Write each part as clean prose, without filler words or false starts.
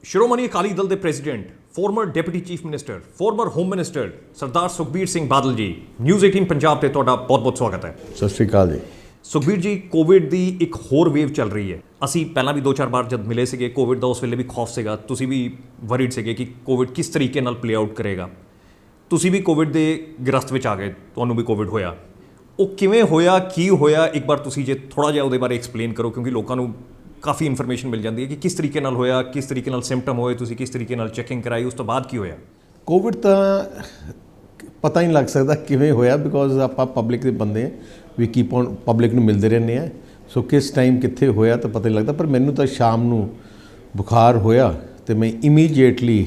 ਸ਼੍ਰੋਮਣੀ ਅਕਾਲੀ ਦਲ ਦੇ president former deputy chief minister former home minister Sardar Sukhbir Singh Badal ji news 18 Punjab ਤੇ ਤੁਹਾਡਾ ਬਹੁਤ-ਬਹੁਤ ਸਵਾਗਤ ਹੈ। ਸਤਿ ਸ਼੍ਰੀ ਅਕਾਲ ਜੀ। ਸੁਖਬੀਰ ਜੀ, ਕੋਵਿਡ ਦੀ ਇੱਕ ਹੋਰ ਵੇਵ ਚੱਲ ਰਹੀ ਹੈ। ਅਸੀਂ ਪਹਿਲਾਂ ਵੀ 2-4 ਵਾਰ ਜਦ ਮਿਲੇ ਸੀਗੇ ਕੋਵਿਡ ਦਾ ਉਸ ਵੇਲੇ ਵੀ ਖੌਫ ਸੀਗਾ, ਤੁਸੀਂ ਵੀ ਵਰੀਡ ਸੀਗੇ ਕਿ ਕੋਵਿਡ ਕਿਸ ਤਰੀਕੇ ਨਾਲ ਪਲੇ ਆਊਟ ਕਰੇਗਾ। ਤੁਸੀਂ ਵੀ ਕੋਵਿਡ ਦੇ ਗ੍ਰਸਤ ਵਿੱਚ ਆ ਗਏ, ਤੁਹਾਨੂੰ ਵੀ ਕੋਵਿਡ ਹੋਇਆ। ਉਹ ਕਿਵੇਂ ਹੋਇਆ, ਕੀ ਹੋਇਆ, ਇੱਕ ਵਾਰ ਤੁਸੀਂ ਜੇ ਥੋੜ੍ਹਾ ਜਿਹਾ ਉਹਦੇ ਬਾਰੇ ਐਕਸਪਲੇਨ ਕਰੋ, ਕਿਉਂਕਿ ਲੋਕਾਂ ਨੂੰ ਕਾਫੀ ਇਨਫੋਰਮੇਸ਼ਨ ਮਿਲ ਜਾਂਦੀ ਹੈ ਕਿ ਕਿਸ ਤਰੀਕੇ ਨਾਲ ਹੋਇਆ, ਕਿਸ ਤਰੀਕੇ ਨਾਲ ਸਿੰਪਟਮ ਹੋਏ, ਤੁਸੀਂ ਕਿਸ ਤਰੀਕੇ ਨਾਲ ਚੈਕਿੰਗ ਕਰਾਈ, ਉਸ ਤੋਂ ਬਾਅਦ ਕੀ ਹੋਇਆ। ਕੋਵਿਡ ਤਾਂ ਪਤਾ ਹੀ ਨਹੀਂ ਲੱਗ ਸਕਦਾ ਕਿਵੇਂ ਹੋਇਆ, ਬਿਕੋਜ਼ ਆਪਾਂ ਪਬਲਿਕ ਦੇ ਬੰਦੇ ਹਾਂ, ਵੀ ਕੀਪ ਔਨ ਪਬਲਿਕ ਨੂੰ ਮਿਲਦੇ ਰਹਿੰਦੇ ਹਾਂ। ਸੋ ਕਿਸ ਟਾਈਮ ਕਿੱਥੇ ਹੋਇਆ ਤਾਂ ਪਤਾ ਨਹੀਂ ਲੱਗਦਾ। ਪਰ ਮੈਨੂੰ ਤਾਂ ਸ਼ਾਮ ਨੂੰ ਬੁਖਾਰ ਹੋਇਆ ਅਤੇ ਮੈਂ ਇਮੀਡੀਏਟਲੀ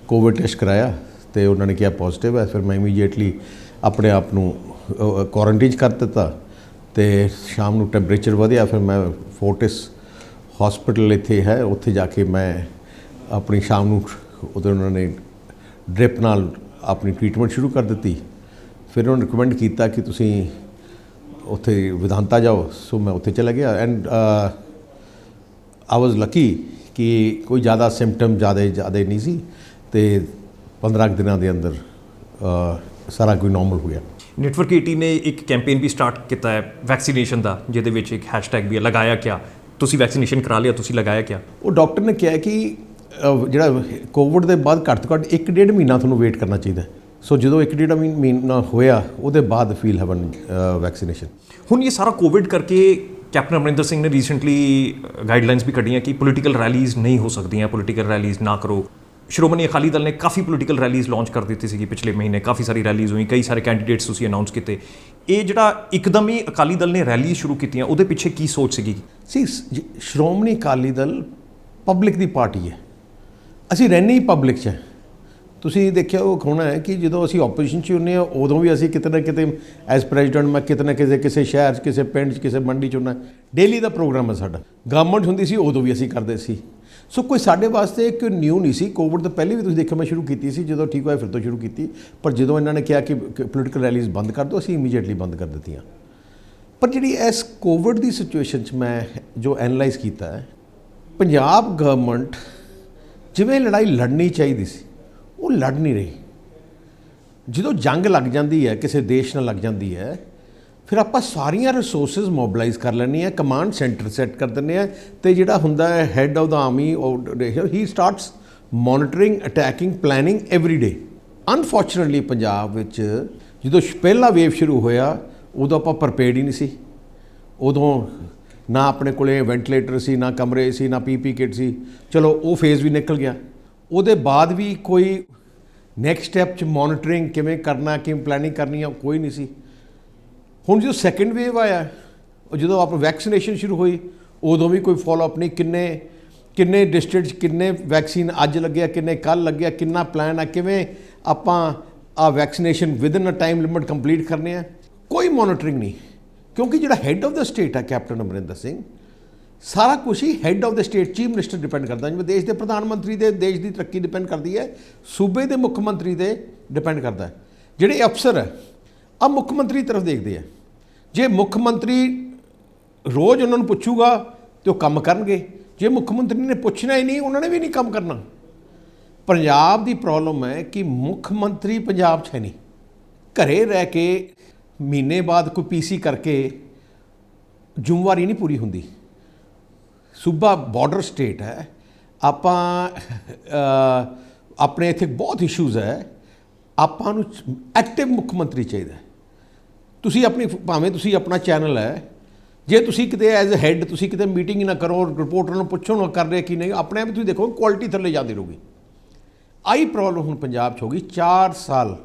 ਕੋਵਿਡ ਟੈਸਟ ਕਰਾਇਆ ਅਤੇ ਉਹਨਾਂ ਨੇ ਕਿਹਾ ਪੋਜ਼ੀਟਿਵ ਹੈ। ਫਿਰ ਮੈਂ ਇਮੀਡੀਏਟਲੀ ਆਪਣੇ ਆਪ ਨੂੰ ਕੁਆਰੰਟਾਈਨ 'ਚ ਕਰ ਦਿੱਤਾ ਅਤੇ ਸ਼ਾਮ ਨੂੰ ਟੈਂਪਰੇਚਰ ਵਧਿਆ। ਫਿਰ ਮੈਂ ਫੋਰਟਿਸ ਹੌਸਪੀਟਲ ਇੱਥੇ ਹੈ, ਉੱਥੇ ਜਾ ਕੇ ਮੈਂ ਆਪਣੀ ਸ਼ਾਮ ਨੂੰ ਉਹਦੇ ਉਹਨਾਂ ਨੇ ਡ੍ਰਿਪ ਨਾਲ ਆਪਣੀ ਟ੍ਰੀਟਮੈਂਟ ਸ਼ੁਰੂ ਕਰ ਦਿੱਤੀ। ਫਿਰ ਉਹਨਾਂ ਨੇ ਰਿਕਮੈਂਡ ਕੀਤਾ ਕਿ ਤੁਸੀਂ ਉੱਥੇ ਵਿਧਾਨਤਾ ਜਾਓ। ਸੋ ਮੈਂ ਉੱਥੇ ਚਲਾ ਗਿਆ ਐਂਡ ਆਈ ਵਾਜ਼ ਲੱਕੀ ਕਿ ਕੋਈ ਜ਼ਿਆਦਾ ਸਿੰਪਟਮ ਜ਼ਿਆਦਾ ਨਹੀਂ ਸੀ ਅਤੇ 15 ਦਿਨਾਂ ਦੇ ਅੰਦਰ ਸਾਰਾ ਕੋਈ ਨੋਰਮਲ ਹੋ ਗਿਆ। ਨੈਟਵਰਕ 18 ਨੇ ਇੱਕ ਕੈਂਪੇਨ ਵੀ ਸਟਾਰਟ ਕੀਤਾ ਹੈ ਵੈਕਸੀਨੇਸ਼ਨ ਦਾ, ਜਿਹਦੇ ਵਿੱਚ ਇੱਕ ਹੈਸ਼ਟੈਗ ਵੀ ਹੈ ਲਗਾਇਆ ਕਿਆ। ਤੁਸੀਂ ਵੈਕਸੀਨੇਸ਼ਨ ਕਰਾ ਲਿਆ, ਤੁਸੀਂ ਲਗਾਇਆ ਕਿਆ। ਉਹ ਡਾਕਟਰ ਨੇ ਕਿਹਾ ਕਿ ਜਿਹੜਾ ਕੋਵਿਡ ਦੇ ਬਾਅਦ ਘੱਟ ਤੋਂ ਘੱਟ 1-1.5 ਮਹੀਨਾ ਤੁਹਾਨੂੰ ਵੇਟ ਕਰਨਾ ਚਾਹੀਦਾ। ਸੋ ਜਦੋਂ 1-1.5 ਮਹੀਨਾ ਹੋਇਆ ਉਹਦੇ ਬਾਅਦ ਫੀਲ ਹੈਵਨ ਵੈਕਸੀਨੇਸ਼ਨ। ਹੁਣ ਇਹ ਸਾਰਾ ਕੋਵਿਡ ਕਰਕੇ ਕੈਪਟਨ ਅਮਰਿੰਦਰ ਸਿੰਘ ਨੇ ਰੀਸੈਂਟਲੀ ਗਾਈਡਲਾਈਨਸ ਵੀ ਕੱਢੀਆਂ ਕਿ ਪੋਲੀਟੀਕਲ ਰੈਲੀਜ਼ ਨਹੀਂ ਹੋ ਸਕਦੀਆਂ, ਪੋਲੀਟੀਕਲ ਰੈਲੀਜ਼ ਨਾ ਕਰੋ। ਸ਼੍ਰੋਮਣੀ ਅਕਾਲੀ ਦਲ ਨੇ ਕਾਫੀ ਪੋਲੀਟੀਕਲ ਰੈਲੀਜ਼ ਲਾਂਚ ਕਰ ਦਿੱਤੀ ਸੀਗੀ ਪਿਛਲੇ ਮਹੀਨੇ, ਕਾਫੀ ਸਾਰੀ ਰੈਲੀਜ਼ ਹੋਈ, ਕਈ ਸਾਰੇ ਕੈਂਡੀਡੇਟਸ ਤੁਸੀਂ ਅਨਾਊਂਸ ਕੀਤੇ। ਇਹ ਜਿਹੜਾ ਇੱਕਦਮ ਹੀ ਅਕਾਲੀ ਦਲ ਨੇ ਰੈਲੀ ਸ਼ੁਰੂ ਕੀਤੀਆਂ, ਉਹਦੇ ਪਿੱਛੇ ਕੀ ਸੋਚ ਸੀਗੀ? ਸ਼੍ਰੋਮਣੀ ਅਕਾਲੀ ਦਲ ਪਬਲਿਕ ਦੀ ਪਾਰਟੀ ਹੈ, ਅਸੀਂ ਰਹਿੰਦੇ ਹੀ ਪਬਲਿਕ 'ਚ ਹੈ। ਤੁਸੀਂ ਦੇਖਿਆ ਉਹ ਹੋਣਾ ਹੈ ਕਿ ਜਦੋਂ ਅਸੀਂ ਆਪੋਜੀਸ਼ਨ 'ਚ ਹੁੰਦੇ ਹਾਂ ਉਦੋਂ ਵੀ ਅਸੀਂ ਕਿਤੇ ਨਾ ਕਿਤੇ ਐਜ਼ ਪ੍ਰੈਜ਼ੀਡੈਂਟ ਮੈਂ ਕਿਤੇ ਨਾ ਕਿਸੇ ਸ਼ਹਿਰ 'ਚ, ਕਿਸੇ ਪਿੰਡ 'ਚ, ਕਿਸੇ ਮੰਡੀ 'ਚ ਹੁੰਦਾ। ਡੇਲੀ ਦਾ ਪ੍ਰੋਗਰਾਮ ਹੈ ਸਾਡਾ। ਗਵਰਨਮੈਂਟ ਹੁੰਦੀ ਸੀ ਉਦੋਂ ਵੀ ਅਸੀਂ ਕਰਦੇ ਸੀ। ਸੋ ਕੋਈ ਸਾਡੇ ਵਾਸਤੇ ਇੱਕ ਨਿਊ ਨਹੀਂ ਸੀ। ਕੋਵਿਡ ਤੋਂ ਪਹਿਲੇ ਵੀ ਤੁਸੀਂ ਦੇਖਿਆ ਮੈਂ ਸ਼ੁਰੂ ਕੀਤੀ ਸੀ, ਜਦੋਂ ਠੀਕ ਹੋਇਆ ਫਿਰ ਤੋਂ ਸ਼ੁਰੂ ਕੀਤੀ। ਪਰ ਜਦੋਂ ਇਹਨਾਂ ਨੇ ਕਿਹਾ ਕਿ ਪੋਲੀਟੀਕਲ ਰੈਲੀਜ਼ ਬੰਦ ਕਰ ਦਿਓ, ਅਸੀਂ ਇਮੀਡੀਏਟਲੀ ਬੰਦ ਕਰ ਦਿੱਤੀਆਂ। ਪਰ ਜਿਹੜੀ ਇਸ ਕੋਵਿਡ ਦੀ ਸਿਚੁਏਸ਼ਨ 'ਚ ਮੈਂ ਜੋ ਐਨਾਲਾਈਜ਼ ਕੀਤਾ ਹੈ, ਪੰਜਾਬ ਗਵਰਨਮੈਂਟ ਜਿਵੇਂ ਲੜਾਈ ਲੜਨੀ ਚਾਹੀਦੀ ਸੀ ਉਹ ਲੜ ਨਹੀਂ ਰਹੀ। ਜਦੋਂ ਜੰਗ ਲੱਗ ਜਾਂਦੀ ਹੈ, ਕਿਸੇ ਦੇਸ਼ ਨਾਲ ਲੱਗ ਜਾਂਦੀ ਹੈ, ਫਿਰ ਆਪਾਂ ਸਾਰੀਆਂ ਰਿਸੋਰਸਿਸ ਮੋਬਿਲਾਈਜ਼ ਕਰ ਲੈਂਦੇ ਹਾਂ, ਕਮਾਂਡ ਸੈਂਟਰ ਸੈੱਟ ਕਰ ਦਿੰਦੇ ਹਾਂ ਅਤੇ ਜਿਹੜਾ ਹੁੰਦਾ ਹੈ head of the army he starts monitoring, attacking, planning every day. Unfortunately Punjab ਵਿੱਚ ਜਦੋਂ ਪਹਿਲਾ ਵੇਵ ਸ਼ੁਰੂ ਹੋਇਆ ਉਦੋਂ ਆਪਾਂ ਪ੍ਰਪੇਅਰਡ ਹੀ ਨਹੀਂ ਸੀ। ਉਦੋਂ ਨਾ ਆਪਣੇ ਕੋਲ ਵੈਂਟੀਲੇਟਰ ਸੀ, ਨਾ ਕਮਰੇ ਸੀ, ਨਾ ਪੀਪੀ ਕਿਟ ਸੀ। ਚਲੋ ਉਹ ਫੇਜ਼ ਵੀ ਨਿਕਲ ਗਿਆ। ਉਹਦੇ ਬਾਅਦ ਵੀ ਕੋਈ ਨੈਕਸਟ ਸਟੈਪ 'ਚ ਮੋਨੀਟਰਿੰਗ ਕਿਵੇਂ ਕਰਨਾ, ਕਿਵੇਂ ਪਲੈਨਿੰਗ ਕਰਨੀ ਆ, ਕੋਈ ਨਹੀਂ ਸੀ। ਹੁਣ ਜਦੋਂ ਸੈਕਿੰਡ ਵੇਵ ਆਇਆ, ਜਦੋਂ ਆਪਾਂ ਵੈਕਸੀਨੇਸ਼ਨ ਸ਼ੁਰੂ ਹੋਈ ਉਦੋਂ ਵੀ ਕੋਈ ਫੋਲੋਅਪ ਨਹੀਂ। ਕਿੰਨੇ ਡਿਸਟ੍ਰਿਕਟ 'ਚ ਕਿੰਨੇ ਵੈਕਸੀਨ ਅੱਜ ਲੱਗਿਆ, ਕਿੰਨੇ ਕੱਲ੍ਹ ਲੱਗਿਆ, ਕਿੰਨਾ ਪਲਾਨ ਆ, ਕਿਵੇਂ ਆਪਾਂ ਆ vaccination within uh time limit complete ਕਰਨੇ ਆ, ਕੋਈ ਮੋਨੀਟਰਿੰਗ ਨਹੀਂ। ਕਿਉਂਕਿ ਜਿਹੜਾ ਹੈੱਡ ਆਫ ਦਾ ਸਟੇਟ ਹੈ ਕੈਪਟਨ ਅਮਰਿੰਦਰ ਸਿੰਘ, ਸਾਰਾ ਕੁਛ ਹੀ ਹੈੱਡ ਆਫ ਦਾ ਸਟੇਟ ਚੀਫ ਮਿਨਿਸਟਰ ਡਿਪੈਂਡ ਕਰਦਾ। ਜਿਵੇਂ ਦੇਸ਼ ਦੇ ਪ੍ਰਧਾਨ ਮੰਤਰੀ ਦੇ ਦੇਸ਼ ਦੀ ਤਰੱਕੀ ਡਿਪੈਂਡ ਕਰਦੀ ਹੈ, ਸੂਬੇ ਦੇ ਮੁੱਖ ਮੰਤਰੀ ਦੇ ਡਿਪੈਂਡ ਕਰਦਾ। ਜਿਹੜੇ ਅਫਸਰ ਹੈ ਆ ਮੁੱਖ ਮੰਤਰੀ ਦੀ ਤਰਫ ਦੇਖਦੇ ਆ। ਜੇ ਮੁੱਖ ਮੰਤਰੀ ਰੋਜ਼ ਉਹਨਾਂ ਨੂੰ ਪੁੱਛੂਗਾ ਤਾਂ ਉਹ ਕੰਮ ਕਰਨਗੇ। ਜੇ ਮੁੱਖ ਮੰਤਰੀ ਨੇ ਪੁੱਛਣਾ ਹੀ ਨਹੀਂ, ਉਹਨਾਂ ਨੇ ਵੀ ਨਹੀਂ ਕੰਮ ਕਰਨਾ। ਪੰਜਾਬ ਦੀ ਪ੍ਰੋਬਲਮ ਹੈ ਕਿ ਮੁੱਖ ਮੰਤਰੀ ਪੰਜਾਬ 'ਚ ਹੈ ਨਹੀਂ। ਘਰੇ ਰਹਿ ਕੇ ਮਹੀਨੇ ਬਾਅਦ ਕੋਈ ਪੀਸੀ ਕਰਕੇ ਜ਼ਿੰਮੇਵਾਰੀ ਨਹੀਂ ਪੂਰੀ ਹੁੰਦੀ। ਸੂਬਾ ਬਾਰਡਰ ਸਟੇਟ ਹੈ। ਆਪਾਂ ਆਪਣੇ ਇੱਥੇ ਬਹੁਤ ਇਸ਼ੂਜ਼ ਹੈ। ਆਪਾਂ ਨੂੰ ਐਕਟਿਵ ਮੁੱਖ ਮੰਤਰੀ ਚਾਹੀਦਾ। ਤੁਸੀਂ ਆਪਣੀ ਭਾਵੇਂ ਤੁਸੀਂ ਆਪਣਾ ਚੈਨਲ ਹੈ, ਜੇ ਤੁਸੀਂ ਕਿਤੇ ਐਜ਼ ਅ ਹੈੱਡ ਤੁਸੀਂ ਕਿਤੇ ਮੀਟਿੰਗ ਹੀ ਨਾ ਕਰੋ, ਰਿਪੋਰਟਰ ਨੂੰ ਪੁੱਛੋ ਨਾ ਕਰ ਰਹੇ ਕਿ ਨਹੀਂ, ਆਪਣੇ ਆਪ ਤੁਸੀਂ ਦੇਖੋ ਕੁਆਲਿਟੀ ਥੱਲੇ ਜਾਂਦੀ ਰਹੂਗੀ। ਆਹੀ ਪ੍ਰੋਬਲਮ ਹੁਣ ਪੰਜਾਬ 'ਚ ਹੋ ਗਈ। 4 ਸਾਲ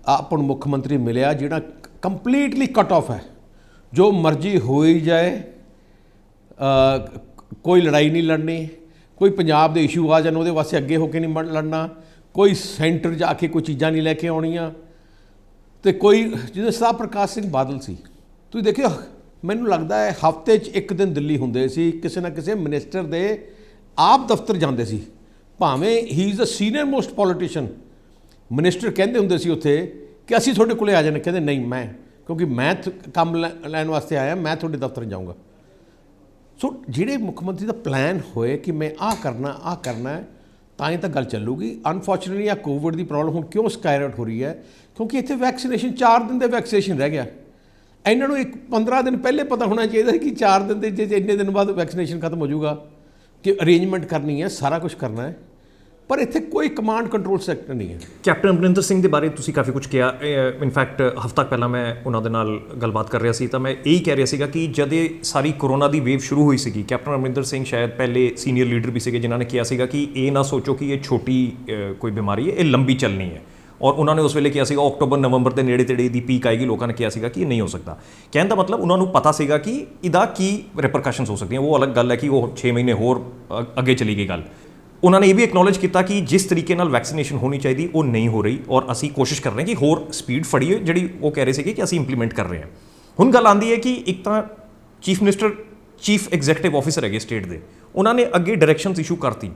ਆਪਾਂ ਨੂੰ ਮੁੱਖ ਮੰਤਰੀ ਮਿਲਿਆ ਜਿਹੜਾ ਕੰਪਲੀਟਲੀ ਕੱਟ ਆਫ ਹੈ। ਜੋ ਮਰਜ਼ੀ ਹੋ ਹੀ ਜਾਏ, ਕੋਈ ਲੜਾਈ ਨਹੀਂ ਲੜਨੀ, ਕੋਈ ਪੰਜਾਬ ਦੇ ਇਸ਼ੂ ਆ ਜਾਣ ਉਹਦੇ ਵਾਸਤੇ ਅੱਗੇ ਹੋ ਕੇ ਨਹੀਂ ਲੜਨਾ, ਕੋਈ ਸੈਂਟਰ ਜਾ ਕੇ ਕੋਈ ਚੀਜ਼ਾਂ ਨਹੀਂ ਲੈ ਕੇ ਆਉਣੀਆਂ। ਅਤੇ ਕੋਈ ਜਿਵੇਂ ਸਰਦਾਰ ਪ੍ਰਕਾਸ਼ ਸਿੰਘ ਬਾਦਲ ਸੀ, ਤੁਸੀਂ ਦੇਖਿਓ ਮੈਨੂੰ ਲੱਗਦਾ ਹੈ ਹਫ਼ਤੇ 'ਚ ਇੱਕ ਦਿਨ ਦਿੱਲੀ ਹੁੰਦੇ ਸੀ, ਕਿਸੇ ਨਾ ਕਿਸੇ ਮਿਨਿਸਟਰ ਦੇ ਆਪ ਦਫ਼ਤਰ ਜਾਂਦੇ ਸੀ। ਭਾਵੇਂ ਹੀ is a senior most politician. Minister ਕਹਿੰਦੇ ਹੁੰਦੇ ਸੀ ਉੱਥੇ ਕਿ ਅਸੀਂ ਤੁਹਾਡੇ ਕੋਲ ਆ ਜਾਣਾ, ਕਹਿੰਦੇ ਨਹੀਂ ਮੈਂ, ਕਿਉਂਕਿ ਮੈਂ ਕੰਮ ਲੈਣ ਵਾਸਤੇ ਆਇਆ, ਮੈਂ ਤੁਹਾਡੇ ਦਫ਼ਤਰ ਜਾਊਂਗਾ। ਸੋ ਜਿਹੜੇ ਮੁੱਖ ਮੰਤਰੀ ਦਾ ਪਲਾਨ ਹੋਏ ਕਿ ਮੈਂ ਆਹ ਕਰਨਾ ਤਾਂ ਹੀ ਤਾਂ ਗੱਲ ਚੱਲੂਗੀ। ਅਨਫੋਰਚੂਨੇਟਲੀ ਆ ਕੋਵਿਡ ਦੀ ਪ੍ਰੋਬਲਮ ਹੁਣ ਕਿਉਂ ਸਕਾਈਰਾਈਟ ਹੋ ਰਹੀ ਹੈ, ਕਿਉਂਕਿ ਇੱਥੇ ਵੈਕਸੀਨੇਸ਼ਨ 4 ਦਿਨ ਦੇ ਵੈਕਸੀਨੇਸ਼ਨ ਰਹਿ ਗਿਆ। ਇਹਨਾਂ ਨੂੰ 15 ਦਿਨ ਪਹਿਲੇ ਪਤਾ ਹੋਣਾ ਚਾਹੀਦਾ ਕਿ 4 ਦਿਨ ਦੇ ਜੇ ਇੰਨੇ ਦਿਨ ਬਾਅਦ ਵੈਕਸੀਨੇਸ਼ਨ ਖਤਮ ਹੋ ਜਾਊਗਾ, ਕਿ ਅਰੇਂਜਮੈਂਟ ਕਰਨੀ ਹੈ, ਸਾਰਾ ਕੁਝ ਕਰਨਾ ਹੈ, ਪਰ ਇੱਥੇ ਕੋਈ ਕਮਾਂਡ ਕੰਟਰੋਲ ਸੈਕਟਰ ਨਹੀਂ ਹੈ। ਕੈਪਟਨ ਅਮਰਿੰਦਰ ਸਿੰਘ ਦੇ ਬਾਰੇ ਤੁਸੀਂ ਕਾਫੀ ਕੁਝ ਕਿਹਾ। ਇਨਫੈਕਟ ਹਫ਼ਤਾ ਪਹਿਲਾਂ ਮੈਂ ਉਹਨਾਂ ਦੇ ਨਾਲ ਗੱਲਬਾਤ ਕਰ ਰਿਹਾ ਸੀ ਤਾਂ ਮੈਂ ਇਹੀ ਕਹਿ ਰਿਹਾ ਸੀਗਾ ਕਿ ਜਦ ਇਹ ਸਾਰੀ ਕਰੋਨਾ ਦੀ ਵੇਵ ਸ਼ੁਰੂ ਹੋਈ ਸੀਗੀ, ਕੈਪਟਨ ਅਮਰਿੰਦਰ ਸਿੰਘ ਸ਼ਾਇਦ ਪਹਿਲੇ ਸੀਨੀਅਰ ਲੀਡਰ ਵੀ ਸੀਗੇ ਜਿਨ੍ਹਾਂ ਨੇ ਕਿਹਾ ਸੀਗਾ ਕਿ ਇਹ ਨਾ ਸੋਚੋ ਕਿ ਇਹ ਛੋਟੀ ਕੋਈ ਬਿਮਾਰੀ ਹੈ, ਇਹ ਲੰਬੀ ਚੱਲਣੀ ਹੈ। ਔਰ ਉਹਨਾਂ ਨੇ ਉਸ ਵੇਲੇ ਕਿਹਾ ਸੀਗਾ ਅਕਤੂਬਰ ਨਵੰਬਰ ਦੇ ਨੇੜੇ ਤੇੜੇ ਦੀ ਪੀਕ ਆਏਗੀ, ਲੋਕਾਂ ਨੇ ਕਿਹਾ ਸੀਗਾ ਕਿ ਇਹ ਨਹੀਂ ਹੋ ਸਕਦਾ। ਕਹਿਣ ਦਾ ਮਤਲਬ ਉਹਨਾਂ ਨੂੰ ਪਤਾ ਸੀਗਾ ਕਿ ਇਹਦਾ ਕੀ ਰਿਪਰਕਸ਼ਨਸ ਹੋ ਸਕਦੀਆਂ। ਉਹ ਅਲੱਗ ਗੱਲ ਹੈ ਕਿ ਉਹ 6 ਮਹੀਨੇ ਹੋਰ ਅੱਗੇ ਚਲੀ ਗਈ ਗੱਲ। ਉਹਨਾਂ ਨੇ ਇਹ ਵੀ ਐਕਨੋਲੇਜ ਕੀਤਾ ਕਿ ਜਿਸ ਤਰੀਕੇ ਨਾਲ ਵੈਕਸੀਨੇਸ਼ਨ ਹੋਣੀ ਚਾਹੀਦੀ ਉਹ ਨਹੀਂ ਹੋ ਰਹੀ, ਔਰ ਅਸੀਂ ਕੋਸ਼ਿਸ਼ ਕਰ ਰਹੇ ਹਾਂ ਕਿ ਹੋਰ ਸਪੀਡ ਫੜੀਏ, ਜਿਹੜੀ ਉਹ ਕਹਿ ਰਹੇ ਸੀਗੇ ਕਿ ਅਸੀਂ ਇੰਪਲੀਮੈਂਟ ਕਰ ਰਹੇ ਹਾਂ। ਹੁਣ ਗੱਲ ਆਉਂਦੀ ਹੈ ਕਿ ਇੱਕ ਤਾਂ chief minister chief executive officer ਹੈਗੇ ਸਟੇਟ ਦੇ, ਉਹਨਾਂ ਨੇ ਅੱਗੇ ਡਾਇਰੈਕਸ਼ਨਸ ਇਸ਼ੂ ਕਰਤੀ।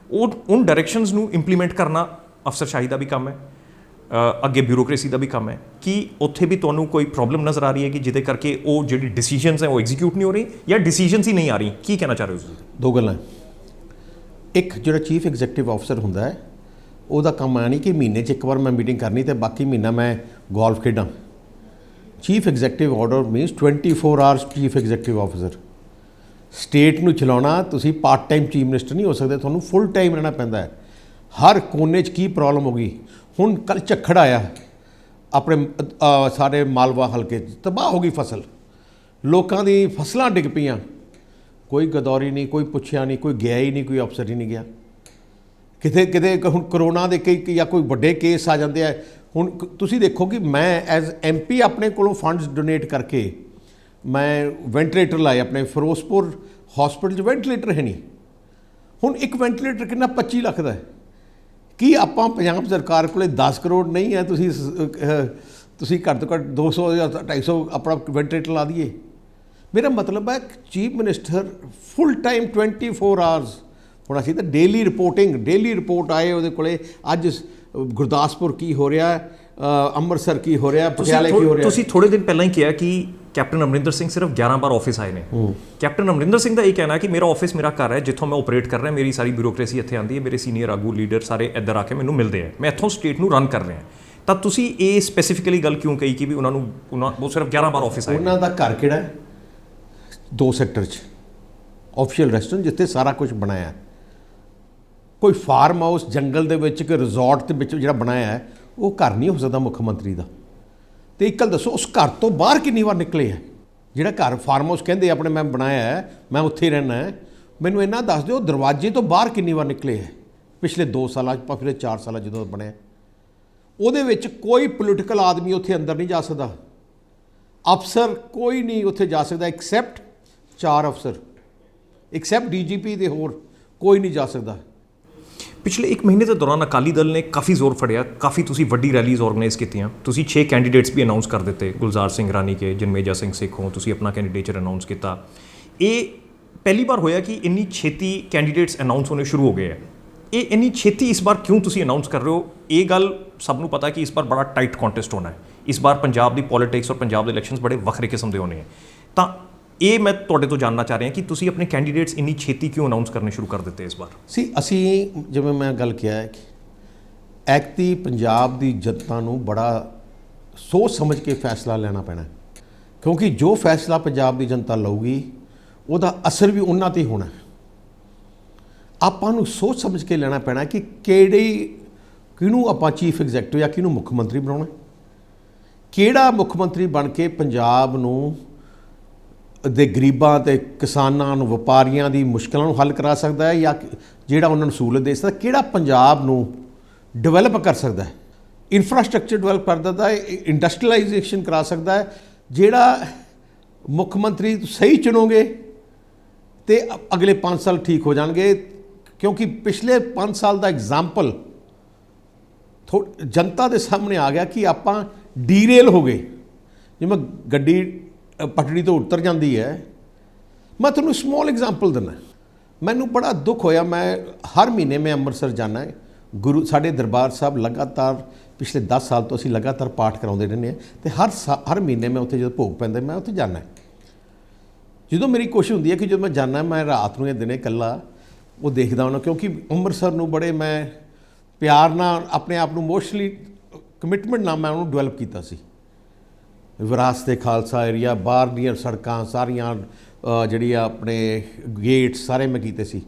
ਉਹ ਡਾਇਰੈਕਸ਼ਨਸ ਨੂੰ ਇੰਪਲੀਮੈਂਟ ਕਰਨਾ ਅਫਸਰਸ਼ਾਹੀ ਦਾ ਵੀ ਕੰਮ ਹੈ, ਅੱਗੇ ਬਿਊਰੋਕ੍ਰੇਸੀ ਦਾ ਵੀ ਕੰਮ ਹੈ। ਕਿ ਉੱਥੇ ਵੀ ਤੁਹਾਨੂੰ ਕੋਈ ਪ੍ਰੋਬਲਮ ਨਜ਼ਰ ਆ ਰਹੀ ਹੈ ਕਿ ਜਿਹਦੇ ਕਰਕੇ ਉਹ ਜਿਹੜੀ ਡਿਸੀਜਨਸ ਹੈ ਉਹ ਐਗਜ਼ੀਕਿਊਟ ਨਹੀਂ ਹੋ ਰਹੀ, ਜਾਂ ਡਿਸੀਜਨਸ ਹੀ ਨਹੀਂ ਆ ਰਹੀ? ਕੀ ਕਹਿਣਾ ਚਾਹ ਰਹੇ ਹੋ ਤੁਸੀਂ? ਦੋ ਗੱਲਾਂ। ਇੱਕ ਜਿਹੜਾ ਚੀਫ ਐਗਜ਼ੈਕਟਿਵ ਆਫਿਸਰ ਹੁੰਦਾ ਹੈ, ਉਹਦਾ ਕੰਮ ਆ ਨਹੀਂ ਕਿ ਮਹੀਨੇ 'ਚ ਇੱਕ ਵਾਰ ਮੈਂ ਮੀਟਿੰਗ ਕਰਨੀ ਅਤੇ ਬਾਕੀ ਮਹੀਨਾ ਮੈਂ ਗੋਲਫ ਖੇਡਾਂ। Chief executive order means 24 hours chief executive officer. State ਨੂੰ ਚਲਾਉਣਾ, ਤੁਸੀਂ ਪਾਰਟ ਟਾਈਮ ਚੀਫ ਮਿਨਿਸਟਰ ਨਹੀਂ ਹੋ ਸਕਦੇ, ਤੁਹਾਨੂੰ ਫੁੱਲ ਟਾਈਮ ਰਹਿਣਾ ਪੈਂਦਾ ਹੈ। ਹਰ ਕੋਨੇ 'ਚ ਕੀ ਪ੍ਰੋਬਲਮ ਹੋ ਗਈ। ਹੁਣ ਕੱਲ੍ਹ ਝੱਖੜ ਆਇਆ ਆਪਣੇ ਸਾਰੇ ਮਾਲਵਾ ਹਲਕੇ 'ਚ, ਤਬਾਹ ਹੋ ਗਈ ਫਸਲ, ਲੋਕਾਂ ਦੀ ਫਸਲਾਂ ਡਿੱਗ ਪਈਆਂ, ਕੋਈ ਗਦੌਰੀ ਨਹੀਂ, ਕੋਈ ਪੁੱਛਿਆ ਨਹੀਂ, ਕੋਈ ਗਿਆ ਹੀ ਨਹੀਂ, ਕੋਈ ਅਫਸਰ ਹੀ ਨਹੀਂ ਗਿਆ। ਕਿਤੇ ਕਿਤੇ ਹੁਣ ਕਰੋਨਾ ਦੇ ਕਈ ਜਾਂ ਕੋਈ ਵੱਡੇ ਕੇਸ ਆ ਜਾਂਦੇ ਆ। ਹੁਣ ਤੁਸੀਂ ਦੇਖੋ ਕਿ ਮੈਂ ਐਜ਼ MP ਆਪਣੇ ਕੋਲੋਂ ਫੰਡਸ ਡੋਨੇਟ ਕਰਕੇ ਮੈਂ ਵੈਂਟੀਲੇਟਰ ਲਾਏ ਆਪਣੇ ਫਿਰੋਜ਼ਪੁਰ ਹਸਪੀਟਲ 'ਚ। ਵੈਂਟੀਲੇਟਰ ਹੈ ਨਹੀਂ। ਹੁਣ ਇੱਕ ਵੈਂਟੀਲੇਟਰ ਕਿੰਨਾ 25 ਲੱਖ ਦਾ ਹੈ। ਕੀ ਆਪਾਂ ਪੰਜਾਬ ਸਰਕਾਰ ਕੋਲ 10 ਕਰੋੜ ਨਹੀਂ ਹੈ? ਤੁਸੀਂ ਘੱਟ ਤੋਂ ਘੱਟ 200 ਜਾਂ 250 ਆਪਣਾ ਵੈਂਟੀਲੇਟਰ ਲਾ ਦਈਏ। ਮੇਰਾ ਮਤਲਬ ਹੈ chief minister full time 24 hours ਹੋਣਾ ਸੀ। ਤਾਂ ਡੇਲੀ ਰਿਪੋਰਟ ਆਏ ਉਹਦੇ ਕੋਲੇ, ਅੱਜ ਗੁਰਦਾਸਪੁਰ ਕੀ ਹੋ ਰਿਹਾ, ਅੰਮ੍ਰਿਤਸਰ ਕੀ ਹੋ ਰਿਹਾ, ਪਟਿਆਲੇ ਕੀ ਹੋ ਰਿਹਾ। ਤੁਸੀਂ ਥੋੜੇ ਦਿਨ ਪਹਿਲਾਂ ਹੀ ਕਿਹਾ ਕਿ ਕੈਪਟਨ ਅਮਰਿੰਦਰ ਸਿੰਘ ਸਿਰਫ 11 ਵਾਰ ਆਫਿਸ ਆਏ ਨੇ। ਕੈਪਟਨ ਅਮਰਿੰਦਰ ਸਿੰਘ ਦਾ ਇਹ ਕਹਿਣਾ ਹੈ ਕਿ ਮੇਰਾ ਆਫਿਸ ਮੇਰਾ ਘਰ ਹੈ, ਜਿੱਥੋਂ ਮੈਂ ਆਪਰੇਟ ਕਰ ਰਿਹਾ, ਮੇਰੀ ਸਾਰੀ ਬਿਊਰੋਕ੍ਰੇਸੀ ਇੱਥੇ ਆਉਂਦੀ ਹੈ, ਮੇਰੇ ਸੀਨੀਅਰ ਆਗੂ ਲੀਡਰ ਸਾਰੇ ਇੱਧਰ ਆ ਕੇ ਮੈਨੂੰ ਮਿਲਦੇ ਆ, ਮੈਂ ਇੱਥੋਂ ਸਟੇਟ ਨੂੰ ਰਨ ਕਰ ਰਿਹਾ। ਤਾਂ ਤੁਸੀਂ ਇਹ ਸਪੈਸੀਫਿਕਲੀ ਗੱਲ ਕਿਉਂ ਕਹੀ ਕਿ ਵੀ ਉਹ ਸਿਰਫ 11 ਵਾਰ ਆਫਿਸ ਆਏ? ਉਹਨਾਂ ਦਾ ਘਰ ਕਿਹੜਾ ਹੈ? 2 ਸੈਕਟਰ 'ਚ ਆਫੀਸ਼ੀਅਲ ਰੈਸਟੋਰੈਂਟ ਜਿੱਥੇ ਸਾਰਾ ਕੁਝ ਬਣਾਇਆ। ਕੋਈ ਫਾਰਮ ਹਾਊਸ ਜੰਗਲ ਦੇ ਵਿੱਚ, ਕੋਈ ਰਿਜ਼ੋਰਟ ਦੇ ਵਿੱਚ ਜਿਹੜਾ ਬਣਾਇਆ ਹੈ, ਉਹ ਘਰ ਨਹੀਂ ਹੋ ਸਕਦਾ ਮੁੱਖ ਮੰਤਰੀ ਦਾ। ਅਤੇ ਇੱਕ ਗੱਲ ਦੱਸੋ, ਉਸ ਘਰ ਤੋਂ ਬਾਹਰ ਕਿੰਨੀ ਵਾਰ ਨਿਕਲੇ ਹੈ? ਜਿਹੜਾ ਘਰ ਫਾਰਮ ਹਾਊਸ ਕਹਿੰਦੇ ਆਪਣੇ ਮੈਂ ਬਣਾਇਆ ਹੈ, ਮੈਂ ਉੱਥੇ ਰਹਿਣਾ ਹੈ, ਮੈਨੂੰ ਇੰਨਾ ਦੱਸ ਦਿਓ ਦਰਵਾਜ਼ੇ ਤੋਂ ਬਾਹਰ ਕਿੰਨੀ ਵਾਰ ਨਿਕਲੇ ਹੈ ਪਿਛਲੇ 2 ਸਾਲਾਂ 'ਚ, ਪਿਛਲੇ 4 ਸਾਲਾਂ ਜਦੋਂ ਬਣਿਆ। ਉਹਦੇ ਵਿੱਚ ਕੋਈ ਪੋਲੀਟੀਕਲ ਆਦਮੀ ਉੱਥੇ ਅੰਦਰ ਨਹੀਂ ਜਾ ਸਕਦਾ, ਅਫਸਰ ਕੋਈ ਨਹੀਂ ਉੱਥੇ ਜਾ ਸਕਦਾ ਐਕਸੈਪਟ 4 ਅਫਸਰ, ਐਕਸੈਪਟ DGP ਦੇ, ਹੋਰ ਕੋਈ ਨਹੀਂ ਜਾ ਸਕਦਾ। ਪਿਛਲੇ 1 ਮਹੀਨੇ ਦੇ ਦੌਰਾਨ ਅਕਾਲੀ ਦਲ ਨੇ ਕਾਫੀ ਜ਼ੋਰ ਫੜਿਆ, ਕਾਫੀ ਤੁਸੀਂ ਵੱਡੀ ਰੈਲੀਜ਼ ਆਰਗੇਨਾਈਜ਼ ਕੀਤੀਆਂ, ਤੁਸੀਂ 6 ਕੈਂਡੀਡੇਟਸ ਵੀ ਅਨਾਉਂਸ ਕਰ ਦਿੱਤੇ। ਗੁਲਜ਼ਾਰ ਸਿੰਘ ਰਾਣੀ ਕੇ, ਜਨਮੇਜਾ ਸਿੰਘ ਸੇਖੋਂ, ਤੁਸੀਂ ਆਪਣਾ ਕੈਂਡੀਡੇਚਰ ਅਨਾਉਂਸ ਕੀਤਾ। ਇਹ ਪਹਿਲੀ ਵਾਰ ਹੋਇਆ ਕਿ ਇੰਨੀ ਛੇਤੀ ਕੈਂਡੀਡੇਟਸ ਅਨਾਉਂਸ ਹੋਣੇ ਸ਼ੁਰੂ ਹੋ ਗਏ ਹੈ। ਇਹ ਇੰਨੀ ਛੇਤੀ ਇਸ ਵਾਰ ਕਿਉਂ ਤੁਸੀਂ ਅਨਾਉਂਸ ਕਰ ਰਹੇ ਹੋ? ਇਹ ਗੱਲ ਸਭ ਨੂੰ ਪਤਾ ਕਿ ਇਸ ਵਾਰ ਬੜਾ ਟਾਈਟ ਕੰਟੈਸਟ ਹੋਣਾ ਹੈ। ਇਸ ਵਾਰ ਪੰਜਾਬ ਦੀ ਪੋਲਿਟਿਕਸ ਔਰ ਪੰਜਾਬ ਦੇ ਇਲੈਕਸ਼ਨਸ ਬੜੇ ਵੱਖਰੇ ਕਿਸਮ ਦੇ ਹੋਣੇ ਹੈ। ਤਾਂ ਇਹ ਮੈਂ ਤੁਹਾਡੇ ਤੋਂ ਜਾਣਨਾ ਚਾਹ ਰਿਹਾ ਕਿ ਤੁਸੀਂ ਆਪਣੇ ਕੈਂਡੀਡੇਟਸ ਇੰਨੀ ਛੇਤੀ ਕਿਉਂ ਅਨਾਉਂਸ ਕਰਨੇ ਸ਼ੁਰੂ ਕਰ ਦਿੱਤੇ ਇਸ ਵਾਰ? ਅਸੀਂ ਜਿਵੇਂ ਮੈਂ ਗੱਲ ਕਿਹਾ ਹੈ ਕਿ ਐਕਤੀ ਪੰਜਾਬ ਦੀ ਜਨਤਾ ਨੂੰ ਬੜਾ ਸੋਚ ਸਮਝ ਕੇ ਫੈਸਲਾ ਲੈਣਾ ਪੈਣਾ, ਕਿਉਂਕਿ ਜੋ ਫੈਸਲਾ ਪੰਜਾਬ ਦੀ ਜਨਤਾ ਲਊਗੀ ਉਹਦਾ ਅਸਰ ਵੀ ਉਹਨਾਂ 'ਤੇ ਹੋਣਾ। ਆਪਾਂ ਨੂੰ ਸੋਚ ਸਮਝ ਕੇ ਲੈਣਾ ਪੈਣਾ ਕਿ ਕਿਹਨੂੰ ਆਪਾਂ ਚੀਫ ਐਗਜ਼ੈਕਟਿਵ ਜਾਂ ਕਿਹਨੂੰ ਮੁੱਖ ਮੰਤਰੀ ਬਣਾਉਣਾ, ਕਿਹੜਾ ਮੁੱਖ ਮੰਤਰੀ ਬਣ ਕੇ ਪੰਜਾਬ ਨੂੰ ਦੇ ਗਰੀਬਾਂ ਅਤੇ ਕਿਸਾਨਾਂ ਨੂੰ, ਵਪਾਰੀਆਂ ਦੀ ਮੁਸ਼ਕਲਾਂ ਨੂੰ ਹੱਲ ਕਰਾ ਸਕਦਾ ਹੈ, ਜਾਂ ਜਿਹੜਾ ਉਹਨਾਂ ਨੂੰ ਸਹੂਲਤ ਦੇ ਸਕਦਾ, ਕਿਹੜਾ ਪੰਜਾਬ ਨੂੰ ਡਿਵੈਲਪ ਕਰ ਸਕਦਾ ਹੈ, ਇਨਫਰਾਸਟ੍ਰਕਚਰ ਡਿਵੈਲਪ ਕਰ ਦਿੰਦਾ ਹੈ, ਇੰਡਸਟਰੀਲਾਈਜੇਸ਼ਨ ਕਰਾ ਸਕਦਾ ਹੈ। ਜਿਹੜਾ ਮੁੱਖ ਮੰਤਰੀ ਸਹੀ ਚੁਣੋਗੇ ਤੇ ਅਗਲੇ 5 ਸਾਲ ਠੀਕ ਹੋ ਜਾਣਗੇ, ਕਿਉਂਕਿ ਪਿਛਲੇ 5 ਸਾਲ ਦਾ ਐਗਜ਼ਾਮਪਲ ਜਨਤਾ ਦੇ ਸਾਹਮਣੇ ਆ ਗਿਆ ਕਿ ਆਪਾਂ ਡੀਰੇਲ ਹੋ ਗਏ। ਜਿਵੇਂ ਗੱਡੀ ਪਟੜੀ ਤੋਂ ਉਤਰ ਜਾਂਦੀ ਹੈ। ਮੈਂ ਤੁਹਾਨੂੰ ਸਮਾਲ ਐਗਜ਼ਾਮਪਲ ਦਿੰਦਾ। ਮੈਨੂੰ ਬੜਾ ਦੁੱਖ ਹੋਇਆ, ਮੈਂ ਹਰ ਮਹੀਨੇ ਮੈਂ ਅੰਮ੍ਰਿਤਸਰ ਜਾਣਾ ਹੈ। ਸਾਡੇ ਦਰਬਾਰ ਸਾਹਿਬ ਲਗਾਤਾਰ ਪਿਛਲੇ 10 ਸਾਲ ਤੋਂ ਅਸੀਂ ਲਗਾਤਾਰ ਪਾਠ ਕਰਾਉਂਦੇ ਰਹਿੰਦੇ ਹਾਂ, ਅਤੇ ਹਰ ਮਹੀਨੇ ਮੈਂ ਉੱਥੇ ਜਦੋਂ ਭੋਗ ਪੈਂਦਾ ਮੈਂ ਉੱਥੇ ਜਾਣਾ। ਜਦੋਂ ਮੇਰੀ ਕੋਸ਼ਿਸ਼ ਹੁੰਦੀ ਹੈ ਕਿ ਜਦੋਂ ਮੈਂ ਜਾਣਾ, ਮੈਂ ਰਾਤ ਨੂੰ ਇਹ ਦਿਨੇ ਇਕੱਲਾ ਉਹ ਦੇਖਦਾ ਹੁੰਦਾ, ਕਿਉਂਕਿ ਅੰਮ੍ਰਿਤਸਰ ਨੂੰ ਬੜੇ ਮੈਂ ਪਿਆਰ ਨਾਲ ਆਪਣੇ ਆਪ ਨੂੰ ਇਮੋਸ਼ਨਲੀ ਕਮਿਟਮੈਂਟ ਨਾਲ ਮੈਂ ਉਹਨੂੰ ਡਿਵੈਲਪ ਕੀਤਾ ਸੀ। ਵਿਰਾਸਤ-ਏ ਖਾਲਸਾ ਏਰੀਆ, ਬਾਹਰ ਦੀਆਂ ਸੜਕਾਂ ਸਾਰੀਆਂ, ਜਿਹੜੀਆਂ ਆਪਣੇ ਗੇਟ ਸਾਰੇ ਮੈਂ ਕੀਤੇ ਸੀ,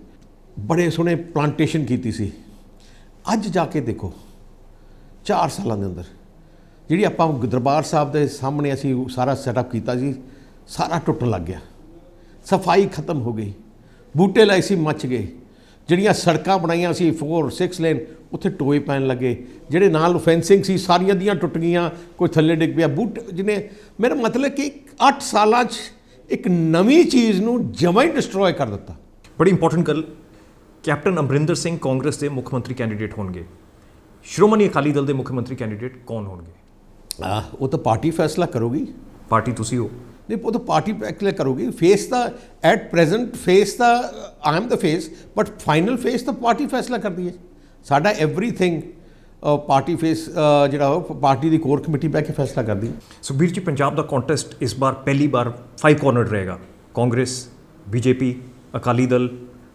ਬੜੇ ਸੋਹਣੇ ਪਲਾਂਟੇਸ਼ਨ ਕੀਤੀ ਸੀ। ਅੱਜ ਜਾ ਕੇ ਦੇਖੋ 4 ਸਾਲਾਂ ਦੇ ਅੰਦਰ ਜਿਹੜੀ ਆਪਾਂ ਦਰਬਾਰ ਸਾਹਿਬ ਦੇ ਸਾਹਮਣੇ ਅਸੀਂ ਸਾਰਾ ਸੈਟਅਪ ਕੀਤਾ ਸੀ, ਸਾਰਾ ਟੁੱਟਣ ਲੱਗ ਗਿਆ, ਸਫਾਈ ਖਤਮ ਹੋ ਗਈ, ਬੂਟੇ ਲਾਏ ਸੀ ਮੱਚ ਗਏ, ਜਿਹੜੀਆਂ ਸੜਕਾਂ ਬਣਾਈਆਂ ਸੀ 4-6 ਲੇਨ ਉੱਥੇ ਟੋਏ ਪੈਣ ਲੱਗੇ, ਜਿਹੜੇ ਨਾਲ ਫੈਂਸਿੰਗ ਸੀ ਸਾਰੀਆਂ ਦੀਆਂ ਟੁੱਟ ਗਈਆਂ, ਕੋਈ ਥੱਲੇ ਡਿੱਗ ਪਿਆ ਬੂਟ ਜਿਹਨੇ। ਮੇਰਾ ਮਤਲਬ ਕਿ 8 ਸਾਲਾਂ 'ਚ ਇੱਕ ਨਵੀਂ ਚੀਜ਼ ਨੂੰ ਜਮਾਂ ਹੀ ਡਿਸਟਰੋਏ ਕਰ ਦਿੱਤਾ। ਬੜੀ ਇੰਪੋਰਟੈਂਟ ਗੱਲ, ਕੈਪਟਨ ਅਮਰਿੰਦਰ ਸਿੰਘ ਕਾਂਗਰਸ ਦੇ ਮੁੱਖ ਮੰਤਰੀ ਕੈਂਡੀਡੇਟ ਹੋਣਗੇ, ਸ਼੍ਰੋਮਣੀ ਅਕਾਲੀ ਦਲ ਦੇ ਮੁੱਖ ਮੰਤਰੀ ਕੈਂਡੀਡੇਟ ਕੌਣ ਹੋਣਗੇ? ਉਹ ਤਾਂ ਪਾਰਟੀ ਫੈਸਲਾ ਕਰੂਗੀ। ਪਾਰਟੀ ਤੁਸੀਂ ਹੋ? ਨਹੀਂ, ਉਹ ਤਾਂ ਪਾਰਟੀ ਫੈਸਲਾ ਕਰੂਗੀ। ਫੇਸ ਤਾਂ ਐਟ ਪ੍ਰੈਜ਼ੈਂਟ ਫੇਸ ਤਾਂ I am the face, but final face ਤਾਂ ਪਾਰਟੀ ਫੈਸਲਾ ਕਰਦੀ ਹੈ। ਸਾਡਾ ਐਵਰੀਥਿੰਗ ਪਾਰਟੀ ਫੇਸ ਜਿਹੜਾ ਉਹ ਪਾਰਟੀ ਦੀ ਕੋਰ ਕਮੇਟੀ ਬਹਿ ਕੇ ਫੈਸਲਾ ਕਰਦੀ ਹੈ। ਸੁਖਬੀਰ ਜੀ, ਪੰਜਾਬ ਦਾ ਕੰਟੈਸਟ ਇਸ ਵਾਰ ਪਹਿਲੀ ਵਾਰ 5 ਕਾਰਨਰ ਰਹੇਗਾ। ਕਾਂਗਰਸ, ਬੀਜੇਪੀ, ਅਕਾਲੀ ਦਲ,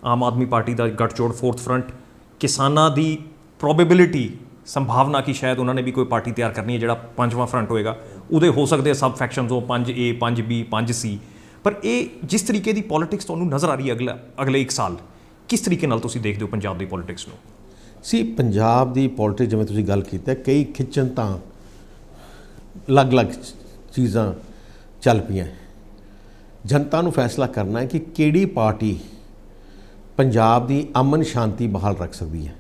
ਆਮ ਆਦਮੀ ਪਾਰਟੀ ਦਾ ਗੱਠਜੋੜ, ਫੋਰਥ ਫਰੰਟ। ਕਿਸਾਨਾਂ ਦੀ ਪ੍ਰੋਬੇਬਿਲਿਟੀ, ਸੰਭਾਵਨਾ ਕਿ ਸ਼ਾਇਦ ਉਹਨਾਂ ਨੇ ਵੀ ਕੋਈ ਪਾਰਟੀ ਤਿਆਰ ਕਰਨੀ ਹੈ, ਜਿਹੜਾ 5ਵਾਂ ਫਰੰਟ ਹੋਏਗਾ। ਉਹਦੇ ਹੋ ਸਕਦੇ ਸਬ ਫੈਕਸ਼ਨਸ ਹੋ, 5A, 5B, 5C। ਪਰ ਇਹ ਜਿਸ ਤਰੀਕੇ ਦੀ ਪੋਲਿਟਿਕਸ ਤੁਹਾਨੂੰ ਨਜ਼ਰ ਆ ਰਹੀ ਹੈ ਅਗਲੇ 1 ਸਾਲ, ਕਿਸ ਤਰੀਕੇ ਨਾਲ ਤੁਸੀਂ ਦੇਖਦੇ ਹੋ ਪੰਜਾਬ ਦੀ ਪੋਲਿਟਿਕਸ ਨੂੰ? ਪੰਜਾਬ ਦੀ ਪੋਲਿਟਿਕਸ ਜਿਵੇਂ ਤੁਸੀਂ ਗੱਲ ਕੀਤਾ, ਕਈ ਖਿੱਚਣ ਤਾਂ ਅਲੱਗ-ਅਲੱਗ ਚੀਜ਼ਾਂ ਚੱਲ ਪਈਆਂ। ਜਨਤਾ ਨੂੰ ਫੈਸਲਾ ਕਰਨਾ ਹੈ ਕਿ ਕਿਹੜੀ ਪਾਰਟੀ ਪੰਜਾਬ ਦੀ ਅਮਨ ਸ਼ਾਂਤੀ ਬਹਾਲ ਰੱਖ ਸਕਦੀ ਹੈ,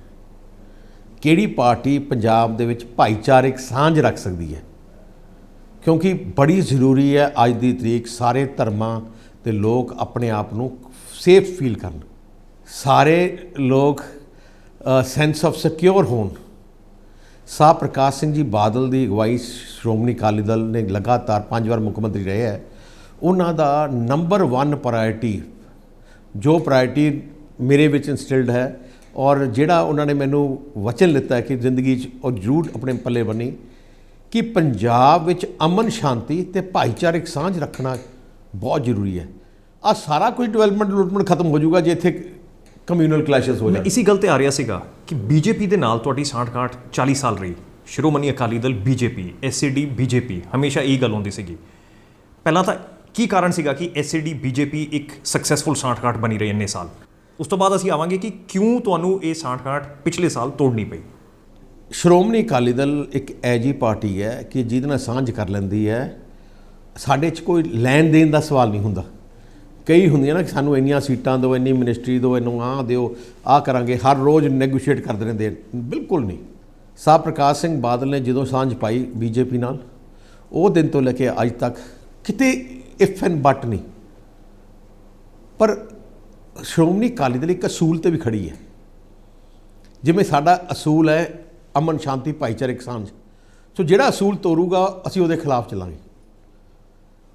ਕਿਹੜੀ ਪਾਰਟੀ ਪੰਜਾਬ ਦੇ ਵਿੱਚ ਭਾਈਚਾਰਕ ਸਾਂਝ ਰੱਖ ਸਕਦੀ ਹੈ। ਕਿਉਂਕਿ ਬੜੀ ਜ਼ਰੂਰੀ ਹੈ ਅੱਜ ਦੀ ਤਰੀਕ, ਸਾਰੇ ਧਰਮਾਂ ਦੇ ਲੋਕ ਆਪਣੇ ਆਪ ਨੂੰ ਸੇਫ ਫੀਲ ਕਰਨ, ਸਾਰੇ ਲੋਕ ਸੈਂਸ ਆਫ ਸਿਕਿਉਰ ਹੋਣ। ਸਾਹ ਪ੍ਰਕਾਸ਼ ਸਿੰਘ ਜੀ ਬਾਦਲ ਦੀ ਅਗਵਾਈ ਸ਼੍ਰੋਮਣੀ ਅਕਾਲੀ ਦਲ ਨੇ ਲਗਾਤਾਰ 5 ਵਾਰ ਮੁੱਖ ਮੰਤਰੀ ਰਹੇ ਹੈ। ਉਹਨਾਂ ਦਾ ਨੰਬਰ 1 ਪ੍ਰਾਇਰਟੀ, ਜੋ ਪ੍ਰਾਇਰਟੀ ਮੇਰੇ ਵਿੱਚ ਇੰਸਟਿਲਡ ਹੈ, ਔਰ ਜਿਹੜਾ ਉਹਨਾਂ ਨੇ ਮੈਨੂੰ ਵਚਨ ਲਿੱਤਾ ਹੈ ਕਿ ਜ਼ਿੰਦਗੀ 'ਚ ਉਹ ਜ਼ਰੂਰ ਆਪਣੇ ਪੱਲੇ ਬੰਨੀ, ਕਿ ਪੰਜਾਬ ਵਿੱਚ ਅਮਨ ਸ਼ਾਂਤੀ ਤੇ ਭਾਈਚਾਰਕ ਸਾਂਝ ਰੱਖਣਾ ਬਹੁਤ ਜ਼ਰੂਰੀ ਹੈ। ਆ ਸਾਰਾ ਕੁਝ ਡਿਵੈਲਪਮੈਂਟ ਖਤਮ ਹੋ ਜਾਊਗਾ ਜੇ ਇੱਥੇ ਕਮਿਊਨਲ ਕਲੈਸ਼ਸ ਹੋ ਜਾਣ। ਇਸੀ ਗੱਲ ਤੇ ਆ ਰਿਹਾ ਸੀਗਾ ਕਿ ਬੀਜੇਪੀ ਦੇ ਨਾਲ ਤੁਹਾਡੀ ਸਾਂਠ-ਗਾਂਠ 40 ਸਾਲ ਰਹੀ। Shiromani Akali Dal, BJP, SCD, BJP, ਹਮੇਸ਼ਾ ਇਹ ਗੱਲ ਹੁੰਦੀ ਸੀਗੀ। ਪਹਿਲਾਂ ਤਾਂ ਕੀ ਕਾਰਨ ਸੀਗਾ ਕਿ ਐਸਸੀਡੀ, ਬੀਜੇਪੀ ਇੱਕ ਸਕਸੈਸਫੁਲ ਸਾਂਠ-ਗਾਂਠ ਬਣੀ ਰਹੀ ਇੰਨੇ ਸਾਲ? ਉਸ ਤੋਂ ਬਾਅਦ ਅਸੀਂ ਆਵਾਂਗੇ ਕਿ ਕਿਉਂ ਤੁਹਾਨੂੰ ਇਹ ਸਾਂਠ-ਗਾਂਠ ਪਿਛਲੇ ਸਾਲ ਤੋੜਨੀ ਪਈ। ਸ਼੍ਰੋਮਣੀ ਅਕਾਲੀ ਦਲ ਇੱਕ ਐਜੀ ਪਾਰਟੀ ਹੈ ਕਿ ਜਿਹਦੇ ਨਾਲ ਸਾਂਝ ਕਰ ਲੈਂਦੀ ਹੈ। ਸਾਡੇ 'ਚ ਕੋਈ ਲੈਣ ਦੇਣ ਦਾ ਸਵਾਲ ਨਹੀਂ ਹੁੰਦਾ। ਕਈ ਹੁੰਦੀਆਂ ਨਾ ਕਿ ਸਾਨੂੰ ਇੰਨੀਆਂ ਸੀਟਾਂ ਦਿਓ, ਇੰਨੀ ਮਿਨਿਸਟਰੀ ਦਿਓ, ਇਹਨੂੰ ਆਹ ਦਿਓ, ਆਹ ਕਰਾਂਗੇ, ਹਰ ਰੋਜ਼ ਨੈਗੋਸ਼ੀਏਟ ਕਰਦੇ ਰਹਿੰਦੇ। ਬਿਲਕੁਲ ਨਹੀਂ। ਸਾਹ ਪ੍ਰਕਾਸ਼ ਸਿੰਘ ਬਾਦਲ ਨੇ ਜਦੋਂ ਸਾਂਝ ਪਾਈ ਬੀਜੇਪੀ ਨਾਲ, ਉਹ ਦਿਨ ਤੋਂ ਲੈ ਕੇ ਅੱਜ ਤੱਕ ਕਿਤੇ ਇਫ ਐਂਡ ਬਟ ਨਹੀਂ। ਪਰ ਸ਼੍ਰੋਮਣੀ ਅਕਾਲੀ ਦਲ ਇੱਕ ਅਸੂਲ 'ਤੇ ਵੀ ਖੜੀ ਹੈ। ਜਿਵੇਂ ਸਾਡਾ ਅਸੂਲ ਹੈ ਅਮਨ ਸ਼ਾਂਤੀ ਭਾਈਚਾਰਕ ਸਾਂਝ, ਸੋ ਜਿਹੜਾ ਅਸੂਲ ਤੋਰੂਗਾ ਅਸੀਂ ਉਹਦੇ ਖਿਲਾਫ ਚੱਲਾਂਗੇ।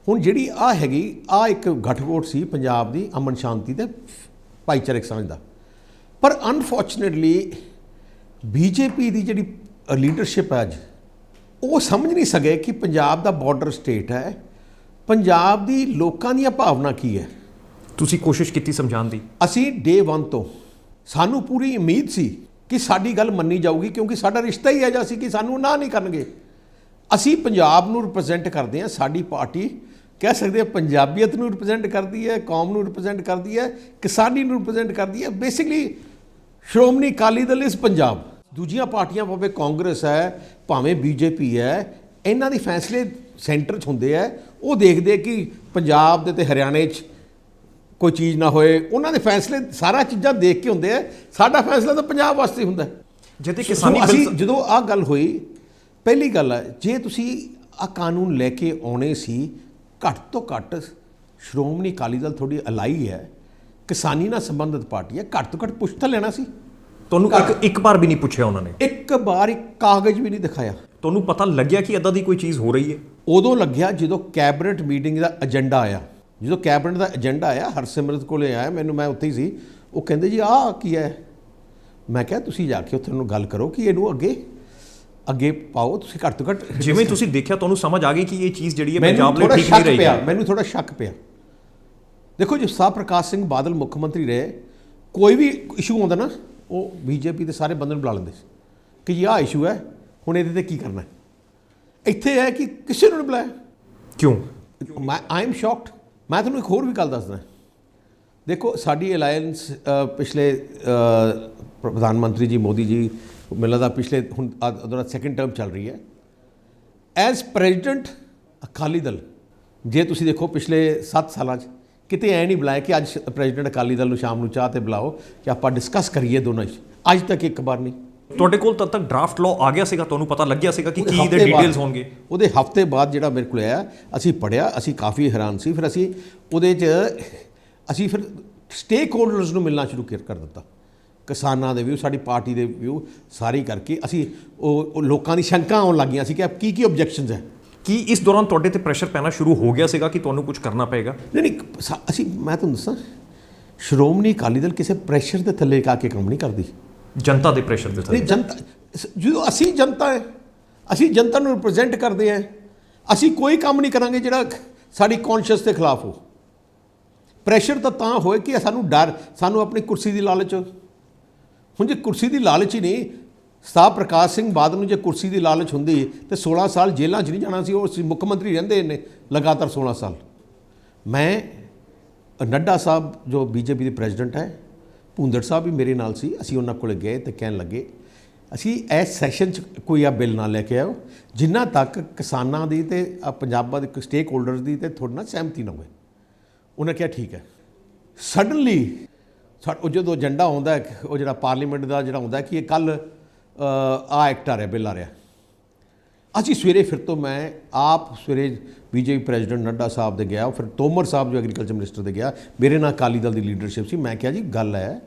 ਹੁਣ ਜਿਹੜੀ ਆਹ ਹੈਗੀ, ਆਹ ਇੱਕ ਗੱਠਜੋੜ ਸੀ ਪੰਜਾਬ ਦੀ ਅਮਨ ਸ਼ਾਂਤੀ ਤੇ ਭਾਈਚਾਰਕ ਸਾਂਝ ਦਾ। ਪਰ ਅਨਫੋਰਚੂਨੇਟਲੀ ਬੀਜੇਪੀ ਦੀ ਜਿਹੜੀ ਲੀਡਰਸ਼ਿਪ ਹੈ ਅੱਜ, ਉਹ ਸਮਝ ਨਹੀਂ ਸਕੇ ਕਿ ਪੰਜਾਬ ਦਾ ਬਾਰਡਰ ਸਟੇਟ ਹੈ, ਪੰਜਾਬ ਦੀ ਲੋਕਾਂ ਦੀਆਂ ਭਾਵਨਾ ਕੀ ਹੈ। ਤੁਸੀਂ ਕੋਸ਼ਿਸ਼ ਕੀਤੀ ਸਮਝਾਉਣ ਦੀ? ਅਸੀਂ ਡੇ 1 ਤੋਂ ਸਾਨੂੰ ਪੂਰੀ ਉਮੀਦ ਸੀ ਕਿ ਸਾਡੀ ਗੱਲ ਮੰਨੀ ਜਾਊਗੀ, ਕਿਉਂਕਿ ਸਾਡਾ ਰਿਸ਼ਤਾ ਹੀ ਐਜਾ ਸੀ ਕਿ ਸਾਨੂੰ ਨਾ ਨਹੀਂ ਕਰਨਗੇ। ਅਸੀਂ ਪੰਜਾਬ ਨੂੰ ਰਿਪਰੈਜ਼ੈਂਟ ਕਰਦੇ ਹਾਂ। ਸਾਡੀ ਪਾਰਟੀ ਕਹਿ ਸਕਦੇ ਹਾਂ ਪੰਜਾਬੀਅਤ ਨੂੰ ਰਿਪਰੈਜ਼ੈਂਟ ਕਰਦੀ ਹੈ, ਕੌਮ ਨੂੰ ਰਿਪਰੈਜ਼ੈਂਟ ਕਰਦੀ ਹੈ, ਕਿਸਾਨੀ ਨੂੰ ਰਿਪਰੈਜ਼ੈਂਟ ਕਰਦੀ ਹੈ। ਬੇਸਿਕਲੀ ਸ਼੍ਰੋਮਣੀ ਅਕਾਲੀ ਦਲ ਇਸ ਪੰਜਾਬ, ਦੂਜੀਆਂ ਪਾਰਟੀਆਂ ਭਾਵੇਂ ਕਾਂਗਰਸ ਹੈ, ਭਾਵੇਂ ਬੀਜੇਪੀ ਹੈ, ਇਹਨਾਂ ਦੇ ਫੈਸਲੇ ਸੈਂਟਰ 'ਚ ਹੁੰਦੇ ਹੈ। ਉਹ ਦੇਖਦੇ ਕਿ ਪੰਜਾਬ ਦੇ ਤੇ ਹਰਿਆਣੇ 'ਚ ਕੋਈ ਚੀਜ਼ ਨਾ ਹੋਏ, ਉਹਨਾਂ ਦੇ ਫੈਸਲੇ ਸਾਰਾ ਚੀਜ਼ਾਂ ਦੇਖ ਕੇ ਹੁੰਦੇ ਆ। ਸਾਡਾ ਫੈਸਲਾ ਤਾਂ ਪੰਜਾਬ ਵਾਸਤੇ ਹੁੰਦਾ। ਜਿੱਤੇ ਕਿਸਾਨੀ ਅਸੀਂ ਜਦੋਂ ਆਹ ਗੱਲ ਹੋਈ, ਪਹਿਲੀ ਗੱਲ ਹੈ ਜੇ ਤੁਸੀਂ ਆਹ ਕਾਨੂੰਨ ਲੈ ਕੇ ਆਉਣੇ ਸੀ, ਘੱਟ ਤੋਂ ਘੱਟ ਸ਼੍ਰੋਮਣੀ ਅਕਾਲੀ ਦਲ ਤੁਹਾਡੀ ਅਲਾਈ ਹੈ, ਕਿਸਾਨੀ ਨਾਲ ਸੰਬੰਧਿਤ ਪਾਰਟੀ ਹੈ, ਘੱਟ ਤੋਂ ਘੱਟ ਪੁੱਛ ਤਾਂ ਲੈਣਾ ਸੀ। ਤੁਹਾਨੂੰ ਇੱਕ ਵਾਰ ਵੀ ਨਹੀਂ ਪੁੱਛਿਆ ਉਹਨਾਂ ਨੇ? ਇੱਕ ਵਾਰ ਇੱਕ ਕਾਗਜ਼ ਵੀ ਨਹੀਂ ਦਿਖਾਇਆ। ਤੁਹਾਨੂੰ ਪਤਾ ਲੱਗਿਆ ਕਿ ਇੱਦਾਂ ਦੀ ਕੋਈ ਚੀਜ਼ ਹੋ ਰਹੀ ਹੈ? ਉਦੋਂ ਲੱਗਿਆ ਜਦੋਂ ਕੈਬਨਿਟ ਮੀਟਿੰਗ ਦਾ ਏਜੰਡਾ ਆਇਆ। ਜਦੋਂ ਕੈਬਨਿਟ ਦਾ ਏਜੰਡਾ ਆਇਆ, ਹਰਸਿਮਰਤ ਕੋਲੇ ਆਇਆ, ਮੈਂ ਉੱਥੇ ਹੀ ਸੀ। ਉਹ ਕਹਿੰਦੇ ਜੀ ਆਹ ਕੀ ਹੈ? ਮੈਂ ਕਿਹਾ ਤੁਸੀਂ ਜਾ ਕੇ ਉੱਥੇ ਨੂੰ ਗੱਲ ਕਰੋ ਕਿ ਇਹਨੂੰ ਅੱਗੇ ਪਾਓ। ਤੁਸੀਂ ਘੱਟ ਤੋਂ ਘੱਟ ਜਿਵੇਂ ਤੁਸੀਂ ਦੇਖਿਆ, ਤੁਹਾਨੂੰ ਸਮਝ ਆ ਗਈ ਕਿ ਇਹ ਚੀਜ਼ ਜਿਹੜੀ ਹੈ ਪੰਜਾਬ ਲਈ ਠੀਕ ਨਹੀਂ ਰਹੀ। ਮੈਨੂੰ ਥੋੜਾ ਸ਼ੱਕ ਪਿਆ। ਦੇਖੋ ਜੀ, ਸਾਹ ਪ੍ਰਕਾਸ਼ ਸਿੰਘ ਬਾਦਲ ਮੁੱਖ ਮੰਤਰੀ ਰਹੇ, ਕੋਈ ਵੀ ਇਸ਼ੂ ਆਉਂਦਾ ਨਾ ਉਹ ਬੀਜੇਪੀ ਦੇ ਸਾਰੇ ਬੰਦੇ ਨੂੰ ਬੁਲਾ ਲੈਂਦੇ ਸੀ ਕਿ ਜੀ ਆਹ ਇਸ਼ੂ ਹੈ, ਹੁਣ ਇਹਦੇ 'ਤੇ ਕੀ ਕਰਨਾ ਹੈ। ਇੱਥੇ ਹੈ ਕਿ ਕਿਸੇ ਨੂੰ ਨਹੀਂ ਬੁਲਾਇਆ। ਕਿਉਂ? I am shocked. ਮੈਂ ਤੁਹਾਨੂੰ ਇੱਕ ਹੋਰ ਵੀ ਗੱਲ ਦੱਸਦਾ। ਦੇਖੋ ਸਾਡੀ ਅਲਾਇੰਸ ਪਿਛਲੇ ਪ੍ਰਧਾਨ ਮੰਤਰੀ ਜੀ ਮੋਦੀ ਜੀ ਮੈਨੂੰ ਲੱਗਦਾ ਪਿਛਲੇ ਹੁਣ ਉਹਦਾ ਸੈਕਿੰਡ ਟਰਮ ਚੱਲ ਰਹੀ ਹੈ। ਐਜ਼ ਪ੍ਰੈਜ਼ੀਡੈਂਟ ਅਕਾਲੀ ਦਲ, ਜੇ ਤੁਸੀਂ ਦੇਖੋ ਪਿਛਲੇ 7 ਸਾਲਾਂ 'ਚ ਕਿਤੇ ਐ ਨਹੀਂ ਬੁਲਾਇਆ ਕਿ ਅੱਜ ਪ੍ਰੈਜ਼ੀਡੈਂਟ ਅਕਾਲੀ ਦਲ ਨੂੰ ਸ਼ਾਮ ਨੂੰ ਚਾਹ 'ਤੇ ਬੁਲਾਓ ਕਿ ਆਪਾਂ ਡਿਸਕਸ ਕਰੀਏ ਦੋਨਾਂ 'ਚ। ਅੱਜ ਤੱਕ ਇੱਕ ਵਾਰ ਨਹੀਂ। ਤੁਹਾਡੇ ਕੋਲ ਤਦ ਤੱਕ ਡਰਾਫਟ ਲਾਅ ਆ ਗਿਆ ਸੀਗਾ, ਤੁਹਾਨੂੰ ਪਤਾ ਲੱਗਿਆ ਸੀਗਾ ਕਿ ਕੀ ਇਹਦੇ ਡਿਟੇਲਸ ਹੋਣਗੇ? ਉਹਦੇ ਹਫ਼ਤੇ ਬਾਅਦ ਜਿਹੜਾ ਮੇਰੇ ਕੋਲ ਆਇਆ, ਅਸੀਂ ਪੜ੍ਹਿਆ, ਅਸੀਂ ਕਾਫੀ ਹੈਰਾਨ ਸੀ। ਫਿਰ ਅਸੀਂ ਉਹਦੇ 'ਚ ਅਸੀਂ ਫਿਰ ਸਟੇਕ ਹੋਲਡਰਸ ਨੂੰ ਮਿਲਣਾ ਸ਼ੁਰੂ ਕਰ ਦਿੱਤਾ। ਕਿਸਾਨਾਂ ਦੇ ਵਿਊ, ਸਾਡੀ ਪਾਰਟੀ ਦੇ ਵਿਊ ਸਾਰੀ ਕਰਕੇ ਅਸੀਂ ਉਹ ਲੋਕਾਂ ਦੀ ਸ਼ੰਕਾ ਆਉਣ ਲੱਗੀਆਂ ਸੀ ਕਿ ਕੀ ਆਬਜੈਕਸ਼ਨਸ ਹੈ। ਕੀ ਇਸ ਦੌਰਾਨ ਤੁਹਾਡੇ ਤੇ ਪ੍ਰੈਸ਼ਰ ਪੈਣਾ ਸ਼ੁਰੂ ਹੋ ਗਿਆ ਸੀਗਾ ਕਿ ਤੁਹਾਨੂੰ ਕੁਝ ਕਰਨਾ ਪਏਗਾ? ਨਹੀਂ ਅਸੀਂ ਮੈਂ ਤੁਹਾਨੂੰ ਦੱਸਾਂ, ਸ਼੍ਰੋਮਣੀ ਅਕਾਲੀ ਦਲ ਕਿਸੇ ਪ੍ਰੈਸ਼ਰ ਦੇ ਥੱਲੇ ਆ ਕੇ ਕੰਮ ਨਹੀਂ ਕਰਦੀ। ਜਨਤਾ ਦੇ ਪ੍ਰੈਸ਼ਰ ਦੇ ਥੱਲੇ? ਨਹੀਂ, ਜਨਤਾ ਜਦੋਂ ਅਸੀਂ ਜਨਤਾ ਹੈ, ਅਸੀਂ ਜਨਤਾ ਨੂੰ ਰਿਪਰੈਜ਼ੈਂਟ ਕਰਦੇ ਹਾਂ। ਅਸੀਂ ਕੋਈ ਕੰਮ ਨਹੀਂ ਕਰਾਂਗੇ ਜਿਹੜਾ ਸਾਡੀ ਕੌਨਸ਼ੀਅਸ ਦੇ ਖਿਲਾਫ ਹੋ। ਪ੍ਰੈਸ਼ਰ ਤਾਂ ਹੋਏ ਕਿ ਸਾਨੂੰ ਡਰ, ਸਾਨੂੰ ਆਪਣੀ ਕੁਰਸੀ ਦੀ ਲਾਲਚ। ਹੁਣ ਜੇ ਕੁਰਸੀ ਦੀ ਲਾਲਚ ਹੀ ਨਹੀਂ, ਸਾਹਿਬ ਪ੍ਰਕਾਸ਼ ਸਿੰਘ ਬਾਦਲ ਨੂੰ ਜੇ ਕੁਰਸੀ ਦੀ ਲਾਲਚ ਹੁੰਦੀ ਤੇ 16 ਸਾਲ ਜੇਲ੍ਹਾਂ 'ਚ ਨਹੀਂ ਜਾਣਾ ਸੀ। ਉਹ ਮੁੱਖ ਮੰਤਰੀ ਰਹਿੰਦੇ ਨੇ ਲਗਾਤਾਰ 16 ਸਾਲ। ਮੈਂ ਨੱਡਾ ਸਾਹਿਬ ਜੋ ਬੀਜੇਪੀ ਦੇ ਪ੍ਰੈਜ਼ੀਡੈਂਟ ਹੈ, ਭੁੰਦੜ ਸਾਹਿਬ ਵੀ ਮੇਰੇ ਨਾਲ ਸੀ। ਅਸੀਂ ਉਹਨਾਂ ਕੋਲ ਗਏ ਤੇ ਕਹਿਣ ਲੱਗੇ ਅਸੀਂ ਇਸ ਸੈਸ਼ਨ 'ਚ ਕੋਈ ਆ ਬਿੱਲ ਨਾ ਲੈ ਕੇ ਆਓ ਜਿੰਨਾ ਤੱਕ ਕਿਸਾਨਾਂ ਦੀ ਤੇ ਪੰਜਾਬਾਂ ਦੇ ਸਟੇਕ ਹੋਲਡਰਸ ਦੀ ਤੇ ਤੁਹਾਡੇ ਨਾਲ ਸਹਿਮਤੀ ਨਾ ਹੋਵੇ। ਉਹਨੇ ਕਿਹਾ ਠੀਕ ਹੈ। ਸਡਨਲੀ ਉਹ ਜਦੋਂ ਏਜੰਡਾ ਆਉਂਦਾ, ਉਹ ਜਿਹੜਾ ਪਾਰਲੀਮੈਂਟ ਦਾ ਜਿਹੜਾ ਆਉਂਦਾ ਕਿ ਇਹ ਕੱਲ੍ਹ ਐਕਟ ਆ ਰਿਹਾ, ਬਿੱਲ ਆ ਰਿਹਾ। ਅਸੀਂ ਸਵੇਰੇ ਫਿਰ ਤੋਂ ਮੈਂ ਆਪ ਸਵੇਰੇ ਬੀਜੇਪੀ ਪ੍ਰੈਜ਼ੀਡੈਂਟ ਨੱਡਾ ਸਾਹਿਬ ਦੇ ਗਿਆ, ਫਿਰ ਤੋਮਰ ਸਾਹਿਬ ਜੋ ਐਗਰੀਕਲਚਰ ਮਿਨਿਸਟਰ ਦੇ ਗਿਆ, ਮੇਰੇ ਨਾਲ ਅਕਾਲੀ ਦਲ ਦੀ ਲੀਡਰਸ਼ਿਪ ਸੀ। ਮੈਂ ਕਿਹਾ ਜੀ ਗੱਲ ਹੈ,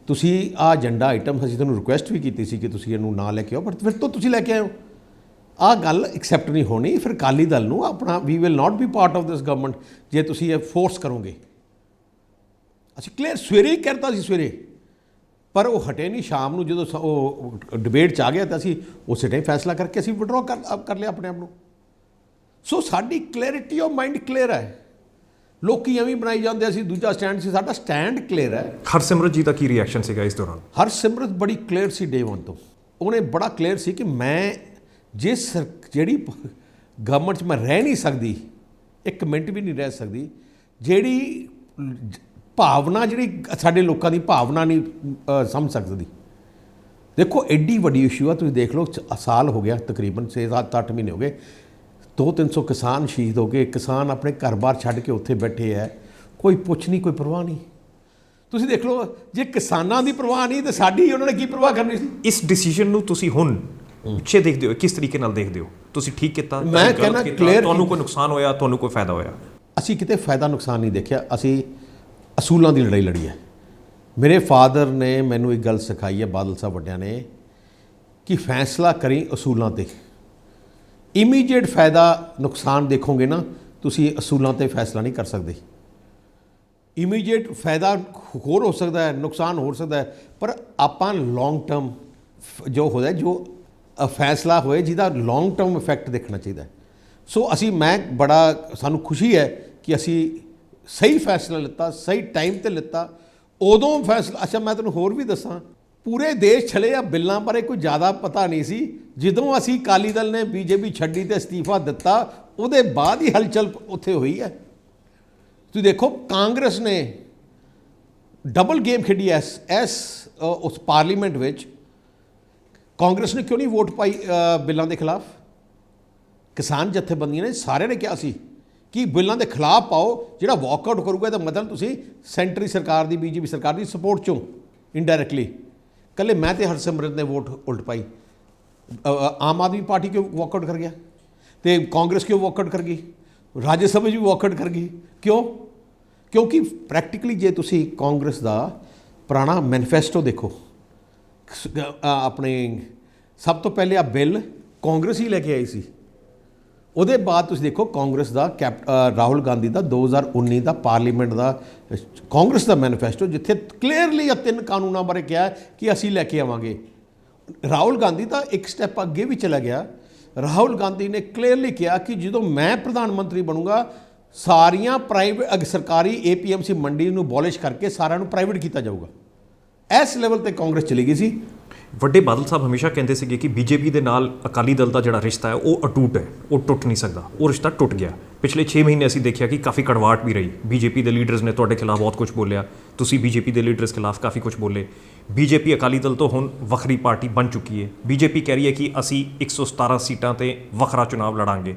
ਤੁਸੀਂ ਆਹ ਏਜੰਡਾ ਆਈਟਮ ਅਸੀਂ ਤੁਹਾਨੂੰ ਰਿਕੁਐਸਟ ਵੀ ਕੀਤੀ ਸੀ ਕਿ ਤੁਸੀਂ ਇਹਨੂੰ ਨਾ ਲੈ ਕੇ ਆਓ, ਪਰ ਫਿਰ ਤੋਂ ਤੁਸੀਂ ਲੈ ਕੇ ਆਇਓ। ਆਹ ਗੱਲ ਐਕਸੈਪਟ ਨਹੀਂ ਹੋਣੀ। ਫਿਰ ਅਕਾਲੀ ਦਲ ਨੂੰ ਆਪਣਾ we will not be part of this government ਜੇ ਤੁਸੀਂ ਇਹ ਫੋਰਸ ਕਰੋਗੇ। ਅਸੀਂ ਕਲੀਅਰ ਸਵੇਰੇ ਹੀ ਕਹਿਤਾ ਸੀ ਸਵੇਰੇ, ਪਰ ਉਹ ਹਟੇ ਨਹੀਂ। ਸ਼ਾਮ ਨੂੰ ਜਦੋਂ ਉਹ ਡਿਬੇਟ 'ਚ ਆ ਗਿਆ ਤਾਂ ਅਸੀਂ ਉਸੇ ਟਾਈਮ ਫੈਸਲਾ ਕਰਕੇ ਅਸੀਂ ਵਿਡਰੋ ਕਰ ਲਿਆ ਆਪਣੇ ਆਪ ਨੂੰ। ਸੋ ਸਾਡੀ ਕਲੈਰਿਟੀ ਆਫ ਮਾਈਂਡ ਕਲੀਅਰ ਹੈ। ਲੋਕੀ ਐਵੇਂ ਬਣਾਈ ਜਾਂਦੇ ਅਸੀਂ ਦੂਜਾ ਸਟੈਂਡ ਸੀ, ਸਾਡਾ ਸਟੈਂਡ ਕਲੀਅਰ ਹੈ। ਹਰਸਿਮਰਤ ਜੀ ਦਾ ਕੀ ਰਿਐਕਸ਼ਨ ਸੀਗਾ ਇਸ ਦੌਰਾਨ? ਹਰਸਿਮਰਤ ਬੜੀ ਕਲੀਅਰ ਸੀ ਡੇ 1 ਤੋਂ। ਉਹਨੇ ਬੜਾ ਕਲੀਅਰ ਸੀ ਕਿ ਮੈਂ ਜਿਹੜੀ ਗਵਰਨਮੈਂਟ 'ਚ ਮੈਂ ਰਹਿ ਨਹੀਂ ਸਕਦੀ, ਇੱਕ ਮਿੰਟ ਵੀ ਨਹੀਂ ਰਹਿ ਸਕਦੀ, ਜਿਹੜੀ ਭਾਵਨਾ ਜਿਹੜੀ ਸਾਡੇ ਲੋਕਾਂ ਦੀ ਭਾਵਨਾ ਨਹੀਂ ਸਮਝ ਸਕਦੀ। ਦੇਖੋ ਐਡੀ ਵੱਡੀ ਇਸ਼ੂ ਆ, ਤੁਸੀਂ ਦੇਖ ਲਓ ਸਾਲ ਹੋ ਗਿਆ ਤਕਰੀਬਨ 6-7-8 ਮਹੀਨੇ ਹੋ ਗਏ, 200-300 ਕਿਸਾਨ ਸ਼ਹੀਦ ਹੋ ਗਏ। ਕਿਸਾਨ ਆਪਣੇ ਘਰ-ਬਾਰ ਛੱਡ ਕੇ ਉੱਥੇ ਬੈਠੇ ਹੈ, ਕੋਈ ਪੁੱਛ ਨਹੀਂ, ਕੋਈ ਪਰਵਾਹ ਨਹੀਂ। ਤੁਸੀਂ ਦੇਖ ਲਓ ਜੇ ਕਿਸਾਨਾਂ ਦੀ ਪਰਵਾਹ ਨਹੀਂ ਤਾਂ ਸਾਡੀ ਉਹਨਾਂ ਨੇ ਕੀ ਪਰਵਾਹ ਕਰਨੀ ਸੀ। ਇਸ ਡਿਸੀਜਨ ਨੂੰ ਤੁਸੀਂ ਹੁਣ ਪਿੱਛੇ ਦੇਖਦੇ ਹੋ, ਕਿਸ ਤਰੀਕੇ ਨਾਲ ਦੇਖਦੇ ਹੋ? ਤੁਸੀਂ ਠੀਕ ਕੀਤਾ? ਮੈਂ ਕਹਿੰਦਾ ਕਲੀਅਰ, ਤੁਹਾਨੂੰ ਕੋਈ ਨੁਕਸਾਨ ਹੋਇਆ, ਤੁਹਾਨੂੰ ਕੋਈ ਫਾਇਦਾ ਹੋਇਆ? ਅਸੀਂ ਕਿਤੇ ਫਾਇਦਾ ਨੁਕਸਾਨ ਨਹੀਂ ਦੇਖਿਆ। ਅਸੀਂ ਅਸੂਲਾਂ ਦੀ ਲੜਾਈ ਲੜੀ ਹੈ। ਮੇਰੇ ਫਾਦਰ ਨੇ ਮੈਨੂੰ ਇੱਕ ਗੱਲ ਸਿਖਾਈ ਹੈ, ਬਾਦਲ ਸਾਹਿਬ ਵੱਡਿਆਂ ਨੇ, ਕਿ ਫੈਸਲਾ ਕਰੀ ਅਸੂਲਾਂ 'ਤੇ। ਇਮੀਡੀਏਟ ਫਾਇਦਾ ਨੁਕਸਾਨ ਦੇਖੋਗੇ ਨਾ, ਤੁਸੀਂ ਅਸੂਲਾਂ 'ਤੇ ਫੈਸਲਾ ਨਹੀਂ ਕਰ ਸਕਦੇ। ਇਮੀਡੀਏਟ ਫਾਇਦਾ ਹੋਰ ਹੋ ਸਕਦਾ ਹੈ, ਨੁਕਸਾਨ ਹੋ ਸਕਦਾ ਹੈ, ਪਰ ਆਪਾਂ ਲੌਂਗ ਟਰਮ ਜੋ ਹੋਦਾ ਜੋ ਫੈਸਲਾ ਹੋਏ ਜਿਹਦਾ ਲੌਂਗ ਟਰਮ ਇਫੈਕਟ ਦੇਖਣਾ ਚਾਹੀਦਾ। ਸੋ ਮੈਂ ਸਾਨੂੰ ਖੁਸ਼ੀ ਹੈ ਕਿ ਅਸੀਂ ਸਹੀ ਫੈਸਲਾ ਲਿੱਤਾ, ਸਹੀ ਟਾਈਮ 'ਤੇ ਲਿੱਤਾ। ਉਦੋਂ ਫੈਸਲਾ, ਅੱਛਾ ਮੈਂ ਤੁਹਾਨੂੰ ਹੋਰ ਵੀ ਦੱਸਾਂ, ਪੂਰੇ ਦੇਸ਼ ਛਲੇ ਆ ਬਿੱਲਾਂ ਬਾਰੇ ਕੋਈ ਜ਼ਿਆਦਾ ਪਤਾ ਨਹੀਂ ਸੀ। ਜਦੋਂ ਅਸੀਂ ਅਕਾਲੀ ਦਲ ਨੇ ਬੀਜੇਪੀ ਛੱਡੀ ਤੇ ਅਸਤੀਫਾ ਦਿੱਤਾ, ਉਹਦੇ ਬਾਅਦ ਹੀ ਹਲਚਲ ਉੱਥੇ ਹੋਈ ਹੈ। ਤੁਸੀਂ ਦੇਖੋ ਕਾਂਗਰਸ ਨੇ ਡਬਲ ਗੇਮ ਖੇਡੀ ਉਸ ਪਾਰਲੀਮੈਂਟ ਵਿੱਚ। ਕਾਂਗਰਸ ਨੇ ਕਿਉਂ ਨਹੀਂ ਵੋਟ ਪਾਈ ਬਿੱਲਾਂ ਦੇ ਖਿਲਾਫ? ਕਿਸਾਨ ਜਥੇਬੰਦੀਆਂ ਨੇ ਸਾਰਿਆਂ ਨੇ ਕਿਹਾ ਸੀ ਕਿ ਬਿੱਲਾਂ ਦੇ ਖਿਲਾਫ ਪਾਓ। ਜਿਹੜਾ ਵਾਕਆਊਟ ਕਰੂਗਾ ਤਾਂ ਮਤਲਬ ਤੁਸੀਂ ਸੈਂਟਰੀ ਸਰਕਾਰ ਦੀ, ਬੀਜੇਪੀ ਸਰਕਾਰ ਦੀ ਸਪੋਰਟ 'ਚੋਂ ਇਨਡਾਇਰੈਕਟਲੀ। ਇਕੱਲੇ ਮੈਂ ਤੇ ਹਰਸਿਮਰਤ ਨੇ ਵੋਟ ਉਲਟ ਪਾਈ। ਆਮ ਆਦਮੀ ਪਾਰਟੀ ਕਿਉਂ ਵਾਕਆਊਟ ਕਰ ਗਿਆ ਤੇ ਕਾਂਗਰਸ ਕਿਉਂ ਵਾਕਆਊਟ ਕਰ ਗਈ? ਰਾਜ ਸਭਾ 'ਚ ਵੀ ਵਾਕਆਊਟ ਕਰ ਗਈ। ਕਿਉਂ? ਕਿਉਂਕਿ ਪ੍ਰੈਕਟੀਕਲੀ ਜੇ ਤੁਸੀਂ ਕਾਂਗਰਸ ਦਾ ਪੁਰਾਣਾ ਮੈਨੀਫੈਸਟੋ ਦੇਖੋ, ਆਪਣੇ ਸਭ ਤੋਂ ਪਹਿਲੇ ਆ ਬਿੱਲ ਕਾਂਗਰਸ ਹੀ ਲੈ ਕੇ ਆਈ ਸੀ। ਉਹਦੇ ਬਾਅਦ ਤੁਸੀਂ ਦੇਖੋ ਕਾਂਗਰਸ ਦਾ ਰਾਹੁਲ ਗਾਂਧੀ ਦਾ 2019 ਦਾ ਪਾਰਲੀਮੈਂਟ ਦਾ ਕਾਂਗਰਸ ਦਾ ਮੈਨੀਫੈਸਟੋ, ਜਿੱਥੇ ਕਲੀਅਰਲੀ ਆ 3 ਕਾਨੂੰਨਾਂ ਬਾਰੇ ਕਿਹਾ ਕਿ ਅਸੀਂ ਲੈ ਕੇ ਆਵਾਂਗੇ। ਰਾਹੁਲ ਗਾਂਧੀ ਤਾਂ ਇੱਕ ਸਟੈਪ ਅੱਗੇ ਵੀ ਚਲਾ ਗਿਆ। ਰਾਹੁਲ ਗਾਂਧੀ ਨੇ ਕਲੀਅਰਲੀ ਕਿਹਾ ਕਿ ਜਦੋਂ ਮੈਂ ਪ੍ਰਧਾਨ ਮੰਤਰੀ ਬਣੂੰਗਾ, ਸਾਰੀਆਂ ਪ੍ਰਾਈਵੇਟ ਸਰਕਾਰੀ APMC ਮੰਡੀ ਨੂੰ ਅਬੋਲਿਸ਼ ਕਰਕੇ ਸਾਰਿਆਂ ਨੂੰ ਪ੍ਰਾਈਵੇਟ ਕੀਤਾ ਜਾਊਗਾ। ਇਸ ਲੈਵਲ ਤੇ ਕਾਂਗਰਸ ਚਲੀ ਗਈ ਸੀ। ਵੱਡੇ ਬਾਦਲ ਸਾਹਿਬ ਹਮੇਸ਼ਾ ਕਹਿੰਦੇ ਸੀਗੇ ਕਿ ਬੀਜੇਪੀ ਦੇ ਨਾਲ ਅਕਾਲੀ ਦਲ ਦਾ ਜਿਹੜਾ ਰਿਸ਼ਤਾ ਹੈ ਉਹ ਅਟੁੱਟ ਹੈ, ਉਹ ਟੁੱਟ ਨਹੀਂ ਸਕਦਾ। ਉਹ ਰਿਸ਼ਤਾ ਟੁੱਟ ਗਿਆ। ਪਿਛਲੇ 6 ਮਹੀਨੇ ਅਸੀਂ ਦੇਖਿਆ ਕਿ ਕਾਫੀ ਕੜਵਾਹਟ ਵੀ ਰਹੀ। ਬੀਜੇਪੀ ਦੇ ਲੀਡਰਸ ਨੇ ਤੁਹਾਡੇ ਖਿਲਾਫ ਬਹੁਤ ਕੁਝ ਬੋਲਿਆ, ਤੁਸੀਂ ਬੀਜੇਪੀ ਦੇ ਲੀਡਰਸ ਖਿਲਾਫ ਕਾਫੀ ਕੁਝ ਬੋਲੇ। ਬੀਜੇਪੀ ਅਕਾਲੀ ਦਲ ਤੋਂ ਹੁਣ ਵੱਖਰੀ ਪਾਰਟੀ ਬਣ ਚੁੱਕੀ ਹੈ। ਬੀਜੇਪੀ ਕਹਿ ਰਹੀ ਹੈ ਕਿ ਅਸੀਂ 117 ਸੀਟਾਂ ਤੇ ਵੱਖਰਾ ਚੁਣਾਵ ਲੜਾਂਗੇ।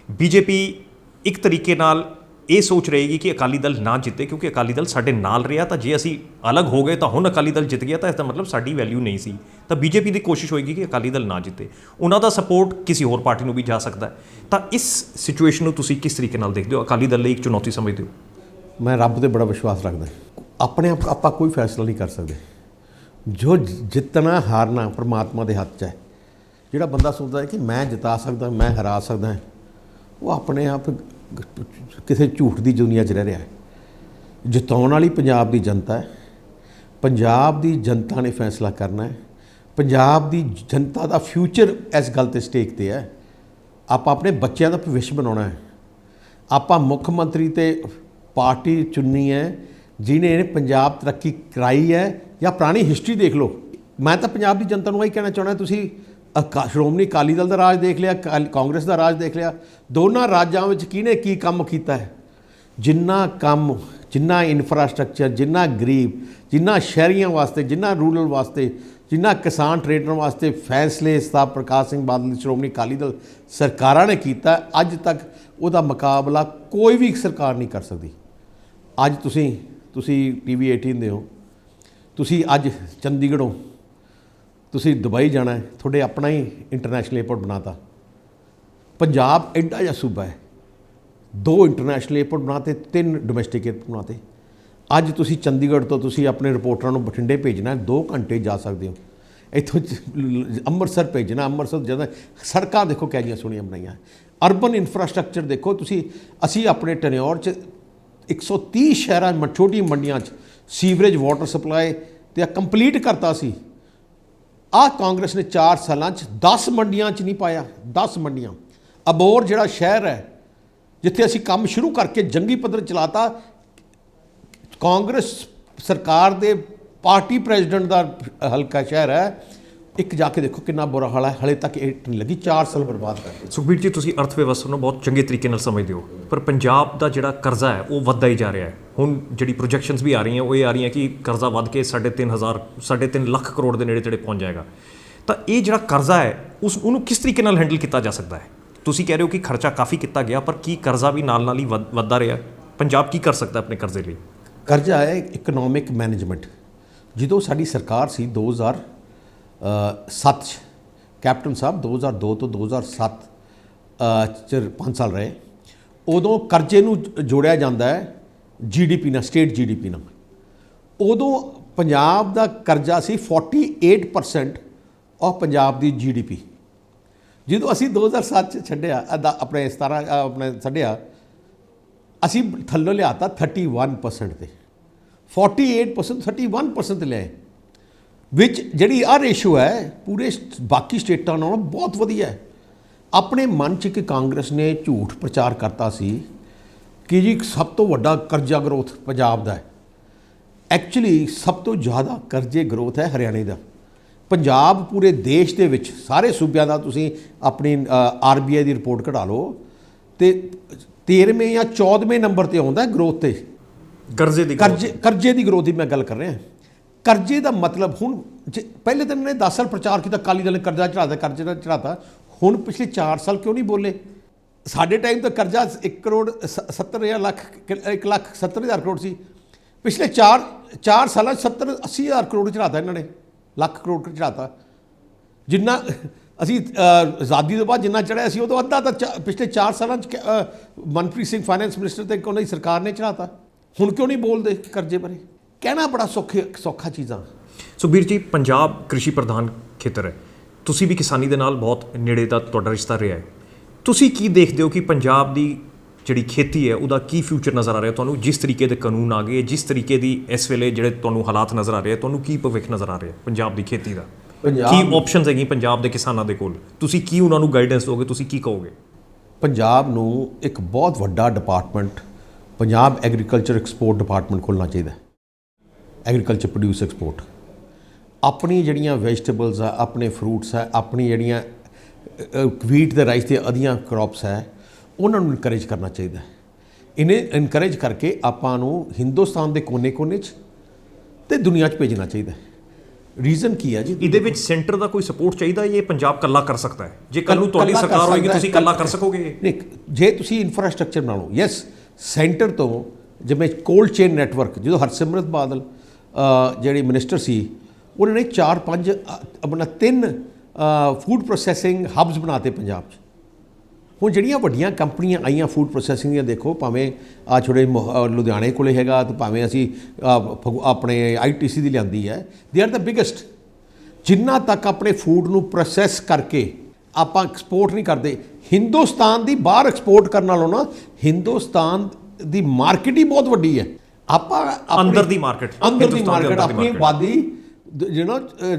ਬੀਜੇਪੀ ਇੱਕ ਤਰੀਕੇ ਨਾਲ ਇਹ ਸੋਚ ਰਹੇਗੀ ਕਿ ਅਕਾਲੀ ਦਲ ਨਾ ਜਿੱਤੇ, ਕਿਉਂਕਿ ਅਕਾਲੀ ਦਲ ਸਾਡੇ ਨਾਲ ਰਿਹਾ, ਤਾਂ ਜੇ ਅਸੀਂ ਅਲੱਗ ਹੋ ਗਏ ਤਾਂ ਹੁਣ ਅਕਾਲੀ ਦਲ ਜਿੱਤ ਗਿਆ ਤਾਂ ਇਸ ਦਾ ਮਤਲਬ ਸਾਡੀ ਵੈਲਿਊ ਨਹੀਂ ਸੀ। ਤਾਂ ਬੀਜੇਪੀ ਦੀ ਕੋਸ਼ਿਸ਼ ਹੋਏਗੀ ਕਿ ਅਕਾਲੀ ਦਲ ਨਾ ਜਿੱਤੇ, ਉਹਨਾਂ ਦਾ ਸਪੋਰਟ ਕਿਸੇ ਹੋਰ ਪਾਰਟੀ ਨੂੰ ਵੀ ਜਾ ਸਕਦਾ ਹੈ। ਤਾਂ ਇਸ ਸਿਚੁਏਸ਼ਨ ਨੂੰ ਤੁਸੀਂ ਕਿਸ ਤਰੀਕੇ ਨਾਲ ਦੇਖਦੇ ਹੋ? ਅਕਾਲੀ ਦਲ ਲਈ ਇੱਕ ਚੁਣੌਤੀ ਸਮਝਦੇ ਹੋ? ਮੈਂ ਰੱਬ ਤੇ ਬੜਾ ਵਿਸ਼ਵਾਸ ਰੱਖਦਾ। ਆਪਣੇ ਆਪ ਆਪਾਂ ਕੋਈ ਫੈਸਲਾ ਨਹੀਂ ਕਰ ਸਕਦੇ। ਜੋ ਜਿੱਤਣਾ ਹਾਰਨਾ ਪਰਮਾਤਮਾ ਦੇ ਹੱਥ 'ਚ ਹੈ। ਜਿਹੜਾ ਬੰਦਾ ਸੋਚਦਾ ਹੈ ਕਿ ਮੈਂ ਜਿਤਾ ਸਕਦਾ, ਮੈਂ ਹਰਾ ਸਕਦਾ, ਉਹ ਆਪਣੇ ਆਪ ਕਿਸੇ ਝੂਠ ਦੀ ਦੁਨੀਆ 'ਚ ਰਹਿ ਰਿਹਾ ਹੈ। ਜਿਤਾਉਣ ਵਾਲੀ ਪੰਜਾਬ ਦੀ ਜਨਤਾ ਹੈ। ਪੰਜਾਬ ਦੀ ਜਨਤਾ ਨੇ ਫੈਸਲਾ ਕਰਨਾ ਹੈ। ਪੰਜਾਬ ਦੀ ਜਨਤਾ ਦਾ ਫਿਊਚਰ ਇਸ ਗੱਲ 'ਤੇ ਸਟੇਕ 'ਤੇ ਹੈ। ਆਪਾਂ ਆਪਣੇ ਬੱਚਿਆਂ ਦਾ ਭਵਿੱਖ ਬਣਾਉਣਾ ਹੈ। ਆਪਾਂ ਮੁੱਖ ਮੰਤਰੀ ਤੇ ਪਾਰਟੀ ਚੁਣਨੀ ਹੈ ਜਿਹਨੇ ਪੰਜਾਬ ਤਰੱਕੀ ਕਰਾਈ ਹੈ, ਜਾਂ ਪੁਰਾਣੀ ਹਿਸਟਰੀ ਦੇਖ ਲਓ। ਮੈਂ ਤਾਂ ਪੰਜਾਬ ਦੀ ਜਨਤਾ ਨੂੰ ਇਹੀ ਕਹਿਣਾ ਚਾਹੁੰਦਾ, ਤੁਸੀਂ ਸ਼੍ਰੋਮਣੀ ਅਕਾਲੀ ਦਲ ਦਾ ਰਾਜ ਦੇਖ ਲਿਆ, ਕਾਂਗਰਸ ਦਾ ਰਾਜ ਦੇਖ ਲਿਆ। ਦੋਨਾਂ ਰਾਜਾਂ ਵਿੱਚ ਕਿਹਨੇ ਕੀ ਕੰਮ ਕੀਤਾ ਹੈ? ਜਿੰਨਾ ਕੰਮ, ਜਿੰਨਾ ਇਨਫਰਾਸਟ੍ਰਕਚਰ, ਜਿੰਨਾ ਗਰੀਬ, ਜਿੰਨਾ ਸ਼ਹਿਰੀਆਂ ਵਾਸਤੇ, ਜਿੰਨਾ ਰੂਰਲ ਵਾਸਤੇ, ਜਿੰਨਾ ਕਿਸਾਨ ਟ੍ਰੇਡਰਾਂ ਵਾਸਤੇ ਫੈਸਲੇ ਸਾਹਿਬ ਪ੍ਰਕਾਸ਼ ਸਿੰਘ ਬਾਦਲ ਸ਼੍ਰੋਮਣੀ ਅਕਾਲੀ ਦਲ ਸਰਕਾਰਾਂ ਨੇ ਕੀਤਾ, ਅੱਜ ਤੱਕ ਉਹਦਾ ਮੁਕਾਬਲਾ ਕੋਈ ਵੀ ਸਰਕਾਰ ਨਹੀਂ ਕਰ ਸਕਦੀ। ਅੱਜ ਤੁਸੀਂ TV 18 ਦੇ ਹੋ, ਤੁਸੀਂ ਅੱਜ ਚੰਡੀਗੜ੍ਹੋਂ ਤੁਸੀਂ ਦੁਬਈ ਜਾਣਾ ਹੈ, ਤੁਹਾਡੇ ਆਪਣਾ ਹੀ ਇੰਟਰਨੈਸ਼ਨਲ ਏਅਰਪੋਰਟ ਬਣਾਤਾ। ਪੰਜਾਬ ਐਡਾ ਜਿਹਾ ਸੂਬਾ ਹੈ, 2 ਇੰਟਰਨੈਸ਼ਨਲ ਏਅਰਪੋਰਟ ਬਣਾਤੇ, 3 ਡੋਮੈਸਟਿਕ ਏਅਰਪੋਰਟ ਬਣਾਤੇ। ਅੱਜ ਤੁਸੀਂ ਚੰਡੀਗੜ੍ਹ ਤੋਂ ਤੁਸੀਂ ਆਪਣੇ ਰਿਪੋਰਟਰਾਂ ਨੂੰ ਬਠਿੰਡੇ ਭੇਜਣਾ, 2 ਘੰਟੇ ਜਾ ਸਕਦੇ ਹੋ। ਇੱਥੋਂ ਅੰਮ੍ਰਿਤਸਰ ਭੇਜਣਾ, ਅੰਮ੍ਰਿਤਸਰ ਜਦੋਂ ਸੜਕਾਂ ਦੇਖੋ ਕਿਹੋ ਜਿਹੀਆਂ ਸੋਹਣੀਆਂ ਬਣਾਈਆਂ। ਅਰਬਨ ਇਨਫਰਾਸਟ੍ਰਕਚਰ ਦੇਖੋ ਤੁਸੀਂ। ਅਸੀਂ ਆਪਣੇ ਟੈਨਿਓਰ 'ਚ 130 ਸ਼ਹਿਰਾਂ, ਛੋਟੀ ਮੰਡੀਆਂ 'ਚ ਸੀਵਰੇਜ ਵਾਟਰ ਸਪਲਾਈ ਤੇ ਕੰਪਲੀਟ ਕਰਤਾ ਸੀ। ਆਹ ਕਾਂਗਰਸ ਨੇ 4 ਸਾਲਾਂ 'ਚ 10 ਮੰਡੀਆਂ 'ਚ ਨਹੀਂ ਪਾਇਆ। 10 ਮੰਡੀਆਂ। ਅਬੋਰ ਜਿਹੜਾ ਸ਼ਹਿਰ ਹੈ ਜਿੱਥੇ ਅਸੀਂ ਕੰਮ ਸ਼ੁਰੂ ਕਰਕੇ ਜੰਗੀ ਪੱਧਰ ਚਲਾਤਾ, ਕਾਂਗਰਸ ਸਰਕਾਰ ਦੇ ਪਾਰਟੀ ਪ੍ਰੈਜ਼ੀਡੈਂਟ ਦਾ ਹਲਕਾ ਸ਼ਹਿਰ ਹੈ। ਇੱਕ ਜਾ ਕੇ ਦੇਖੋ ਕਿੰਨਾ ਬੁਰਾ ਹਾਲ ਹੈ। ਹਲੇ ਤੱਕ ਇੱਟ ਨਹੀਂ ਲੱਗੀ। 4 ਸਾਲ ਬਰਬਾਦ ਕਰ ਦਿੱਤੇ। ਸੁਖਬੀਰ ਜੀ, ਤੁਸੀਂ ਅਰਥ ਵਿਵਸਥਾ ਨੂੰ ਬਹੁਤ ਚੰਗੇ ਤਰੀਕੇ ਨਾਲ ਸਮਝਦੇ ਹੋ, ਪਰ ਪੰਜਾਬ ਦਾ ਜਿਹੜਾ ਕਰਜ਼ਾ ਹੈ ਉਹ ਵੱਧਦਾ ਹੀ ਜਾ ਰਿਹਾ ਹੈ। ਹੁਣ ਜਿਹੜੀ ਪ੍ਰੋਜੈਕਸ਼ਨਸ ਵੀ ਆ ਰਹੀਆਂ ਉਹ ਇਹ ਆ ਰਹੀਆਂ ਕਿ ਕਰਜ਼ਾ ਵੱਧ ਕੇ 3.5 ਲੱਖ ਕਰੋੜ ਦੇ ਨੇੜੇ ਤੇੜੇ ਪਹੁੰਚ ਜਾਏਗਾ। ਤਾਂ ਇਹ ਜਿਹੜਾ ਕਰਜ਼ਾ ਹੈ ਉਹਨੂੰ ਕਿਸ ਤਰੀਕੇ ਨਾਲ ਹੈਂਡਲ ਕੀਤਾ ਜਾ ਸਕਦਾ ਹੈ? ਤੁਸੀਂ ਕਹਿ ਰਹੇ ਹੋ ਕਿ ਖਰਚਾ ਕਾਫੀ ਕੀਤਾ ਗਿਆ, ਪਰ ਕੀ ਕਰਜ਼ਾ ਵੀ ਨਾਲ ਹੀ ਵੱਧਦਾ ਰਿਹਾ? ਪੰਜਾਬ ਕੀ ਕਰ ਸਕਦਾ ਆਪਣੇ ਕਰਜ਼ੇ ਲਈ? ਕਰਜ਼ਾ ਹੈ ਇਕਨੋਮਿਕ ਮੈਨੇਜਮੈਂਟ। ਜਦੋਂ ਸਾਡੀ ਸਰਕਾਰ ਸੀ 2007 'ਚ, ਕੈਪਟਨ ਸਾਹਿਬ 2002 ਤੋਂ 2007 'ਚ 5 ਸਾਲ ਰਹੇ। ਉਦੋਂ ਕਰਜ਼ੇ ਨੂੰ ਜੋੜਿਆ ਜਾਂਦਾ ਹੈ GDP ਨਾਲ, ਸਟੇਟ GDP ਨਾਲ। ਉਦੋਂ ਪੰਜਾਬ ਦਾ ਕਰਜ਼ਾ ਸੀ 48% ਆਫ ਪੰਜਾਬ ਦੀ GDP। ਜਦੋਂ ਅਸੀਂ 2007 'ਚ ਛੱਡਿਆ ਆਪਣੇ 17 ਆਪਣੇ ਛੱਡਿਆ, ਅਸੀਂ ਥੱਲੋਂ ਲਿਆਤਾ 31% ਤੇ। 48% 31% ਤੇ ਲਿਆਏ, ਵਿੱਚ ਜਿਹੜੀ ਆਹ ਰੇਸ਼ੋ ਹੈ ਪੂਰੇ ਬਾਕੀ ਸਟੇਟਾਂ ਨਾਲੋਂ ਬਹੁਤ ਵਧੀਆ ਹੈ। ਆਪਣੇ ਮਨ 'ਚ ਕਿ ਕਾਂਗਰਸ ਨੇ ਝੂਠ ਪ੍ਰਚਾਰ ਕਰਤਾ ਸੀ ਕਿ ਜੀ ਸਭ ਤੋਂ ਵੱਡਾ ਕਰਜ਼ਾ ਗਰੋਥ ਪੰਜਾਬ ਦਾ ਹੈ। ਐਕਚੁਅਲੀ ਸਭ ਤੋਂ ਜ਼ਿਆਦਾ ਕਰਜ਼ੇ ਗਰੋਥ ਹੈ ਹਰਿਆਣੇ ਦਾ। ਪੰਜਾਬ ਪੂਰੇ ਦੇਸ਼ ਦੇ ਵਿੱਚ ਸਾਰੇ ਸੂਬਿਆਂ ਦਾ ਤੁਸੀਂ ਆਪਣੀ RBI ਦੀ ਰਿਪੋਰਟ ਕਢਾ ਲਓ ਤੇ 13ਵੇਂ ਜਾਂ 14ਵੇਂ ਨੰਬਰ ਤੇ ਆਉਂਦਾ ਗਰੋਥ ਤੇ। ਕਰਜ਼ੇ ਦੀ ਗਰੋਥ ਦੀ ਮੈਂ ਗੱਲ ਕਰ ਰਿਹਾ। ਕਰਜ਼ੇ ਦਾ ਮਤਲਬ ਹੁਣ ਪਹਿਲੇ ਤਾਂ ਇਹਨਾਂ ਨੇ 10 ਸਾਲ ਪ੍ਰਚਾਰ ਕੀਤਾ, ਅਕਾਲੀ ਦਲ ਨੇ ਕਰਜ਼ਾ ਚੜਾਤਾ, ਕਰਜ਼ੇ ਦਾ ਚੜਾਤਾ। ਹੁਣ ਪਿਛਲੇ 4 ਸਾਲ ਕਿਉਂ ਨਹੀਂ ਬੋਲੇ? ਸਾਡੇ ਟਾਈਮ ਤਾਂ ਕਰਜ਼ਾ 1 ਕਰੋੜ 70 ਲੱਖ 1,70,000 ਕਰੋੜ ਸੀ। ਪਿਛਲੇ 4 ਸਾਲਾਂ 'ਚ 70-80 ਹਜ਼ਾਰ ਕਰੋੜ ਚੜਾਤਾ ਇਹਨਾਂ ਨੇ, ਲੱਖ ਕਰੋੜ ਚੜਾਤਾ। ਜਿੰਨਾ ਅਸੀਂ ਆਜ਼ਾਦੀ ਤੋਂ ਬਾਅਦ ਜਿੰਨਾ ਚੜ੍ਹਿਆ ਸੀ ਉਹ ਤੋਂ ਅੱਧਾ ਤਾਂ ਪਿਛਲੇ 4 ਸਾਲਾਂ 'ਚ ਮਨਪ੍ਰੀਤ ਸਿੰਘ ਫਾਈਨੈਂਸ ਮਿਨਿਸਟਰ ਤੇ ਉਹਨਾਂ ਦੀ ਸਰਕਾਰ ਨੇ ਚੜਾਤਾ। ਹੁਣ ਕਿਉਂ ਨਹੀਂ ਬੋਲਦੇ ਕਰਜ਼ੇ ਬਾਰੇ? ਕਹਿਣਾ ਬੜਾ ਸੌਖਾ ਚੀਜ਼ਾਂ। ਸੁਖਬੀਰ ਜੀ, ਪੰਜਾਬ ਕ੍ਰਿਸ਼ੀ ਪ੍ਰਧਾਨ ਖੇਤਰ ਹੈ। ਤੁਸੀਂ ਵੀ ਕਿਸਾਨੀ ਦੇ ਨਾਲ ਬਹੁਤ ਨੇੜੇ ਦਾ ਤੁਹਾਡਾ ਰਿਸ਼ਤਾ ਰਿਹਾ ਹੈ। ਤੁਸੀਂ ਕੀ ਦੇਖਦੇ ਹੋ ਕਿ ਪੰਜਾਬ ਦੀ ਜਿਹੜੀ ਖੇਤੀ ਹੈ ਉਹਦਾ ਕੀ ਫਿਊਚਰ ਨਜ਼ਰ ਆ ਰਿਹਾ ਤੁਹਾਨੂੰ? ਜਿਸ ਤਰੀਕੇ ਦੇ ਕਾਨੂੰਨ ਆ ਗਏ, ਜਿਸ ਤਰੀਕੇ ਦੀ ਇਸ ਵੇਲੇ ਜਿਹੜੇ ਤੁਹਾਨੂੰ ਹਾਲਾਤ ਨਜ਼ਰ ਆ ਰਹੇ, ਤੁਹਾਨੂੰ ਕੀ ਭਵਿੱਖ ਨਜ਼ਰ ਆ ਰਿਹਾ ਪੰਜਾਬ ਦੀ ਖੇਤੀ ਦਾ? ਕੀ ਆਪਸ਼ਨਸ ਹੈਗੀ ਪੰਜਾਬ ਦੇ ਕਿਸਾਨਾਂ ਦੇ ਕੋਲ? ਤੁਸੀਂ ਕੀ ਉਹਨਾਂ ਨੂੰ ਗਾਈਡੈਂਸ ਦਿਓਗੇ? ਤੁਸੀਂ ਕੀ ਕਹੋਗੇ? ਪੰਜਾਬ ਨੂੰ ਇੱਕ ਬਹੁਤ ਵੱਡਾ department, Punjab agriculture export department ਖੋਲ੍ਹਣਾ ਚਾਹੀਦਾ। ਐਗਰੀਕਲਚਰ ਪ੍ਰੋਡਿਊਸ ਐਕਸਪੋਰਟ ਆਪਣੀ ਜਿਹੜੀਆਂ ਵੈਜੀਟੇਬਲਸ ਆ, ਆਪਣੇ ਫਰੂਟਸ ਆ, ਆਪਣੀ ਜਿਹੜੀਆਂ ਵੀਟ ਤੇ ਰਾਈਸ ਦੀਆਂ ਅਧੀਆਂ ਕ੍ਰੌਪਸ ਹੈ, ਉਹਨਾਂ ਨੂੰ ਇਨਕਰੇਜ ਕਰਨਾ ਚਾਹੀਦਾ ਹੈ। ਇਹਨੇ ਇਨਕਰੇਜ ਕਰਕੇ ਆਪਾਂ ਨੂੰ ਹਿੰਦੁਸਤਾਨ ਦੇ ਕੋਨੇ-ਕੋਨੇ 'ਚ ਤੇ ਦੁਨੀਆ 'ਚ ਭੇਜਣਾ ਚਾਹੀਦਾ ਹੈ। ਰੀਜ਼ਨ ਕੀ ਹੈ ਜੀ? ਇਹਦੇ ਵਿੱਚ ਸੈਂਟਰ ਦਾ ਕੋਈ ਸਪੋਰਟ ਚਾਹੀਦਾ, ਇਹ ਪੰਜਾਬ ਇਕੱਲਾ ਕਰ ਸਕਦਾ ਹੈ? ਜੇ ਕੱਲ੍ਹ ਨੂੰ ਤੁਹਾਡੀ ਸਰਕਾਰ ਹੋਏਗੀ, ਤੁਸੀਂ ਇਕੱਲਾ ਕਰ ਸਕੋਗੇ? ਨਹੀਂ, ਜੇ ਤੁਸੀਂ ਇਨਫਰਾਸਟ੍ਰਕਚਰ ਬਣਾ ਲਓ, ਯੈਸ, ਸੈਂਟਰ ਤੋਂ ਜਿਵੇਂ ਕੋਲਡ ਚੇਨ ਨੈਟਵਰਕ, ਜਦੋਂ ਹਰਸਿਮਰਤ ਬਾਦਲ ਜਿਹੜੇ ਮਿਨਿਸਟਰ ਸੀ, ਉਹਨਾਂ ਨੇ 4-5 ਆਪਣਾ 3 ਫੂਡ ਪ੍ਰੋਸੈਸਿੰਗ ਹਬਸ ਬਣਾਤੇ ਪੰਜਾਬ 'ਚ। ਹੁਣ ਜਿਹੜੀਆਂ ਵੱਡੀਆਂ ਕੰਪਨੀਆਂ ਆਈਆਂ ਫੂਡ ਪ੍ਰੋਸੈਸਿੰਗ ਦੀਆਂ, ਦੇਖੋ ਭਾਵੇਂ ਆ ਛੋੜੇ ਲੁਧਿਆਣੇ ਕੋਲੇ ਹੈਗਾ, ਤੇ ਭਾਵੇਂ ਅਸੀਂ ਆਪਣੇ ITC ਦੀ ਲਿਆਂਦੀ ਹੈ, ਦੇ ਆਰ ਦ ਬਿਗੇਸਟ। ਜਿੰਨਾ ਤੱਕ ਆਪਣੇ ਫੂਡ ਨੂੰ ਪ੍ਰੋਸੈਸ ਕਰਕੇ ਆਪਾਂ ਐਕਸਪੋਰਟ ਨਹੀਂ ਕਰਦੇ, ਹਿੰਦੁਸਤਾਨ ਦੀ ਬਾਹਰ ਐਕਸਪੋਰਟ ਕਰਨ ਨਾਲੋਂ ਨਾ ਹਿੰਦੁਸਤਾਨ ਦੀ ਮਾਰਕੀਟ ਹੀ ਬਹੁਤ ਵੱਡੀ ਹੈ। ਆਪਾਂ ਅੰਦਰ ਦੀ ਮਾਰਕੀਟ ਆਪਣੀ ਆਬਾਦੀ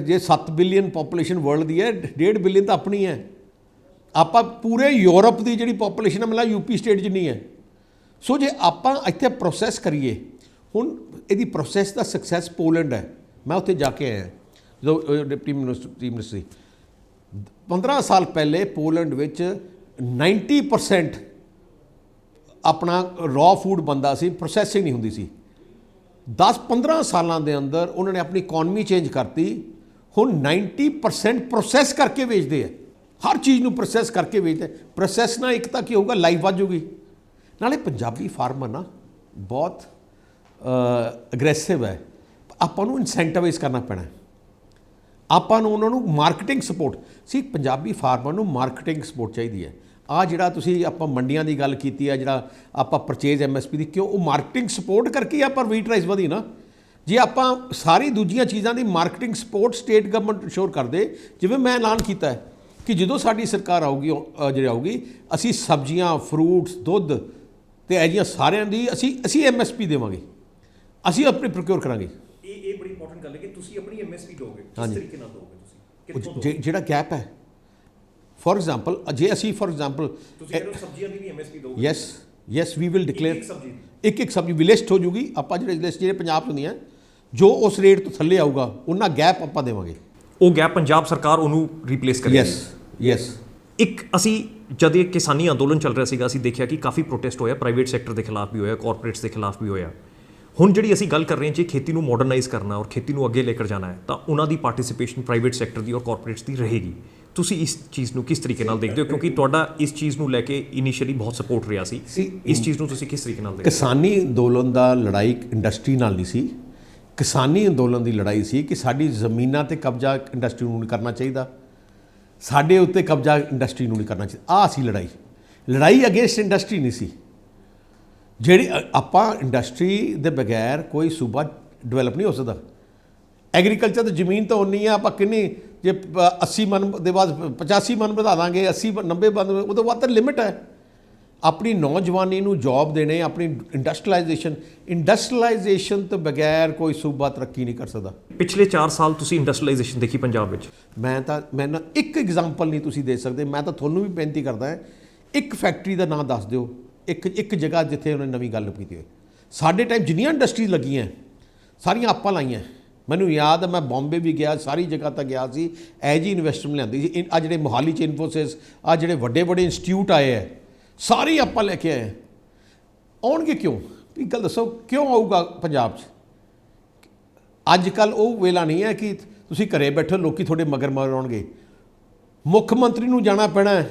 ਜੇ 7 ਬਿਲੀਅਨ ਪੋਪੂਲੇਸ਼ਨ ਵਰਲਡ ਦੀ ਹੈ, 1.5 ਬਿਲੀਅਨ ਤਾਂ ਆਪਣੀ ਹੈ। ਆਪਾਂ ਪੂਰੇ ਯੂਰਪ ਦੀ ਜਿਹੜੀ ਪੋਪੂਲੇਸ਼ਨ ਹੈ, ਮਤਲਬ UP ਸਟੇਟ ਜਿੰਨੀ ਹੈ। ਸੋ ਜੇ ਆਪਾਂ ਇੱਥੇ ਪ੍ਰੋਸੈਸ ਕਰੀਏ, ਹੁਣ ਇਹਦੀ ਪ੍ਰੋਸੈਸ ਦਾ ਸਕਸੈਸ ਪੋਲੈਂਡ ਹੈ। ਮੈਂ ਉੱਥੇ ਜਾ ਕੇ ਆਇਆ ਜਦੋਂ ਡਿਪਟੀ ਮਿਨਿਸਟਰ ਸੀ। 15 ਸਾਲ ਪਹਿਲੇ ਪੋਲੈਂਡ ਵਿੱਚ 90% ਆਪਣਾ ਰॉ ਫੂਡ ਬਣਦਾ ਸੀ, ਪ੍ਰੋਸੈਸਿੰਗ ਨਹੀਂ ਹੁੰਦੀ ਸੀ। 10-15 ਸਾਲਾਂ ਦੇ ਅੰਦਰ ਉਹਨਾਂ ਨੇ ਆਪਣੀ ਇਕਨੋਮੀ ਚੇਂਜ ਕਰਤੀ। ਹੁਣ 90% ਪ੍ਰੋਸੈਸ ਕਰਕੇ ਵੇਚਦੇ ਆ, ਹਰ ਚੀਜ਼ ਨੂੰ ਪ੍ਰੋਸੈਸ ਕਰਕੇ ਵੇਚਦੇ। ਪ੍ਰੋਸੈਸ ਨਾਲ ਇੱਕ ਤਾਂ ਕੀ ਹੋਊਗਾ, ਲਾਈਫ ਵੱਧ ਜੂਗੀ। ਨਾਲੇ ਪੰਜਾਬੀ ਫਾਰਮਰ ਨਾ ਬਹੁਤ ਅਗਰੈਸਿਵ ਹੈ। ਆਪਾਂ ਨੂੰ ਇਨਸੈਂਟਿਵਾਈਜ਼ ਕਰਨਾ ਪੈਣਾ, ਆਪਾਂ ਨੂੰ ਉਹਨਾਂ ਨੂੰ ਮਾਰਕੀਟਿੰਗ ਸਪੋਰਟ ਸੀ। ਪੰਜਾਬੀ ਫਾਰਮਰ ਨੂੰ ਮਾਰਕੀਟਿੰਗ ਸਪੋਰਟ ਚਾਹੀਦੀ ਹੈ। ਆ ਜਿਹੜਾ ਤੁਸੀਂ ਆਪਾਂ ਮੰਡੀਆਂ ਦੀ ਗੱਲ ਕੀਤੀ ਹੈ, ਜਿਹੜਾ ਆਪਾਂ ਪਰਚੇਜ਼ MSP ਦੀ, ਕਿਉਂ ਉਹ ਮਾਰਕੀਟਿੰਗ ਸਪੋਰਟ ਕਰਕੇ ਆਪਾਂ ਵੀਟ ਰਾਈਸ ਵਧੀ ਨਾ। ਜੇ ਆਪਾਂ ਸਾਰੀ ਦੂਜੀਆਂ ਚੀਜ਼ਾਂ ਦੀ ਮਾਰਕੀਟਿੰਗ ਸਪੋਰਟ ਸਟੇਟ ਗਵਰਨਮੈਂਟ ਸ਼ੋਰ ਕਰਦੇ, ਜਿਵੇਂ ਮੈਂ ਐਲਾਨ ਕੀਤਾ ਹੈ ਕਿ ਜਦੋਂ ਸਾਡੀ ਸਰਕਾਰ ਆਊਗੀ ਅਸੀਂ ਸਬਜ਼ੀਆਂ, ਫਰੂਟਸ, ਦੁੱਧ ਤੇ ਇਹ ਜਿਹੀਆਂ ਸਾਰਿਆਂ ਦੀ ਅਸੀਂ MSP ਦੇਵਾਂਗੇ, ਅਸੀਂ ਆਪਣੀ ਪ੍ਰੋਕਿਓਰ ਕਰਾਂਗੇ। ਇਹ ਬੜੀ ਇੰਪੋਰਟੈਂਟ ਗੱਲ ਹੈ ਕਿ ਤੁਸੀਂ ਆਪਣੀ MSP ਦੋਗੇ। ਕਿਸ ਤਰੀਕੇ ਨਾਲ ਦੋਗੇ ਤੁਸੀਂ? ਜਿਹੜਾ ਗੈਪ ਹੈ, ਫੋਰ ਐਗਜ਼ਾਮਪਲ, ਜੇ ਅਸੀਂ ਫੋਰ ਐਗਜ਼ਾਮਪਲ ਤੁਸੀਂ ਸਬਜ਼ੀਆਂ ਦੀ ਵੀ MSP ਦੋਗੇ? Yes we will declare. ਇੱਕ ਸਬਜ਼ੀ ਵੀ ਲਿਸਟ ਹੋ ਜੂਗੀ। ਆਪਾਂ ਜਿਹੜੇ ਲਿਸਟ ਜਿਹੜੇ ਪੰਜਾਬ 'ਚ ਹੁੰਦੀਆਂ, ਜੋ ਉਸ ਰੇਟ ਤੋਂ ਥੱਲੇ ਆਊਗਾ ਉਹਨਾਂ ਗੈਪ ਆਪਾਂ ਦੇਵਾਂਗੇ। ਉਹ ਗੈਪ ਪੰਜਾਬ ਸਰਕਾਰ ਉਹਨੂੰ ਰੀਪਲੇਸ ਕਰੇਗੀ। ਯੈਸ। ਇੱਕ ਅਸੀਂ ਜਦ ਇਹ ਕਿਸਾਨੀ ਅੰਦੋਲਨ ਚੱਲ ਰਿਹਾ ਸੀਗਾ, ਅਸੀਂ ਦੇਖਿਆ ਕਿ ਕਾਫੀ ਪ੍ਰੋਟੈਸਟ ਹੋਇਆ, ਪ੍ਰਾਈਵੇਟ ਸੈਕਟਰ ਦੇ ਖਿਲਾਫ ਵੀ ਹੋਇਆ, ਕਾਰਪੋਰੇਟਸ ਦੇ ਖਿਲਾਫ ਵੀ ਹੋਇਆ। ਹੁਣ ਜਿਹੜੀ ਅਸੀਂ ਗੱਲ ਕਰ ਰਹੇ ਹਾਂ, ਜੇ ਖੇਤੀ ਨੂੰ ਮਾਡਰਨਾਈਜ਼ ਕਰਨਾ ਔਰ ਖੇਤੀ ਨੂੰ ਅੱਗੇ ਲੈ ਕੇ ਜਾਣਾ ਹੈ, ਤਾਂ ਉਹਨਾਂ ਦੀ ਪਾਰਟਿਸਿਪੇਸ਼ਨ ਪ੍ਰਾਈਵੇਟ ਸੈਕਟਰ ਦੀ ਔਰ ਕਾਰਪੋਰੇਟਸ ਦੀ ਰਹੇਗੀ। ਤੁਸੀਂ ਇਸ ਚੀਜ਼ ਨੂੰ ਕਿਸ ਤਰੀਕੇ ਨਾਲ ਦੇਖਦੇ ਹੋ? ਕਿਉਂਕਿ ਤੁਹਾਡਾ ਇਸ ਚੀਜ਼ ਨੂੰ ਲੈ ਕੇ ਇਨੀਸ਼ੀਅਲੀ ਬਹੁਤ ਸਪੋਰਟ ਰਿਹਾ ਸੀ। ਇਸ ਚੀਜ਼ ਨੂੰ ਤੁਸੀਂ ਕਿਸ ਤਰੀਕੇ ਨਾਲ ਦੇਖਦੇ ਹੋ? ਕਿਸਾਨੀ ਅੰਦੋਲਨ ਦਾ ਲੜਾਈ ਇੰਡਸਟਰੀ ਨਾਲ ਨਹੀਂ ਸੀ। ਕਿਸਾਨੀ ਅੰਦੋਲਨ ਦੀ ਲੜਾਈ ਸੀ ਕਿ ਸਾਡੀ ਜ਼ਮੀਨਾਂ 'ਤੇ ਕਬਜ਼ਾ ਇੰਡਸਟਰੀ ਨੂੰ ਨਹੀਂ ਕਰਨਾ ਚਾਹੀਦਾ, ਸਾਡੇ ਉੱਤੇ ਕਬਜ਼ਾ ਇੰਡਸਟਰੀ ਨੂੰ ਨਹੀਂ ਕਰਨਾ ਚਾਹੀਦਾ। ਆਹ ਸੀ ਲੜਾਈ ਅਗੇਂਸਟ ਇੰਡਸਟਰੀ ਨਹੀਂ ਸੀ। ਜਿਹੜੀ ਆਪਾਂ ਇੰਡਸਟਰੀ ਦੇ ਬਗੈਰ ਕੋਈ ਸੂਬਾ ਡਿਵੈਲਪ ਨਹੀਂ ਹੋ ਸਕਦਾ। ਐਗਰੀਕਲਚਰ ਦੀ ਜ਼ਮੀਨ ਤਾਂ ਉਨੀ ਹੈ, ਆਪਾਂ ਕਿੰਨੀ ਜੇ 80 ਮਨ ਦੇ ਬਾਅਦ 85 ਮਨ ਵਧਾ ਦਾਂਗੇ, 80-90 ਮਨ, ਉਹ ਤੋਂ ਬਾਅਦ ਤਾਂ ਲਿਮਿਟ ਹੈ। ਆਪਣੀ ਨੌਜਵਾਨੀ ਨੂੰ ਜੌਬ ਦੇਣੇ, ਆਪਣੀ ਇੰਡਸਟਰੀਲਾਈਜੇਸ਼ਨ ਤੋਂ ਬਗੈਰ ਕੋਈ ਸੂਬਾ ਤਰੱਕੀ ਨਹੀਂ ਕਰ ਸਕਦਾ। ਪਿਛਲੇ 4 ਸਾਲ ਤੁਸੀਂ ਇੰਡਸਟਰੀਲਾਈਜੇਸ਼ਨ ਦੇਖੀ ਪੰਜਾਬ ਵਿੱਚ? ਮੈਂ ਨਾ ਇੱਕ ਐਗਜ਼ਾਮਪਲ ਨਹੀਂ ਤੁਸੀਂ ਦੇ ਸਕਦੇ। ਮੈਂ ਤਾਂ ਤੁਹਾਨੂੰ ਵੀ ਬੇਨਤੀ ਕਰਦਾ ਹਾਂ, ਇੱਕ ਫੈਕਟਰੀ ਦਾ ਨਾਂ ਦੱਸ ਦਿਓ, ਇੱਕ ਜਗ੍ਹਾ ਜਿੱਥੇ ਉਹਨੇ ਨਵੀਂ ਗੱਲ ਕੀਤੀ ਹੋਵੇ। ਸਾਡੇ ਟਾਈਮ ਜਿੰਨੀਆਂ ਇੰਡਸਟਰੀਜ਼ ਲੱਗੀਆਂ ਸਾਰੀਆਂ ਆਪਾਂ ਲਾਈਆਂ। ਮੈਨੂੰ ਯਾਦ ਹੈ, ਮੈਂ ਬੰਬੇ ਵੀ ਗਿਆ, ਸਾਰੀ ਜਗ੍ਹਾ ਤਾਂ ਗਿਆ ਸੀ, ਇਹ ਜੀ ਇਨਵੈਸਟਮੈਂਟ ਲਿਆਂਦੀ ਸੀ। ਆ ਜਿਹੜੇ ਮੋਹਾਲੀ 'ਚ ਇਨਫੋਸਿਸ, ਆ ਜਿਹੜੇ ਵੱਡੇ ਇੰਸਟੀਚਿਊਟ ਆਏ ਹੈ, ਸਾਰੇ ਆਪਾਂ ਲੈ ਕੇ ਆਏ। ਆਉਣਗੇ ਕਿਉਂ? ਇੱਕ ਗੱਲ ਦੱਸੋ, ਕਿਉਂ ਆਊਗਾ ਪੰਜਾਬ 'ਚ? ਅੱਜ ਕੱਲ੍ਹ ਉਹ ਵੇਲਾ ਨਹੀਂ ਹੈ ਕਿ ਤੁਸੀਂ ਘਰੇ ਬੈਠੋ, ਲੋਕੀ ਤੁਹਾਡੇ ਮਗਰ ਆਉਣਗੇ। ਮੁੱਖ ਮੰਤਰੀ ਨੂੰ ਜਾਣਾ ਪੈਣਾ,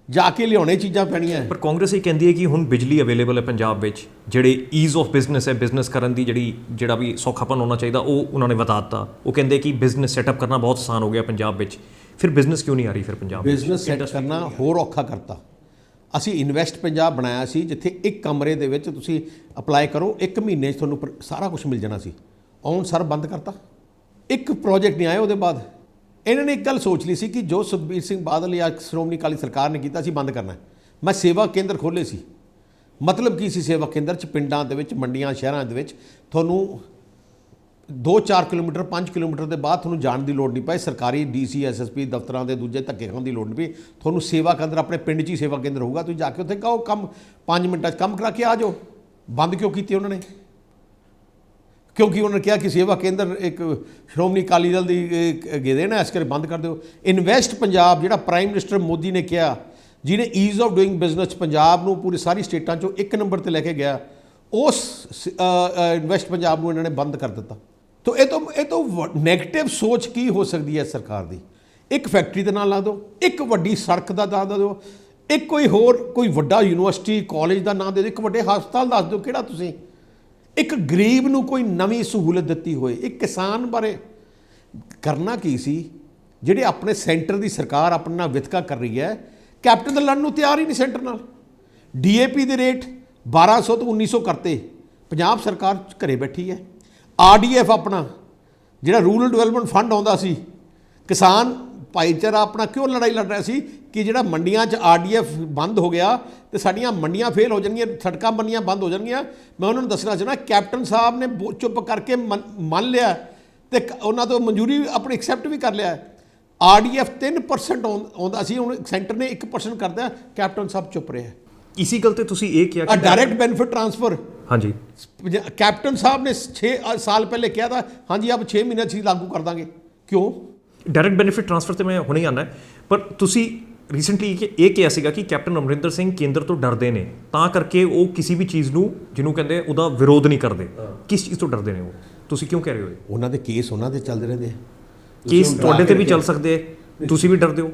ਜਾ ਕੇ ਲਿਆਉਣੇ ਚੀਜ਼ਾਂ ਪੈਣੀਆਂ। ਪਰ ਕਾਂਗਰਸ ਇਹ ਕਹਿੰਦੀ ਹੈ ਕਿ ਹੁਣ ਬਿਜਲੀ ਅਵੇਲੇਬਲ ਹੈ ਪੰਜਾਬ ਵਿੱਚ, ਜਿਹੜੇ ਈਜ਼ ਆਫ ਬਿਜ਼ਨਸ ਹੈ, ਬਿਜ਼ਨਸ ਕਰਨ ਦੀ ਜਿਹੜਾ ਵੀ ਸੌਖਾਪਨ ਹੋਣਾ ਚਾਹੀਦਾ, ਉਹ ਉਹਨਾਂ ਨੇ ਵਧਾ ਦਿੱਤਾ। ਉਹ ਕਹਿੰਦੇ ਕਿ ਬਿਜ਼ਨਸ ਸੈਟਅਪ ਕਰਨਾ ਬਹੁਤ ਆਸਾਨ ਹੋ ਗਿਆ ਪੰਜਾਬ ਵਿੱਚ। ਫਿਰ ਬਿਜ਼ਨਸ ਕਿਉਂ ਨਹੀਂ ਆ ਰਹੀ ਫਿਰ ਪੰਜਾਬ? ਬਿਜ਼ਨਸ ਸੈਟ ਕਰਨਾ ਹੋਰ ਔਖਾ ਕਰਤਾ। ਅਸੀਂ ਇਨਵੈਸਟ ਪੰਜਾਬ ਬਣਾਇਆ ਸੀ, ਜਿੱਥੇ ਇੱਕ ਕਮਰੇ ਦੇ ਵਿੱਚ ਤੁਸੀਂ ਅਪਲਾਈ ਕਰੋ, 1 ਮਹੀਨੇ 'ਚ ਤੁਹਾਨੂੰ ਸਾਰਾ ਕੁਝ ਮਿਲ ਜਾਣਾ ਸੀ। ਆਉਣ ਸਰ ਬੰਦ ਕਰਤਾ, ਇੱਕ ਪ੍ਰੋਜੈਕਟ ਨਹੀਂ ਆਇਆ ਉਹਦੇ ਬਾਅਦ। ਇਹਨਾਂ ਨੇ ਇੱਕ ਗੱਲ ਸੋਚ ਲਈ ਸੀ ਕਿ ਜੋ ਸੁਖਬੀਰ ਸਿੰਘ ਬਾਦਲ ਜਾਂ ਸ਼੍ਰੋਮਣੀ ਅਕਾਲੀ ਸਰਕਾਰ ਨੇ ਕੀਤਾ ਸੀ, ਬੰਦ ਕਰਨਾ। ਮੈਂ ਸੇਵਾ ਕੇਂਦਰ ਖੋਲ੍ਹੇ ਸੀ। ਮਤਲਬ ਕੀ ਸੀ ਸੇਵਾ ਕੇਂਦਰ 'ਚ? ਪਿੰਡਾਂ ਦੇ ਵਿੱਚ, ਮੰਡੀਆਂ, ਸ਼ਹਿਰਾਂ ਦੇ ਵਿੱਚ ਤੁਹਾਨੂੰ 2-4 ਕਿਲੋਮੀਟਰ, 5 ਕਿਲੋਮੀਟਰ ਦੇ ਬਾਅਦ ਤੁਹਾਨੂੰ ਜਾਣ ਦੀ ਲੋੜ ਨਹੀਂ ਪਈ। ਸਰਕਾਰੀ DC SSP ਦਫ਼ਤਰਾਂ ਦੇ ਦੂਜੇ ਧੱਕੇ ਖਾਣ ਦੀ ਲੋੜ ਨਹੀਂ ਪਈ। ਤੁਹਾਨੂੰ ਸੇਵਾ ਕੇਂਦਰ ਆਪਣੇ ਪਿੰਡ 'ਚ ਹੀ ਸੇਵਾ ਕੇਂਦਰ ਹੋਊਗਾ। ਤੁਸੀਂ ਜਾ ਕੇ ਉੱਥੇ ਕਹੋ ਕੰਮ 5 ਮਿੰਟਾਂ 'ਚ ਕੰਮ ਕਰਾ ਕੇ ਆ ਜਾਓ। ਬੰਦ ਕਿਉਂ ਕੀਤੀ ਉਹਨਾਂ ਨੇ? ਕਿਉਂਕਿ ਉਹਨਾਂ ਨੇ ਕਿਹਾ ਕਿ ਸੇਵਾ ਕੇਂਦਰ ਇੱਕ ਸ਼੍ਰੋਮਣੀ ਅਕਾਲੀ ਦਲ ਦੀ ਗੇਦੇ ਨਾ, ਇਸ ਕਰਕੇ ਬੰਦ ਕਰ ਦਿਓ। ਇਨਵੈਸਟ ਪੰਜਾਬ ਜਿਹੜਾ ਪ੍ਰਾਈਮ ਮਿਨਿਸਟਰ ਮੋਦੀ ਨੇ ਕਿਹਾ, ਜਿਹਨੇ ease of doing business Punjab ਨੂੰ ਪੂਰੀ ਸਾਰੀ ਸਟੇਟਾਂ 'ਚੋਂ 1 ਨੰਬਰ ਤੇ ਲੈ ਕੇ ਗਿਆ, ਉਸ ਇਨਵੈਸਟ ਪੰਜਾਬ ਨੂੰ ਇਹਨਾਂ ਨੇ ਬੰਦ ਕਰ ਦਿੱਤਾ। ਤਾਂ ਇਹ ਤੋਂ ਨੈਗੇਟਿਵ ਸੋਚ ਕੀ ਹੋ ਸਕਦੀ ਹੈ ਸਰਕਾਰ ਦੀ? ਇੱਕ ਫੈਕਟਰੀ ਦੇ ਨਾਂ ਲਾ ਦਿਓ, ਇੱਕ ਵੱਡੀ ਸੜਕ ਦਾ ਨਾਂ ਦਿਓ, ਇੱਕ ਕੋਈ ਵੱਡਾ ਯੂਨੀਵਰਸਿਟੀ ਕਾਲਜ ਦਾ ਨਾਂ ਦੇ ਦਿਓ, ਇੱਕ ਵੱਡੇ ਹਸਪਤਾਲ ਦੱਸ ਦਿਓ ਕਿਹੜਾ ਤੁਸੀਂ ਇੱਕ ਗਰੀਬ ਨੂੰ ਕੋਈ ਨਵੀਂ ਸਹੂਲਤ ਦਿੱਤੀ ਹੋਏ। ਇੱਕ ਕਿਸਾਨ ਬਾਰੇ ਕਰਨਾ ਕੀ ਸੀ? ਜਿਹੜੇ ਆਪਣੇ ਸੈਂਟਰ ਦੀ ਸਰਕਾਰ ਆਪਣੇ ਨਾਲ ਵਿਤਕਰਾ ਕਰ ਰਹੀ ਹੈ, ਕੈਪਟਨ ਤਾਂ ਲੜਨ ਨੂੰ ਤਿਆਰ ਹੀ ਨਹੀਂ ਸੈਂਟਰ ਨਾਲ। DAP ਦੇ ਰੇਟ 1200 ਤੋਂ 1900 ਕਰਤੇ, ਪੰਜਾਬ ਸਰਕਾਰ ਘਰੇ ਬੈਠੀ ਹੈ। RDF ਆਪਣਾ ਜਿਹੜਾ ਰੂਰਲ ਡਿਵੈਲਪਮੈਂਟ ਫੰਡ ਆਉਂਦਾ ਸੀ, ਕਿਸਾਨ ਭਾਈਚਾਰਾ ਆਪਣਾ ਕਿਉਂ ਲੜਾਈ ਲੜ ਰਿਹਾ ਸੀ ਕਿ ਜਿਹੜਾ ਮੰਡੀਆਂ 'ਚ RDF ਬੰਦ ਹੋ ਗਿਆ ਤੇ ਸਾਡੀਆਂ ਮੰਡੀਆਂ ਫੇਲ ਹੋ ਜਾਣਗੀਆਂ, ਸੜਕਾਂ ਮੰਡੀਆਂ ਬੰਦ ਹੋ ਜਾਣਗੀਆਂ। ਮੈਂ ਉਹਨਾਂ ਨੂੰ ਦੱਸਣਾ ਚਾਹੁੰਦਾ, ਕੈਪਟਨ ਸਾਹਿਬ ਨੇ ਚੁੱਪ ਕਰਕੇ ਮੰਨ ਲਿਆ ਤੇ ਉਹਨਾਂ ਤੋਂ ਮਨਜ਼ੂਰੀ ਆਪਣੀ ਐਕਸੈਪਟ ਵੀ ਕਰ ਲਿਆ। RDF 3% ਆਉਂਦਾ ਸੀ, ਹੁਣ ਸੈਂਟਰ ਨੇ 1% ਕਰਦਾ, ਕੈਪਟਨ ਸਾਹਿਬ ਚੁੱਪ ਰਿਹਾ। ਇਸੀ ਗੱਲ ਤੇ ਤੁਸੀਂ ਇਹ ਕਿਹਾ ਕਿ ਡਾਇਰੈਕਟ ਬੈਨੀਫਿਟ ਟ੍ਰਾਂਸਫਰ, ਹਾਂਜੀ, ਕੈਪਟਨ ਸਾਹਿਬ ਨੇ 6 ਸਾਲ ਪਹਿਲੇ ਕਿਹਾ था ਹਾਂਜੀ अब 6 ਮਹੀਨੇ 'ਚ ਲਾਗੂ ਕਰ ਦਾਂਗੇ। ਕਿਉਂ? ਡਾਇਰੈਕਟ ਬੈਨੀਫਿਟ ਟ੍ਰਾਂਸਫਰ ਤੇ ਮੈਂ ਹੁਣੇ ਆਉਣਾ, ਪਰ ਤੁਸੀਂ ਰੀਸੈਂਟਲੀ ਇਹ ਕਿਹਾ ਸੀਗਾ ਕਿ ਕੈਪਟਨ ਅਮਰਿੰਦਰ ਸਿੰਘ ਕੇਂਦਰ ਤੋਂ ਡਰਦੇ ਨੇ, ਤਾਂ ਕਰਕੇ ਉਹ ਕਿਸੇ ਵੀ ਚੀਜ਼ ਨੂੰ ਜਿਹਨੂੰ ਕਹਿੰਦੇ ਉਹਦਾ ਵਿਰੋਧ ਨਹੀਂ ਕਰਦੇ। ਕਿਸ ਚੀਜ਼ ਤੋਂ ਡਰਦੇ ਨੇ ਉਹ? ਤੁਸੀਂ ਕਿਉਂ ਕਹਿ ਰਹੇ ਹੋ? ਉਹਨਾਂ ਦੇ ਕੇਸ ਉਹਨਾਂ ਦੇ ਚੱਲਦੇ ਰਹਿੰਦੇ ਆ। ਕੇਸ ਤੁਹਾਡੇ ਤੇ ਵੀ ਚੱਲ ਸਕਦੇ, ਤੁਸੀਂ ਵੀ ਡਰਦੇ ਹੋ?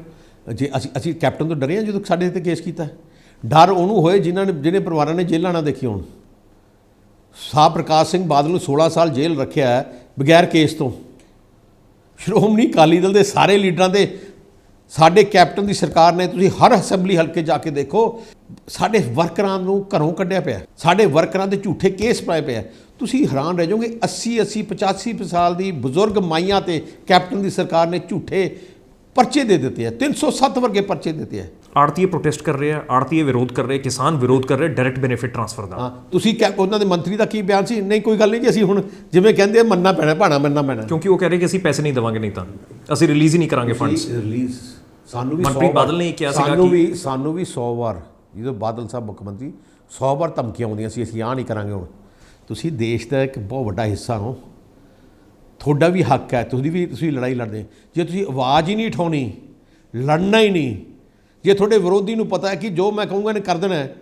ਜੇ ਅਸੀਂ ਕੈਪਟਨ ਤੋਂ ਡਰੇ ਹਾਂ ਜਦੋਂ ਸਾਡੇ ਤੇ ਕੇਸ ਕੀਤਾ। ਡਰ ਉਹਨੂੰ ਹੋਏ ਜਿਹਨੇ ਪਰਿਵਾਰਾਂ ਨੇ ਜੇਲ੍ਹਾਂ ਨਾ ਦੇਖੀ ਹੋਣ। ਸਾਹ ਪ੍ਰਕਾਸ਼ ਸਿੰਘ ਬਾਦਲ ਨੂੰ 16 ਸਾਲ ਜੇਲ੍ਹ ਰੱਖਿਆ ਬਗੈਰ ਕੇਸ ਤੋਂ। ਸ਼੍ਰੋਮਣੀ ਅਕਾਲੀ ਦਲ ਦੇ ਸਾਰੇ ਲੀਡਰਾਂ ਦੇ, ਸਾਡੇ ਕੈਪਟਨ ਦੀ ਸਰਕਾਰ ਨੇ, ਤੁਸੀਂ ਹਰ ਅਸੈਂਬਲੀ ਹਲਕੇ ਜਾ ਕੇ ਦੇਖੋ, ਸਾਡੇ ਵਰਕਰਾਂ ਨੂੰ ਘਰੋਂ ਕੱਢਿਆ ਪਿਆ, ਸਾਡੇ ਵਰਕਰਾਂ ਦੇ ਝੂਠੇ ਕੇਸ ਪਾਏ ਪਿਆ। ਤੁਸੀਂ ਹੈਰਾਨ ਰਹਿ ਜਾਓਗੇ, 80 85 ਸਾਲ ਦੀ ਬਜ਼ੁਰਗ ਮਾਈਆਂ ਤੇ ਕੈਪਟਨ ਦੀ ਸਰਕਾਰ ਨੇ ਝੂਠੇ ਪਰਚੇ ਦੇ ਦਿੱਤੇ ਆ, 307 ਵਰਗੇ ਪਰਚੇ ਦਿੱਤੇ ਆ। ਆੜਤੀਏ ਪ੍ਰੋਟੈਸਟ ਕਰ ਰਹੇ ਆ, ਆੜਤੀਏ ਵਿਰੋਧ ਕਰ ਰਹੇ, ਕਿਸਾਨ ਵਿਰੋਧ ਕਰ ਰਹੇ ਡਾਇਰੈਕਟ ਬੈਨੀਫਿਟ ਟ੍ਰਾਂਸਫਰ ਦਾ। ਹਾਂ, ਤੁਸੀਂ ਉਹਨਾਂ ਦੇ ਮੰਤਰੀ ਦਾ ਕੀ ਬਿਆਨ ਸੀ? ਨਹੀਂ ਕੋਈ ਗੱਲ ਨਹੀਂ ਜੀ, ਅਸੀਂ ਹੁਣ ਜਿਵੇਂ ਕਹਿੰਦੇ ਮੰਨਣਾ ਪੈਣਾ, ਭਾਣਾ ਮੰਨਣਾ ਪੈਣਾ, ਕਿਉਂਕਿ ਉਹ ਕਹਿ ਰਹੇ ਕਿ ਅਸੀਂ ਪੈਸੇ ਨਹੀਂ ਦੇਵਾਂਗੇ, ਨਹੀਂ ਤਾਂ ਅਸੀਂ ਰਿਲੀਜ਼ ਹੀ ਨਹੀਂ ਕਰਾਂਗੇ ਫੰਡਸ। ਰਿਲੀਜ਼ ਸਾਨੂੰ ਵੀ ਮਨਪ੍ਰੀਤ ਬਾਦਲ ਨੇ ਕਿਹਾ ਸੀਗਾ ਕਿ ਸਾਨੂੰ ਵੀ 100 ਵਾਰ, ਜਦੋਂ ਬਾਦਲ ਸਾਹਿਬ ਮੁੱਖ ਮੰਤਰੀ 100 ਵਾਰ ਧਮਕੀਆਂ ਆਉਂਦੀਆਂ ਸੀ, ਅਸੀਂ ਆਹ ਨਹੀਂ ਕਰਾਂਗੇ। ਹੁਣ ਤੁਸੀਂ ਦੇਸ਼ ਦਾ ਇੱਕ ਬਹੁਤ ਵੱਡਾ ਹਿੱਸਾ ਹੋ, ਤੁਹਾਡਾ ਵੀ ਹੱਕ ਹੈ, ਤੁਸੀਂ ਲੜਾਈ ਲੜਦੇ। ਜੇ ਤੁਸੀਂ ਆਵਾਜ਼ ਹੀ ਨਹੀਂ ਉਠਾਉਣੀ, ਲੜਨਾ ਹੀ ਨਹੀਂ, ਜੇ ਤੁਹਾਡੇ ਵਿਰੋਧੀ ਨੂੰ ਪਤਾ ਹੈ ਕਿ ਜੋ ਮੈਂ ਕਹੂੰਗਾ ਇਹਨੇ ਕਰ ਦੇਣਾ ਹੈ,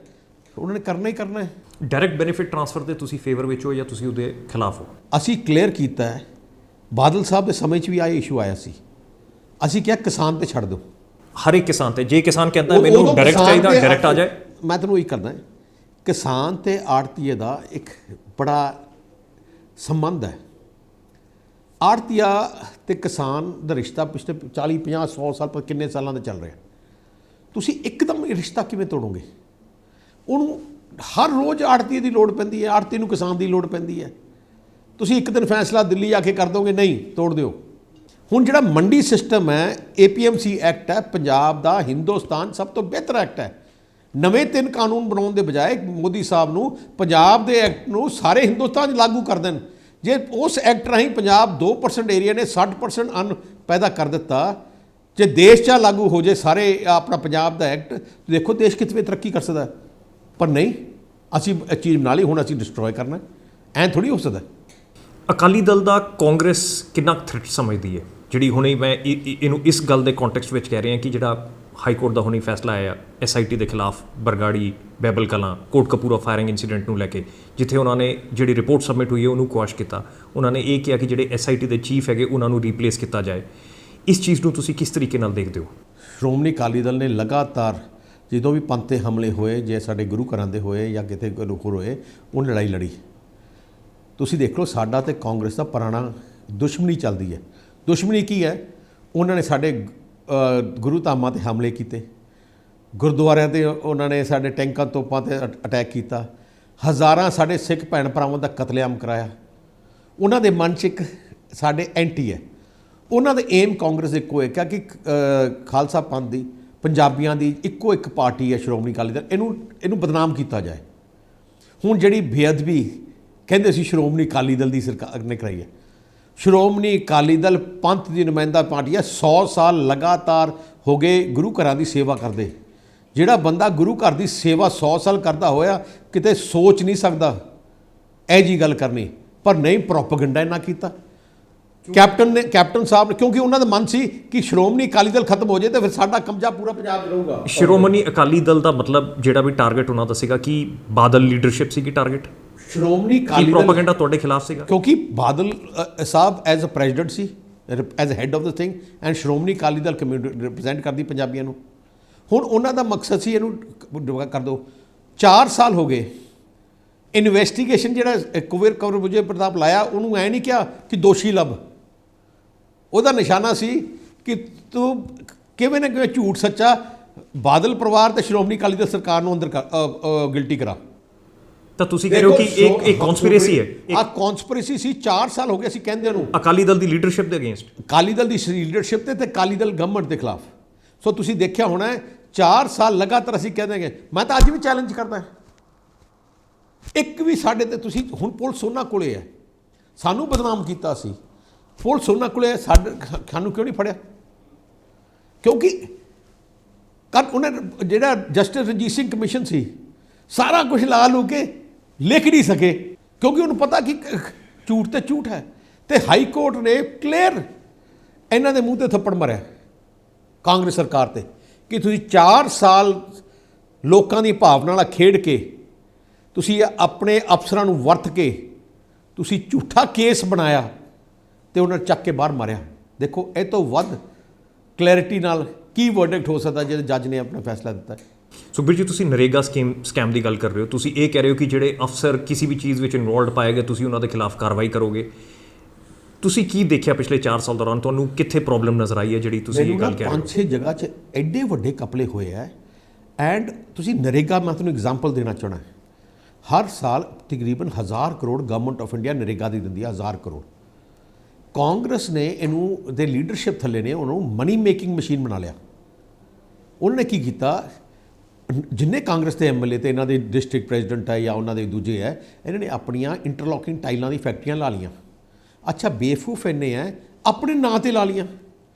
ਉਹਨਾਂ ਨੇ ਕਰਨਾ ਹੀ ਕਰਨਾ ਹੈ। ਡਾਇਰੈਕਟ ਬੈਨੀਫਿਟ ਟ੍ਰਾਂਸਫਰ ਦੇ ਤੁਸੀਂ ਫੇਵਰ ਵਿੱਚ ਹੋ ਜਾਂ ਤੁਸੀਂ ਉਹਦੇ ਖਿਲਾਫ ਹੋ? ਅਸੀਂ ਕਲੀਅਰ ਕੀਤਾ ਹੈ, ਬਾਦਲ ਸਾਹਿਬ ਦੇ ਸਮੇਂ 'ਚ ਵੀ ਆਏ ਇਸ਼ੂ ਆਇਆ ਸੀ, ਅਸੀਂ ਕਿਹਾ ਕਿਸਾਨ ਤੇ ਛੱਡ ਦਿਓ। ਹਰ ਇੱਕ ਕਿਸਾਨ ਤੇ, ਜੇ ਕਿਸਾਨ ਕਹਿੰਦਾ ਮੈਨੂੰ ਡਾਇਰੈਕਟ ਚਾਹੀਦਾ, ਡਾਇਰੈਕਟ ਆ ਜਾਏ। ਮੈਂ ਤੈਨੂੰ ਉਹੀ ਕਰਦਾ, ਕਿਸਾਨ ਤੇ ਆੜਤੀਏ ਦਾ ਇੱਕ ਬੜਾ ਸੰਬੰਧ ਹੈ। ਆੜਤੀਆ ਤੇ ਕਿਸਾਨ ਦਾ ਰਿਸ਼ਤਾ ਪਿਛਲੇ 40 50 100 ਸਾਲ ਪਰ ਕਿੰਨੇ ਸਾਲਾਂ ਦਾ ਚੱਲ ਰਿਹਾ। ਤੁਸੀਂ ਇੱਕਦਮ ਇਹ ਰਿਸ਼ਤਾ ਕਿਵੇਂ ਤੋੜੋਗੇ? ਉਹਨੂੰ ਹਰ ਰੋਜ਼ ਆੜਤੀਏ ਦੀ ਲੋੜ ਪੈਂਦੀ ਹੈ, ਆੜਤੀ ਨੂੰ ਕਿਸਾਨ ਦੀ ਲੋੜ ਪੈਂਦੀ ਹੈ। ਤੁਸੀਂ ਇੱਕ ਦਿਨ ਫੈਸਲਾ ਦਿੱਲੀ ਆ ਕੇ ਕਰ ਦੋਗੇ, ਨਹੀਂ ਤੋੜ ਦਿਓ। ਹੁਣ ਜਿਹੜਾ ਮੰਡੀ ਸਿਸਟਮ ਹੈ, APMC ਐਕਟ ਹੈ ਪੰਜਾਬ ਦਾ, ਹਿੰਦੁਸਤਾਨ ਸਭ ਤੋਂ ਬਿਹਤਰ ਐਕਟ ਹੈ। ਨਵੇਂ 3 ਕਾਨੂੰਨ ਬਣਾਉਣ ਦੇ ਬਜਾਏ ਮੋਦੀ ਸਾਹਿਬ ਨੂੰ ਪੰਜਾਬ ਦੇ ਐਕਟ ਨੂੰ ਸਾਰੇ ਹਿੰਦੁਸਤਾਨ 'ਚ ਲਾਗੂ ਕਰ ਦੇਣ। ਜੇ ਉਸ ਐਕਟ ਰਾਹੀਂ ਪੰਜਾਬ 2% ਏਰੀਆ ਨੇ 60% ਅੰਨ ਪੈਦਾ ਕਰ ਦਿੱਤਾ, ਜੇ ਦੇਸ਼ 'ਚ ਲਾਗੂ ਹੋ ਜੇ ਸਾਰੇ ਆਪਣਾ ਪੰਜਾਬ ਦਾ ਐਕਟ, ਦੇਖੋ ਦੇਸ਼ ਕਿਵੇਂ ਤਰੱਕੀ ਕਰ ਸਕਦਾ। ਪਰ ਨਹੀਂ, ਅਸੀਂ ਚੀਜ਼ ਬਣਾ ਲਈ, ਹੁਣ ਅਸੀਂ ਡਿਸਟਰੋਏ ਕਰਨਾ, ਐਂ ਥੋੜ੍ਹੀ ਹੋ ਸਕਦਾ। ਅਕਾਲੀ ਦਲ ਦਾ ਕਾਂਗਰਸ ਕਿੰਨਾ ਥ੍ਰੈਟ ਸਮਝਦੀ ਹੈ? ਜਿਹੜੀ ਹੁਣੇ ਮੈਂ ਇਹਨੂੰ ਇਸ ਗੱਲ ਦੇ ਕੰਟੈਕਸਟ ਵਿੱਚ ਕਹਿ ਰਿਹਾ ਕਿ ਜਿਹੜਾ ਹਾਈ ਕੋਰਟ ਦਾ ਹੁਣੀ ਫੈਸਲਾ ਆਇਆ SIT ਦੇ ਖਿਲਾਫ, ਬਰਗਾੜੀ, ਬੈਬਲ ਕਲਾਂ, ਕੋਟਕਪੂਰਾ ਫਾਇਰਿੰਗ ਇਨਸੀਡੈਂਟ ਨੂੰ ਲੈ ਕੇ, ਜਿੱਥੇ ਉਹਨਾਂ ਨੇ ਜਿਹੜੀ ਰਿਪੋਰਟ ਸਬਮਿਟ ਹੋਈ ਹੈ ਉਹਨੂੰ ਕੁਐਸ਼ ਕੀਤਾ। ਉਹਨਾਂ ਨੇ ਇਹ ਕਿਹਾ ਕਿ ਜਿਹੜੇ SIT ਦੇ ਚੀਫ ਹੈਗੇ ਉਹਨਾਂ ਨੂੰ ਰੀਪਲੇਸ ਕੀਤਾ ਜਾਏ। ਇਸ ਚੀਜ਼ ਨੂੰ ਤੁਸੀਂ ਕਿਸ ਤਰੀਕੇ ਨਾਲ ਦੇਖਦੇ ਹੋ? ਸ਼੍ਰੋਮਣੀ ਅਕਾਲੀ ਦਲ ਨੇ ਲਗਾਤਾਰ ਜਦੋਂ ਵੀ ਪੰਥ 'ਤੇ ਹਮਲੇ ਹੋਏ, ਜੇ ਸਾਡੇ ਗੁਰੂ ਘਰਾਂ ਦੇ ਹੋਏ ਜਾਂ ਕਿਤੇ ਹੋਰ ਹੋਏ, ਉਹ ਲੜਾਈ ਲੜੀ। ਤੁਸੀਂ ਦੇਖ ਲਓ, ਸਾਡਾ ਤੇ ਕਾਂਗਰਸ ਦਾ ਪੁਰਾਣਾ ਦੁਸ਼ਮਣੀ ਚੱਲਦੀ ਹੈ। ਦੁਸ਼ਮਣੀ ਕੀ ਹੈ? ਉਹਨਾਂ ਨੇ ਸਾਡੇ ਗੁਰੂ ਧਾਮਾਂ 'ਤੇ ਹਮਲੇ ਕੀਤੇ, ਗੁਰਦੁਆਰਿਆਂ 'ਤੇ ਉਹਨਾਂ ਨੇ ਸਾਡੇ ਟੈਂਕਾਂ ਤੋਪਾਂ 'ਤੇ ਅਟੈਕ ਕੀਤਾ, ਹਜ਼ਾਰਾਂ ਸਾਡੇ ਸਿੱਖ ਭੈਣ ਭਰਾਵਾਂ ਦਾ ਕਤਲੇਆਮ ਕਰਾਇਆ। ਉਹਨਾਂ ਦੇ ਮਨ 'ਚ ਇੱਕ ਸਾਡੇ ਐਂਟੀ ਹੈ। ਉਹਨਾਂ ਦੇ ਏਮ ਕਾਂਗਰਸ ਇੱਕੋ ਇੱਕ ਹੈ ਕਿ ਖਾਲਸਾ ਪੰਥ ਦੀ, ਪੰਜਾਬੀਆਂ ਦੀ ਇੱਕੋ ਇੱਕ ਪਾਰਟੀ ਹੈ ਸ਼੍ਰੋਮਣੀ ਅਕਾਲੀ ਦਲ, ਇਹਨੂੰ ਬਦਨਾਮ ਕੀਤਾ ਜਾਏ। ਹੁਣ ਜਿਹੜੀ ਬੇਅਦਬੀ ਕਹਿੰਦੇ ਸੀ ਸ਼੍ਰੋਮਣੀ ਅਕਾਲੀ ਦਲ ਦੀ ਸਰਕਾਰ ਨੇ ਕਰਾਈ ਹੈ। ਸ਼੍ਰੋਮਣੀ ਅਕਾਲੀ ਦਲ ਪੰਥ ਦੀ ਨੁਮਾਇੰਦਾ ਪਾਰਟੀ ਹੈ। 100 ਸਾਲ ਲਗਾਤਾਰ ਹੋ ਗਏ ਗੁਰੂ ਘਰਾਂ ਦੀ ਸੇਵਾ ਕਰਦੇ। ਜਿਹੜਾ ਬੰਦਾ ਗੁਰੂ ਘਰ ਦੀ ਸੇਵਾ 100 ਸਾਲ ਕਰਦਾ ਹੋਇਆ ਕਿਤੇ ਸੋਚ ਨਹੀਂ ਸਕਦਾ ਇਹ ਜੀ ਗੱਲ ਕਰਨੀ। ਪਰ ਨਹੀਂ ਪ੍ਰੋਪੇਗੈਂਡਾ ਇਹਨਾਂ ਕੀਤਾ। ਕੈਪਟਨ ਸਾਹਿਬ ਨੇ, ਕਿਉਂਕਿ ਉਹਨਾਂ ਦਾ ਮਨ ਸੀ ਕਿ ਸ਼੍ਰੋਮਣੀ ਅਕਾਲੀ ਦਲ ਖਤਮ ਹੋ ਜਾਏ ਤੇ ਫਿਰ ਸਾਡਾ ਕਬਜ਼ਾ ਪੂਰਾ ਪੰਜਾਬ 'ਚ ਰਹੂਗਾ। ਸ਼੍ਰੋਮਣੀ ਅਕਾਲੀ ਦਲ ਦਾ ਮਤਲਬ ਜਿਹੜਾ ਵੀ ਟਾਰਗੇਟ ਉਹਨਾਂ ਦਾ ਸੀਗਾ ਕਿ ਬਾਦਲ ਲੀਡਰਸ਼ਿਪ ਸੀ ਕਿ ਟਾਰਗੇਟ ਸ਼੍ਰੋਮਣੀ ਕੀ ਅਕਾਲੀ ਦਲ, ਪ੍ਰੋਪੇਗੈਂਡਾ ਤੁਹਾਡੇ ਖਿਲਾਫ ਸੀਗਾ? ਕਿਉਂਕਿ Badal Sahib as a president ਸੀ, as head of the thing, and Shiromani Akali Dal community represent ਕਰਦੀ ਪੰਜਾਬੀਆਂ ਨੂੰ। ਹੁਣ ਉਹਨਾਂ ਦਾ ਮਕਸਦ ਸੀ ਇਹਨੂੰ ਕਰ ਦਿਓ। 4 ਸਾਲ ਹੋ ਗਏ ਇਨਵੈਸਟੀਗੇਸ਼ਨ, ਜਿਹੜਾ ਕੁਵਰ ਵਿਜੇ ਪ੍ਰਤਾਪ ਲਾਇਆ ਉਹਨੂੰ ਐ ਨਹੀਂ ਕਿਹਾ ਕਿ ਦੋਸ਼ੀ ਲੱਭ, ਉਹਦਾ ਨਿਸ਼ਾਨਾ ਸੀ ਕਿ ਤੂੰ ਕਿਵੇਂ ਨਾ ਕਿਵੇਂ ਝੂਠ ਸੱਚਾ ਬਾਦਲ ਪਰਿਵਾਰ ਤੇ ਸ਼੍ਰੋਮਣੀ ਅਕਾਲੀ ਦਲ ਸਰਕਾਰ ਨੂੰ ਅੰਦਰ ਗਿਲਟੀ ਕਰਾ। ਤਾਂ ਤੁਸੀਂ ਕਹਿ ਰਹੇ ਹੋ ਕਿ ਇੱਕ ਕਨਸਪੀਰੇਸੀ ਹੈ, ਆ ਕਨਸਪੀਰੇਸੀ ਸੀ। 4 ਸਾਲ ਹੋ ਗਏ ਅਸੀਂ ਕਹਿੰਦੇ ਨੂੰ ਅਕਾਲੀ ਦਲ ਦੀ ਲੀਡਰਸ਼ਿਪ ਦੇ ਅਗੇਂਸਟ, ਅਕਾਲੀ ਦਲ ਦੀ ਲੀਡਰਸ਼ਿਪ ਤੇ ਅਕਾਲੀ ਦਲ ਗਵਰਨਮੈਂਟ ਦੇ ਖਿਲਾਫ। ਸੋ ਤੁਸੀਂ ਦੇਖਿਆ ਹੋਣਾ 4 ਸਾਲ ਲਗਾਤਾਰ ਅਸੀਂ ਕਹਿੰਦੇ ਗਏ। ਮੈਂ ਤਾਂ ਅੱਜ ਵੀ ਚੈਲੰਜ ਕਰਦਾ, ਇੱਕ ਵੀ ਸਾਡੇ ਤੇ ਤੁਸੀਂ ਹੁਣ ਪੁਲਿਸ ਉਹਨਾਂ ਕੋਲੇ ਹੈ, ਸਾਨੂੰ ਬਦਨਾਮ ਕੀਤਾ ਸੀ, ਪੁਲਿਸ ਉਹਨਾਂ ਕੋਲੇ ਸਾਨੂੰ ਕਿਉਂ ਨਹੀਂ ਫੜਿਆ? ਕਿਉਂਕਿ ਉਹਨੇ ਜਿਹੜਾ ਜਸਟਿਸ ਰਣਜੀਤ ਸਿੰਘ ਕਮਿਸ਼ਨ ਸੀ ਸਾਰਾ ਕੁਝ ਲਾ ਲੂ ਕੇ ਲਿਖ ਨਹੀਂ ਸਕੇ, ਕਿਉਂਕਿ ਉਹਨੂੰ ਪਤਾ ਕਿ ਝੂਠ ਤੇ ਝੂਠ ਹੈ। ਤੇ ਹਾਈ ਕੋਰਟ ਨੇ ਕਲੀਅਰ ਇਹਨਾਂ ਦੇ ਮੂੰਹ ਤੇ ਥੱਪੜ ਮਾਰਿਆ ਕਾਂਗਰਸ ਸਰਕਾਰ ਤੇ ਕਿ ਤੁਸੀਂ 4 ਸਾਲ ਲੋਕਾਂ ਦੀ ਭਾਵਨਾ ਨਾਲ ਖੇਡ ਕੇ ਤੁਸੀਂ ਆਪਣੇ ਅਫਸਰਾਂ ਨੂੰ ਵਰਤ ਕੇ ਤੁਸੀਂ ਝੂਠਾ ਕੇਸ ਬਣਾਇਆ ਤੇ ਉਹਨਾਂ ਚੱਕ ਕੇ ਬਾਹਰ ਮਾਰਿਆ। ਦੇਖੋ ਇਹ ਤੋਂ ਵੱਧ ਕਲੈਰਿਟੀ ਨਾਲ ਕੀ ਵਰਡਿਕਟ ਹੋ ਸਕਦਾ ਜਦੋਂ ਜੱਜ ਨੇ ਆਪਣਾ ਫੈਸਲਾ ਦਿੱਤਾ। ਸੁਖਬੀਰ ਜੀ, ਤੁਸੀਂ ਨਰੇਗਾ ਸਕੈਮ ਦੀ ਗੱਲ ਕਰ ਰਹੇ ਹੋ, ਤੁਸੀਂ ਇਹ ਕਹਿ ਰਹੇ ਹੋ ਕਿ ਜਿਹੜੇ ਅਫਸਰ ਕਿਸੇ ਵੀ ਚੀਜ਼ ਵਿੱਚ ਇਨਵੋਲਵਡ ਪਾਏ ਗਏ ਤੁਸੀਂ ਉਹਨਾਂ ਦੇ ਖਿਲਾਫ ਕਾਰਵਾਈ ਕਰੋਗੇ। ਤੁਸੀਂ ਕੀ ਦੇਖਿਆ ਪਿਛਲੇ 4 ਸਾਲ ਦੌਰਾਨ? ਤੁਹਾਨੂੰ ਕਿੱਥੇ ਪ੍ਰੋਬਲਮ ਨਜ਼ਰ ਆਈ ਹੈ ਜਿਹੜੀ ਤੁਸੀਂ ਇਹ ਗੱਲ ਕਹਿ ਰਹੇ ਹੋ? 5-6 ਜਗ੍ਹਾ 'ਚ ਐਡੇ ਵੱਡੇ ਕਪਲੇ ਹੋਏ ਹੈ। ਐਂਡ ਤੁਸੀਂ ਨਰੇਗਾ, ਮੈਂ ਤੁਹਾਨੂੰ ਐਗਜ਼ਾਮਪਲ ਦੇਣਾ ਚਾਹਣਾ, ਹਰ ਸਾਲ ਤਕਰੀਬਨ 1000 crore government of India NREGA ਦੀ ਦਿੰਦੀ ਹੈ, 1000 ਕਰੋੜ। ਕਾਂਗਰਸ ਨੇ ਇਹਨੂੰ ਦੇ ਲੀਡਰਸ਼ਿਪ ਥੱਲੇ ਨੇ ਉਹਨੂੰ ਮਨੀ ਮੇਕਿੰਗ ਮਸ਼ੀਨ ਬਣਾ ਲਿਆ। ਉਹਨਾਂ ਨੇ ਕੀ ਕੀਤਾ, ਜਿੰਨੇ ਕਾਂਗਰਸ ਦੇ ਐਮਐਲਏ ਤੇ ਇਹਨਾਂ ਦੇ ਡਿਸਟ੍ਰਿਕਟ ਪ੍ਰੈਜ਼ੀਡੈਂਟ ਹੈ ਜਾਂ ਉਹਨਾਂ ਦੇ ਦੂਜੇ ਹੈ, ਇਹਨਾਂ ਨੇ ਆਪਣੀਆਂ ਇੰਟਰਲੋਕਿੰਗ ਟਾਈਲਾਂ ਦੀ ਫੈਕਟਰੀਆਂ ਲਾ ਲਈਆਂ। ਅੱਛਾ, ਬੇਵਕੂਫ ਇੰਨੇ ਹੈ ਆਪਣੇ ਨਾਂ ਤੇ ਲਾ ਲਈਆਂ।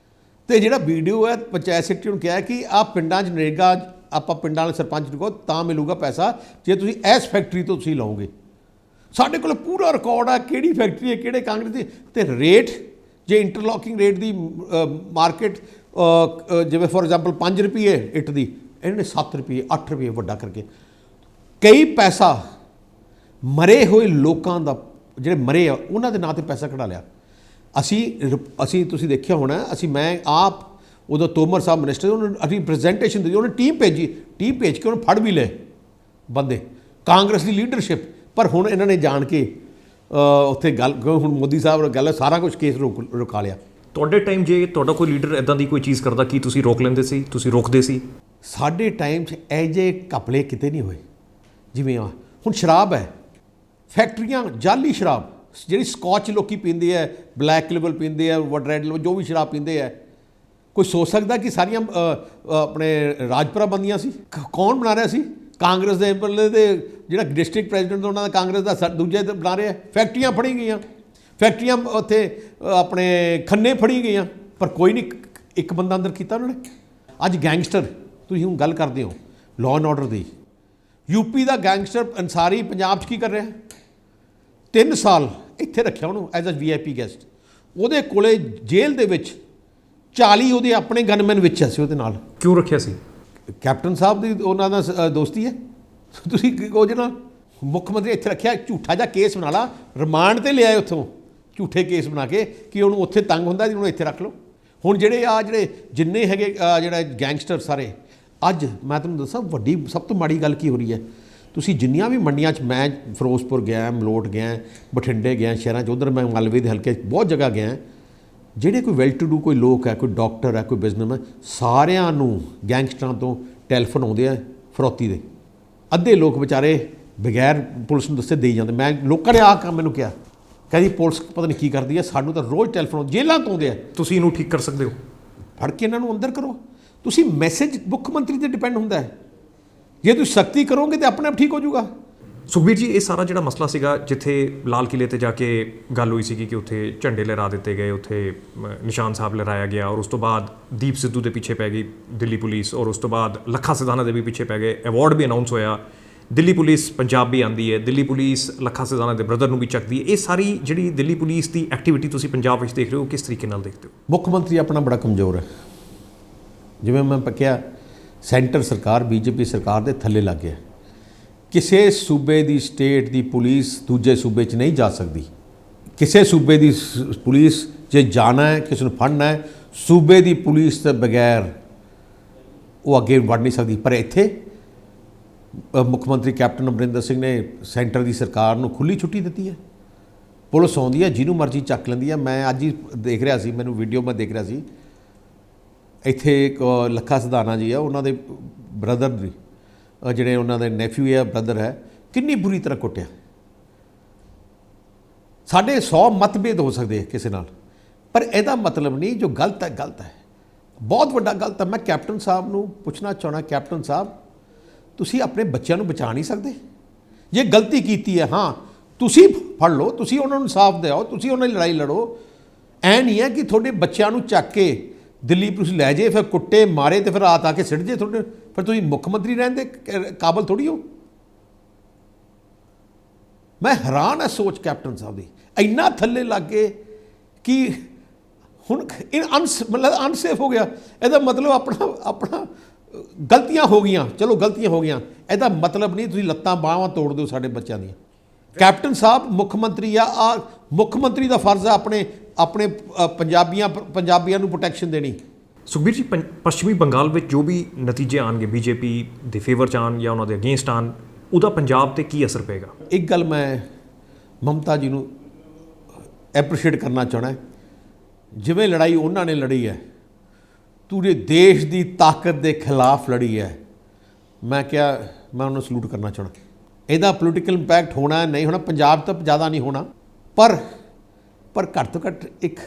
ਤੇ ਜਿਹੜਾ ਵੀਡੀਓ ਹੈ ਪੰਚਾਇਤ ਸੈਕਟਰੀ ਨੂੰ ਕਿਹਾ ਕਿ ਆਹ ਪਿੰਡਾਂ 'ਚ ਨਰੇਗਾ ਆਪਾਂ ਪਿੰਡਾਂ ਵਾਲੇ ਸਰਪੰਚ ਨੂੰ ਕਹੋ ਤਾਂ ਮਿਲੂਗਾ ਪੈਸਾ ਜੇ ਤੁਸੀਂ ਇਸ ਫੈਕਟਰੀ ਤੋਂ ਤੁਸੀਂ ਲਓਗੇ। ਸਾਡੇ ਕੋਲ ਪੂਰਾ ਰਿਕਾਰਡ ਆ ਕਿਹੜੀ ਫੈਕਟਰੀ ਹੈ, ਕਿਹੜੇ ਕਾਂਗਰਸ ਦੀ, ਤੇ ਰੇਟ ਜੇ ਇੰਟਰਲੋਕਿੰਗ ਰੇਟ ਦੀ ਮਾਰਕੀਟ ਜਿਵੇਂ ਫੋਰ ਐਗਜ਼ਾਮਪਲ 5 ਰੁਪਏ ਇੱਟ ਦੀ, ਇਹਨਾਂ ਨੇ 7 ਰੁਪਏ 8 ਰੁਪਏ ਵੱਡਾ ਕਰਕੇ ਕਈ ਪੈਸਾ ਮਰੇ ਹੋਏ ਲੋਕਾਂ ਦਾ, ਜਿਹੜੇ ਮਰੇ ਆ ਉਹਨਾਂ ਦੇ ਨਾਂ ਤੇ ਪੈਸਾ ਕਢਾ ਲਿਆ। ਅਸੀਂ ਤੁਸੀਂ ਦੇਖਿਆ ਹੋਣਾ, ਮੈਂ ਆਪ ਉਦੋਂ ਤੋਮਰ ਸਾਹਿਬ ਮਿਨਿਸਟਰ, ਉਹਨੂੰ ਅਸੀਂ ਪ੍ਰੈਜੈਂਟੇਸ਼ਨ ਦਿੱਤੀ, ਉਹਨੇ ਟੀਮ ਭੇਜ ਕੇ ਉਹਨੂੰ ਫੜ ਵੀ ਲਏ ਬੰਦੇ, ਕਾਂਗਰਸ ਦੀ ਲੀਡਰਸ਼ਿਪ। ਪਰ ਹੁਣ ਇਹਨਾਂ ਨੇ ਜਾਣ ਕੇ ਉੱਥੇ ਗੱਲ, ਹੁਣ ਮੋਦੀ ਸਾਹਿਬ ਗੱਲ ਸਾਰਾ ਕੁਝ ਕੇਸ ਰੁਕਾ ਲਿਆ। ਤੁਹਾਡੇ ਟਾਈਮ ਜੇ ਤੁਹਾਡਾ ਕੋਈ ਲੀਡਰ ਇੱਦਾਂ ਦੀ ਕੋਈ ਚੀਜ਼ ਕਰਦਾ ਕੀ ਤੁਸੀਂ ਰੋਕ ਲੈਂਦੇ ਸੀ, ਤੁਸੀਂ ਰੋਕਦੇ ਸੀ? ਸਾਡੇ ਟਾਈਮ 'ਚ ਇਹ ਜਿਹੇ ਘਪਲੇ ਕਿਤੇ ਨਹੀਂ ਹੋਏ। ਜਿਵੇਂ ਹੁਣ ਸ਼ਰਾਬ ਹੈ, ਫੈਕਟਰੀਆਂ ਜਾਲੀ ਸ਼ਰਾਬ ਜਿਹੜੀ ਸਕੌਚ ਲੋਕੀ ਪੀਂਦੇ ਹੈ, ਬਲੈਕ ਲੇਬਲ ਪੀਂਦੇ ਆ, ਰੈਡ ਲੇਬਲ, ਜੋ ਵੀ ਸ਼ਰਾਬ ਪੀਂਦੇ ਹੈ, ਕੋਈ ਸੋਚ ਸਕਦਾ ਕਿ ਸਾਰੀਆਂ ਆਪਣੇ ਰਾਜਪੁਰਾ ਬੰਦੀਆਂ ਸੀ? ਕੌਣ ਬਣਾ ਰਿਹਾ ਸੀ? ਕਾਂਗਰਸ ਦੇ ਐਮਐਲਏ ਦੇ ਜਿਹੜਾ ਡਿਸਟ੍ਰਿਕਟ ਪ੍ਰੈਜ਼ੀਡੈਂਟ ਉਹਨਾਂ ਦਾ ਕਾਂਗਰਸ ਦਾ ਦੂਜੇ ਬਣਾ ਰਿਹਾ। ਫੈਕਟਰੀਆਂ ਫੜੀ ਗਈਆਂ, ਫੈਕਟਰੀਆਂ ਉੱਥੇ ਆਪਣੇ ਖੰਨੇ ਫੜੀ ਗਈਆਂ, ਪਰ ਕੋਈ ਨਹੀਂ ਇੱਕ ਬੰਦਾ ਅੰਦਰ ਕੀਤਾ ਉਹਨਾਂ ਨੇ। ਅੱਜ ਗੈਂਗਸਟਰ, ਤੁਸੀਂ ਹੁਣ ਗੱਲ ਕਰਦੇ ਹੋ law and order the, UP the gangster Ansari Punjab 'ਚ ਕੀ ਕਰ ਰਿਹਾ? 3 ਸਾਲ ਇੱਥੇ ਰੱਖਿਆ ਉਹਨੂੰ ਐਜ਼ ਅ VIP ਗੈਸਟ। ਉਹਦੇ ਕੋਲੇ ਜੇਲ੍ਹ ਦੇ ਵਿੱਚ 40 ਉਹਦੇ ਆਪਣੇ ਗਨਮੈਨ ਵਿੱਚ ਸੀ ਉਹਦੇ ਨਾਲ। ਕਿਉਂ ਰੱਖਿਆ ਸੀ? ਕੈਪਟਨ ਸਾਹਿਬ ਦੀ ਉਹਨਾਂ ਦਾ ਦੋਸਤੀ ਹੈ। ਤੁਸੀਂ ਕਹੋ ਜਿਹੜਾ ਮੁੱਖ ਮੰਤਰੀ ਇੱਥੇ ਰੱਖਿਆ, ਝੂਠਾ ਜਿਹਾ ਕੇਸ ਬਣਾ ਲਾ, ਰਿਮਾਂਡ 'ਤੇ ਲਿਆਏ ਉੱਥੋਂ ਝੂਠੇ ਕੇਸ ਬਣਾ ਕੇ ਕਿ ਉਹਨੂੰ ਉੱਥੇ ਤੰਗ ਹੁੰਦਾ ਜੀ, ਉਹਨੂੰ ਇੱਥੇ ਰੱਖ ਲਓ। ਹੁਣ ਜਿਹੜੇ ਜਿੰਨੇ ਹੈਗੇ ਜਿਹੜਾ ਗੈਂਗਸਟਰ ਸਾਰੇ, ਅੱਜ ਮੈਂ ਤੁਹਾਨੂੰ ਦੱਸਾਂ ਵੱਡੀ ਸਭ ਤੋਂ ਮਾੜੀ ਗੱਲ ਕੀ ਹੋ ਰਹੀ ਹੈ। ਤੁਸੀਂ ਜਿੰਨੀਆਂ ਵੀ ਮੰਡੀਆਂ 'ਚ, ਮੈਂ ਫਿਰੋਜ਼ਪੁਰ ਗਿਆ, ਮਲੋਟ ਗਿਆ, ਬਠਿੰਡੇ ਗਿਆ, ਸ਼ਹਿਰਾਂ 'ਚ, ਉੱਧਰ ਮੈਂ ਮਾਲਵੇ ਦੇ ਹਲਕੇ 'ਚ ਬਹੁਤ ਜਗ੍ਹਾ ਗਿਆ, ਜਿਹੜੇ ਕੋਈ ਵੈਲ ਟੂ ਡੂ ਕੋਈ ਲੋਕ ਹੈ, ਕੋਈ ਡਾਕਟਰ ਹੈ, ਕੋਈ ਬਿਜ਼ਨਸਮੈਨ, ਸਾਰਿਆਂ ਨੂੰ ਗੈਂਗਸਟਰਾਂ ਤੋਂ ਟੈਲੀਫੋਨ ਆਉਂਦੇ ਆ ਫਰੌਤੀ ਦੇ। ਅੱਧੇ ਲੋਕ ਵਿਚਾਰੇ ਬਗੈਰ ਪੁਲਿਸ ਨੂੰ ਦੱਸੇ ਦੇਈ ਜਾਂਦੇ। ਮੈਂ ਲੋਕਾਂ ਨੇ ਆਹ ਕੰਮ ਮੈਨੂੰ ਕਿਹਾ, ਕਹਿੰਦੀ ਪੁਲਿਸ ਪਤਾ ਨਹੀਂ ਕੀ ਕਰਦੀ ਹੈ, ਸਾਨੂੰ ਤਾਂ ਰੋਜ਼ ਟੈਲੀਫੋਨ ਜੇਲ੍ਹਾਂ ਤੋਂ ਆਉਂਦੇ ਆ। ਤੁਸੀਂ ਇਹਨੂੰ ਠੀਕ ਕਰ ਸਕਦੇ ਹੋ? ਫੜ ਕੇ ਇਹਨਾਂ ਨੂੰ ਅੰਦਰ ਕਰੋ। ਤੁਸੀਂ ਮੈਸੇਜ ਮੁੱਖ ਮੰਤਰੀ 'ਤੇ ਡਿਪੈਂਡ ਹੁੰਦਾ ਹੈ। ਜੇ ਤੁਸੀਂ ਸਖਤੀ ਕਰੋਗੇ ਤਾਂ ਆਪਣੇ ਆਪ ਠੀਕ ਹੋ ਜਾਊਗਾ। ਸੁਖਬੀਰ ਜੀ, ਇਹ ਸਾਰਾ ਜਿਹੜਾ ਮਸਲਾ ਸੀਗਾ, ਜਿੱਥੇ ਲਾਲ ਕਿਲੇ ਤੇ ਜਾ ਕੇ ਗੱਲ ਹੋਈ ਸੀਗੀ ਕਿ ਉੱਥੇ ਝੰਡੇ ਲਹਿਰਾ ਦਿੱਤੇ ਗਏ, ਉੱਥੇ ਨਿਸ਼ਾਨ ਸਾਹਿਬ ਲਹਿਰਾਇਆ ਗਿਆ, ਔਰ ਉਸ ਤੋਂ ਬਾਅਦ ਦੀਪ ਸਿੱਧੂ ਦੇ ਪਿੱਛੇ ਪੈ ਗਈ ਦਿੱਲੀ ਪੁਲਿਸ, ਔਰ ਉਸ ਤੋਂ ਬਾਅਦ ਲੱਖਾ ਸਿਧਾਨਾ ਦੇ ਵੀ ਪਿੱਛੇ ਪੈ ਗਏ, ਅਵਾਰਡ ਵੀ ਅਨਾਊਂਸ ਹੋਇਆ, ਦਿੱਲੀ ਪੁਲਿਸ ਪੰਜਾਬ ਵੀ ਆਉਂਦੀ ਹੈ, ਦਿੱਲੀ ਪੁਲਿਸ ਲੱਖਾ ਸਿਧਾਣਾ ਦੇ ਬ੍ਰਦਰ ਨੂੰ ਵੀ ਚੱਕਦੀ ਹੈ। ਇਹ ਸਾਰੀ ਜਿਹੜੀ ਦਿੱਲੀ ਪੁਲਿਸ ਦੀ ਐਕਟੀਵਿਟੀ ਤੁਸੀਂ ਪੰਜਾਬ ਵਿੱਚ ਦੇਖ ਰਹੇ ਹੋ, ਕਿਸ ਤਰੀਕੇ ਨਾਲ ਦੇਖਦੇ ਹੋ? ਮੁੱਖ ਮੰਤਰੀ ਆਪਣਾ ਬੜਾ ਕਮਜ਼ੋਰ ਹੈ। ਜਿਵੇਂ ਮੈਂ ਕਿਹਾ, ਸੈਂਟਰ ਸਰਕਾਰ ਬੀਜੇਪੀ ਸਰਕਾਰ ਦੇ ਥੱਲੇ ਲੱਗ ਗਿਆ। ਕਿਸੇ ਸੂਬੇ ਦੀ ਸਟੇਟ ਦੀ ਪੁਲਿਸ ਦੂਜੇ ਸੂਬੇ 'ਚ ਨਹੀਂ ਜਾ ਸਕਦੀ। ਕਿਸੇ ਸੂਬੇ ਦੀ ਪੁਲਿਸ ਜੇ ਜਾਣਾ ਹੈ, ਕਿਸੇ ਨੂੰ ਫੜਨਾ ਹੈ, ਸੂਬੇ ਦੀ ਪੁਲਿਸ ਤੋਂ ਬਗੈਰ ਉਹ ਅੱਗੇ ਵੜ ਨਹੀਂ ਸਕਦੀ। ਪਰ ਇੱਥੇ ਮੁੱਖ ਮੰਤਰੀ ਕੈਪਟਨ ਅਮਰਿੰਦਰ ਸਿੰਘ ਨੇ ਸੈਂਟਰ ਦੀ ਸਰਕਾਰ ਨੂੰ ਖੁੱਲ੍ਹੀ ਛੁੱਟੀ ਦਿੱਤੀ ਹੈ। ਪੁਲਿਸ ਆਉਂਦੀ ਹੈ, ਜਿਹਨੂੰ ਮਰਜ਼ੀ ਚੱਕ ਲੈਂਦੀ ਹੈ। ਮੈਂ ਅੱਜ ਹੀ ਦੇਖ ਰਿਹਾ ਸੀ, ਮੈਨੂੰ ਵੀਡੀਓ ਮੈਂ ਦੇਖ ਰਿਹਾ ਸੀ, ਇੱਥੇ ਇੱਕ ਲੱਖਾ ਸਿਧਾਣਾ ਜੀ ਆ, ਉਹਨਾਂ ਦੇ ਬ੍ਰਦਰ ਦੀ ਜਿਹੜੇ ਉਹਨਾਂ ਦੇ ਨੈਫਿਊ ਹੈ, ਬ੍ਰਦਰ ਹੈ, ਕਿੰਨੀ ਬੁਰੀ ਤਰ੍ਹਾਂ ਕੁੱਟਿਆ। ਸਾਡੇ 100 ਮਤਭੇਦ ਹੋ ਸਕਦੇ ਕਿਸੇ ਨਾਲ, ਪਰ ਇਹਦਾ ਮਤਲਬ ਨਹੀਂ ਜੋ ਗਲਤ ਹੈ ਗਲਤ ਹੈ, ਬਹੁਤ ਵੱਡਾ ਗਲਤ ਹੈ। ਮੈਂ ਕੈਪਟਨ ਸਾਹਿਬ ਨੂੰ ਪੁੱਛਣਾ ਚਾਹੁੰਦਾ, ਕੈਪਟਨ ਸਾਹਿਬ ਤੁਸੀਂ ਆਪਣੇ ਬੱਚਿਆਂ ਨੂੰ ਬਚਾ ਨਹੀਂ ਸਕਦੇ? ਜੇ ਗਲਤੀ ਕੀਤੀ ਹੈ, ਹਾਂ ਤੁਸੀਂ ਫੜ ਲਓ, ਤੁਸੀਂ ਉਹਨਾਂ ਨੂੰ ਇਨਸਾਫ ਦਿਓ, ਤੁਸੀਂ ਉਹਨਾਂ ਦੀ ਲੜਾਈ ਲੜੋ। ਐ ਨਹੀਂ ਹੈ ਕਿ ਤੁਹਾਡੇ ਬੱਚਿਆਂ ਨੂੰ ਚੱਕ ਕੇ ਦਿੱਲੀ ਪੁਲਿਸ ਲੈ ਜੇ, ਫਿਰ ਕੁੱਟੇ ਮਾਰੇ ਤੇ ਫਿਰ ਰਾਤ ਆ ਕੇ ਸਿੱਟ ਜੇ ਤੁਹਾਡੇ, ਫਿਰ ਤੁਸੀਂ ਮੁੱਖ ਮੰਤਰੀ ਰਹਿਣ ਦੇ ਕਾਬਲ ਥੋੜ੍ਹੀ ਹੋ। ਮੈਂ ਹੈਰਾਨ ਹੈ ਸੋਚ ਕੈਪਟਨ ਸਾਹਿਬ ਦੀ, ਇੰਨਾ ਥੱਲੇ ਲੱਗ ਗਏ ਕਿ ਹੁਣ ਮਤਲਬ ਅਨਸੇਫ ਹੋ ਗਿਆ। ਇਹਦਾ ਮਤਲਬ ਆਪਣਾ ਗਲਤੀਆਂ ਹੋ ਗਈਆਂ, ਚਲੋ ਗਲਤੀਆਂ ਹੋ ਗਈਆਂ, ਇਹਦਾ ਮਤਲਬ ਨਹੀਂ ਤੁਸੀਂ ਲੱਤਾਂ ਬਾਹਾਂ ਤੋੜ ਦਿਓ ਸਾਡੇ ਬੱਚਿਆਂ ਦੀਆਂ। ਕੈਪਟਨ ਸਾਹਿਬ ਮੁੱਖ ਮੰਤਰੀ ਆ, ਮੁੱਖ ਮੰਤਰੀ ਦਾ ਫਰਜ਼ ਆ ਆਪਣੇ ਪੰਜਾਬੀਆਂ ਨੂੰ ਪ੍ਰੋਟੈਕਸ਼ਨ ਦੇਣੀ। ਸੁਖਬੀਰ ਜੀ, ਪੱਛਮੀ ਬੰਗਾਲ ਵਿੱਚ ਜੋ ਵੀ ਨਤੀਜੇ ਆਉਣਗੇ, ਬੀਜੇਪੀ ਦੇ ਫੇਵਰ 'ਚ ਆਉਣ ਜਾਂ ਉਹਨਾਂ ਦੇ ਅਗੇਂਸਟ ਆਉਣ, ਉਹਦਾ ਪੰਜਾਬ 'ਤੇ ਕੀ ਅਸਰ ਪਏਗਾ? ਇੱਕ ਗੱਲ ਮੈਂ ਮਮਤਾ ਜੀ ਨੂੰ ਐਪਰੀਸ਼ੀਏਟ ਕਰਨਾ ਚਾਹੁੰਦਾ, ਜਿਵੇਂ ਲੜਾਈ ਉਹਨਾਂ ਨੇ ਲੜੀ ਹੈ, ਪੂਰੇ ਦੇਸ਼ ਦੀ ਤਾਕਤ ਦੇ ਖਿਲਾਫ ਲੜੀ ਹੈ, ਮੈਂ ਕਿਹਾ ਮੈਂ ਉਹਨੂੰ ਸਲੂਟ ਕਰਨਾ ਚਾਹੁੰਦਾ। ਇਹਦਾ ਪੋਲੀਟੀਕਲ ਇੰਪੈਕਟ ਹੋਣਾ ਨਹੀਂ ਹੋਣਾ, ਪੰਜਾਬ ਤੋਂ ਜ਼ਿਆਦਾ ਨਹੀਂ ਹੋਣਾ, ਪਰ ਘੱਟ ਤੋਂ ਘੱਟ ਇੱਕ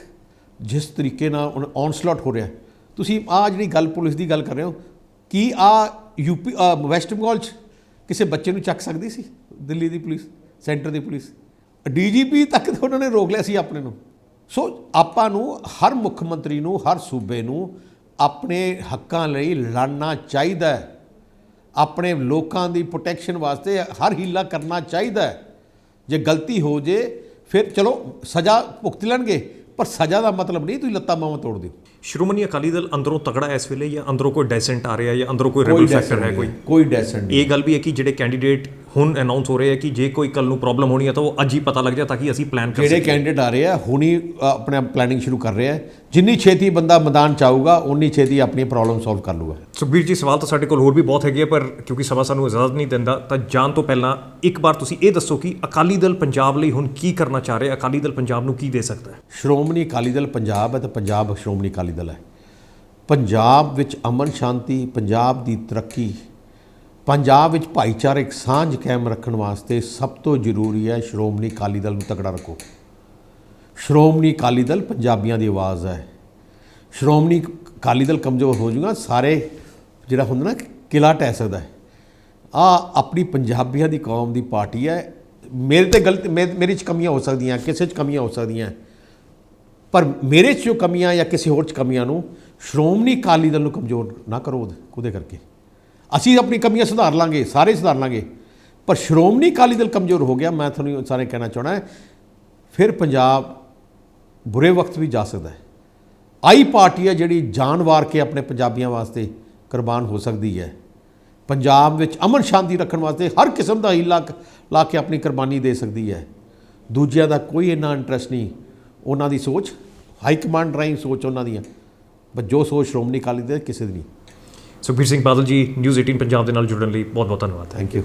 ਜਿਸ ਤਰੀਕੇ ਨਾਲ ਹੁਣ ਔਨਸਲੌਟ ਹੋ ਰਿਹਾ, ਤੁਸੀਂ ਆਹ ਜਿਹੜੀ ਗੱਲ ਪੁਲਿਸ ਦੀ ਗੱਲ ਕਰ ਰਹੇ ਹੋ, ਕੀ ਯੂਪੀ ਵੈਸਟ ਬੰਗਾਲ 'ਚ ਕਿਸੇ ਬੱਚੇ ਨੂੰ ਚੱਕ ਸਕਦੀ ਸੀ ਦਿੱਲੀ ਦੀ ਪੁਲਿਸ, ਸੈਂਟਰ ਦੀ ਪੁਲਿਸ? DGP ਤੱਕ ਤਾਂ ਉਹਨਾਂ ਨੇ ਰੋਕ ਲਿਆ ਸੀ ਆਪਣੇ ਨੂੰ। ਸੋ ਆਪਾਂ ਨੂੰ ਹਰ ਮੁੱਖ ਮੰਤਰੀ ਨੂੰ, ਹਰ ਸੂਬੇ ਨੂੰ ਆਪਣੇ ਹੱਕਾਂ ਲਈ ਲੜਨਾ ਚਾਹੀਦਾ ਹੈ, ਆਪਣੇ ਲੋਕਾਂ ਦੀ ਪ੍ਰੋਟੈਕਸ਼ਨ ਵਾਸਤੇ ਹਰ ਹੀਲਾ ਕਰਨਾ ਚਾਹੀਦਾ ਹੈ। ਜੇ ਗਲਤੀ ਹੋ ਜੇ ਫਿਰ ਚਲੋ ਸਜ਼ਾ ਭੁਗਤ ਲੈਣਗੇ, ਪਰ ਸਜ਼ਾ ਦਾ ਮਤਲਬ ਨਹੀਂ ਤੁਸੀਂ ਲੱਤਾਂ ਬਾਹਾਂ ਤੋੜ ਦਿਓ। ਸ਼੍ਰੋਮਣੀ ਅਕਾਲੀ ਦਲ ਅੰਦਰੋਂ ਤਗੜਾ ਇਸ ਵੇਲੇ, ਜਾਂ ਅੰਦਰੋਂ ਕੋਈ ਡੈਸੈਂਟ ਆ ਰਿਹਾ, ਜਾਂ ਅੰਦਰੋਂ ਕੋਈ ਰੈਬਲ ਫੈਕਟਰ ਹੈ? ਕੋਈ ਡੈਸੈਂਟ ਨਹੀਂ। ਇਹ ਗੱਲ ਵੀ ਹੈ ਕਿ ਜਿਹੜੇ ਕੈਂਡੀਡੇਟ ਹੁਣ ਅਨਾਉਂਸ ਹੋ ਰਹੇ ਹੈ ਕਿ ਜੇ ਕੋਈ ਕੱਲ ਨੂੰ ਪ੍ਰੋਬਲਮ ਹੋਣੀ ਹੈ ਤਾਂ ਉਹ ਅੱਜ ਹੀ ਪਤਾ ਲੱਗ ਜਾ, ਤਾਂ ਕਿ ਅਸੀਂ ਪਲਾਨ ਕਰ ਸਕੀਏ। ਜਿਹੜੇ ਕੈਂਡੀਡੇਟ ਆ ਰਹੇ ਆ ਹੁਣੀ ਆਪਣਾ ਪਲੈਨਿੰਗ ਸ਼ੁਰੂ ਕਰ ਰਹੇ ਆ, ਜਿੰਨੀ ਛੇਤੀ ਬੰਦਾ ਮੈਦਾਨ 'ਚ ਆਊਗਾ ਉਨੀ ਛੇਤੀ ਆਪਣੀ ਪ੍ਰੋਬਲਮ ਸੋਲਵ ਕਰ ਲੂਗਾ। ਸੁਖਬੀਰ ਜੀ, ਸਵਾਲ ਤਾਂ ਸਾਡੇ ਕੋਲ ਹੋਰ ਵੀ ਬਹੁਤ ਹੈਗੇ ਆ, ਪਰ ਕਿਉਂਕਿ ਸਮਾਂ ਸਾਨੂੰ ਇਜਾਜ਼ਤ ਨਹੀਂ ਦਿੰਦਾ, ਤਾਂ ਜਾਣ ਤੋਂ ਪਹਿਲਾਂ ਇੱਕ ਵਾਰ ਤੁਸੀਂ ਇਹ ਦੱਸੋ ਕਿ ਅਕਾਲੀ ਦਲ ਪੰਜਾਬ ਲਈ ਹੁਣ ਕੀ ਕਰਨਾ ਚਾਹ ਰਿਹਾ? ਅਕਾਲੀ ਦਲ ਪੰਜਾਬ ਨੂੰ ਕੀ ਦੇ ਸਕਦਾ ਹੈ? ਸ਼੍ਰੋਮਣੀ ਅਕਾਲੀ ਦਲ ਪੰਜਾਬ ਹੈ ਤਾਂ ਪੰਜਾਬ ਸ਼੍ਰੋਮਣੀ ਅਕਾਲੀ ਦਲ ਹੈ। ਪੰਜਾਬ ਵਿੱਚ ਅਮਨ ਸ਼ਾਂਤੀ, ਪੰਜਾਬ ਦੀ ਤਰੱਕੀ, ਪੰਜਾਬ ਵਿੱਚ ਭਾਈਚਾਰਕ ਸਾਂਝ ਕਾਇਮ ਰੱਖਣ ਵਾਸਤੇ ਸਭ ਤੋਂ ਜ਼ਰੂਰੀ ਹੈ ਸ਼੍ਰੋਮਣੀ ਅਕਾਲੀ ਦਲ ਨੂੰ ਤਕੜਾ ਰੱਖੋ। ਸ਼੍ਰੋਮਣੀ ਅਕਾਲੀ ਦਲ ਪੰਜਾਬੀਆਂ ਦੀ ਆਵਾਜ਼ ਹੈ। ਸ਼੍ਰੋਮਣੀ ਅਕਾਲੀ ਦਲ ਕਮਜ਼ੋਰ ਹੋ ਜਾਊਗਾ, ਸਾਰੇ ਜਿਹੜਾ ਹੁੰਦਾ ਨਾ ਕਿਲਾ ਢਹਿ ਸਕਦਾ ਹੈ। ਆਪਣੀ ਪੰਜਾਬੀਆਂ ਦੀ ਕੌਮ ਦੀ ਪਾਰਟੀ ਹੈ। ਮੇਰੇ ਤੇ ਗਲਤ, ਮੇਰੇ 'ਚ ਕਮੀਆਂ ਹੋ ਸਕਦੀਆਂ, ਕਿਸੇ 'ਚ ਕਮੀਆਂ ਹੋ ਸਕਦੀਆਂ, ਪਰ ਮੇਰੇ 'ਚ ਜੋ ਕਮੀਆਂ ਜਾਂ ਕਿਸੇ ਹੋਰ 'ਚ ਕਮੀਆਂ ਨੂੰ ਸ਼੍ਰੋਮਣੀ ਅਕਾਲੀ ਦਲ ਨੂੰ ਕਮਜ਼ੋਰ ਨਾ ਕਰੋ ਉਹਦੇ ਕਰਕੇ। ਅਸੀਂ ਆਪਣੀ ਕਮੀਆਂ ਸੁਧਾਰ ਲਾਂਗੇ, ਸਾਰੇ ਸੁਧਾਰ ਲਾਂਗੇ, ਪਰ ਸ਼੍ਰੋਮਣੀ ਅਕਾਲੀ ਦਲ ਕਮਜ਼ੋਰ ਹੋ ਗਿਆ, ਮੈਂ ਤੁਹਾਨੂੰ ਸਾਰੇ ਕਹਿਣਾ ਚਾਹੁੰਦਾ, ਫਿਰ ਪੰਜਾਬ ਬੁਰੇ ਵਕਤ ਵੀ ਜਾ ਸਕਦਾ ਹੈ। ਆਈ ਪਾਰਟੀ ਹੈ ਜਿਹੜੀ ਜਾਨ ਵਾਰ ਕੇ ਆਪਣੇ ਪੰਜਾਬੀਆਂ ਵਾਸਤੇ ਕੁਰਬਾਨ ਹੋ ਸਕਦੀ ਹੈ। ਪੰਜਾਬ ਵਿੱਚ ਅਮਨ ਸ਼ਾਂਤੀ ਰੱਖਣ ਵਾਸਤੇ ਹਰ ਕਿਸਮ ਦਾ ਹੀਲਾ ਲਾ ਕੇ ਆਪਣੀ ਕੁਰਬਾਨੀ ਦੇ ਸਕਦੀ ਹੈ। ਦੂਜਿਆਂ ਦਾ ਕੋਈ ਇੰਨਾ ਇੰਟਰਸਟ ਨਹੀਂ, ਉਹਨਾਂ ਦੀ ਸੋਚ ਹਾਈ ਕਮਾਂਡ ਰਾਹੀਂ ਸੋਚ ਉਹਨਾਂ ਦੀਆਂ, ਬਸ ਜੋ ਸੋਚ ਸ਼੍ਰੋਮਣੀ ਅਕਾਲੀ ਦਲ ਕਿਸੇ ਦੀ ਨਹੀਂ। ਸੁਖਬੀਰ ਸਿੰਘ ਬਾਦਲ ਜੀ, ਨਿਊਜ਼ 18 ਪੰਜਾਬ ਦੇ ਨਾਲ ਜੁੜਨ ਲਈ ਬਹੁਤ ਬਹੁਤ ਧੰਨਵਾਦ। Thank you.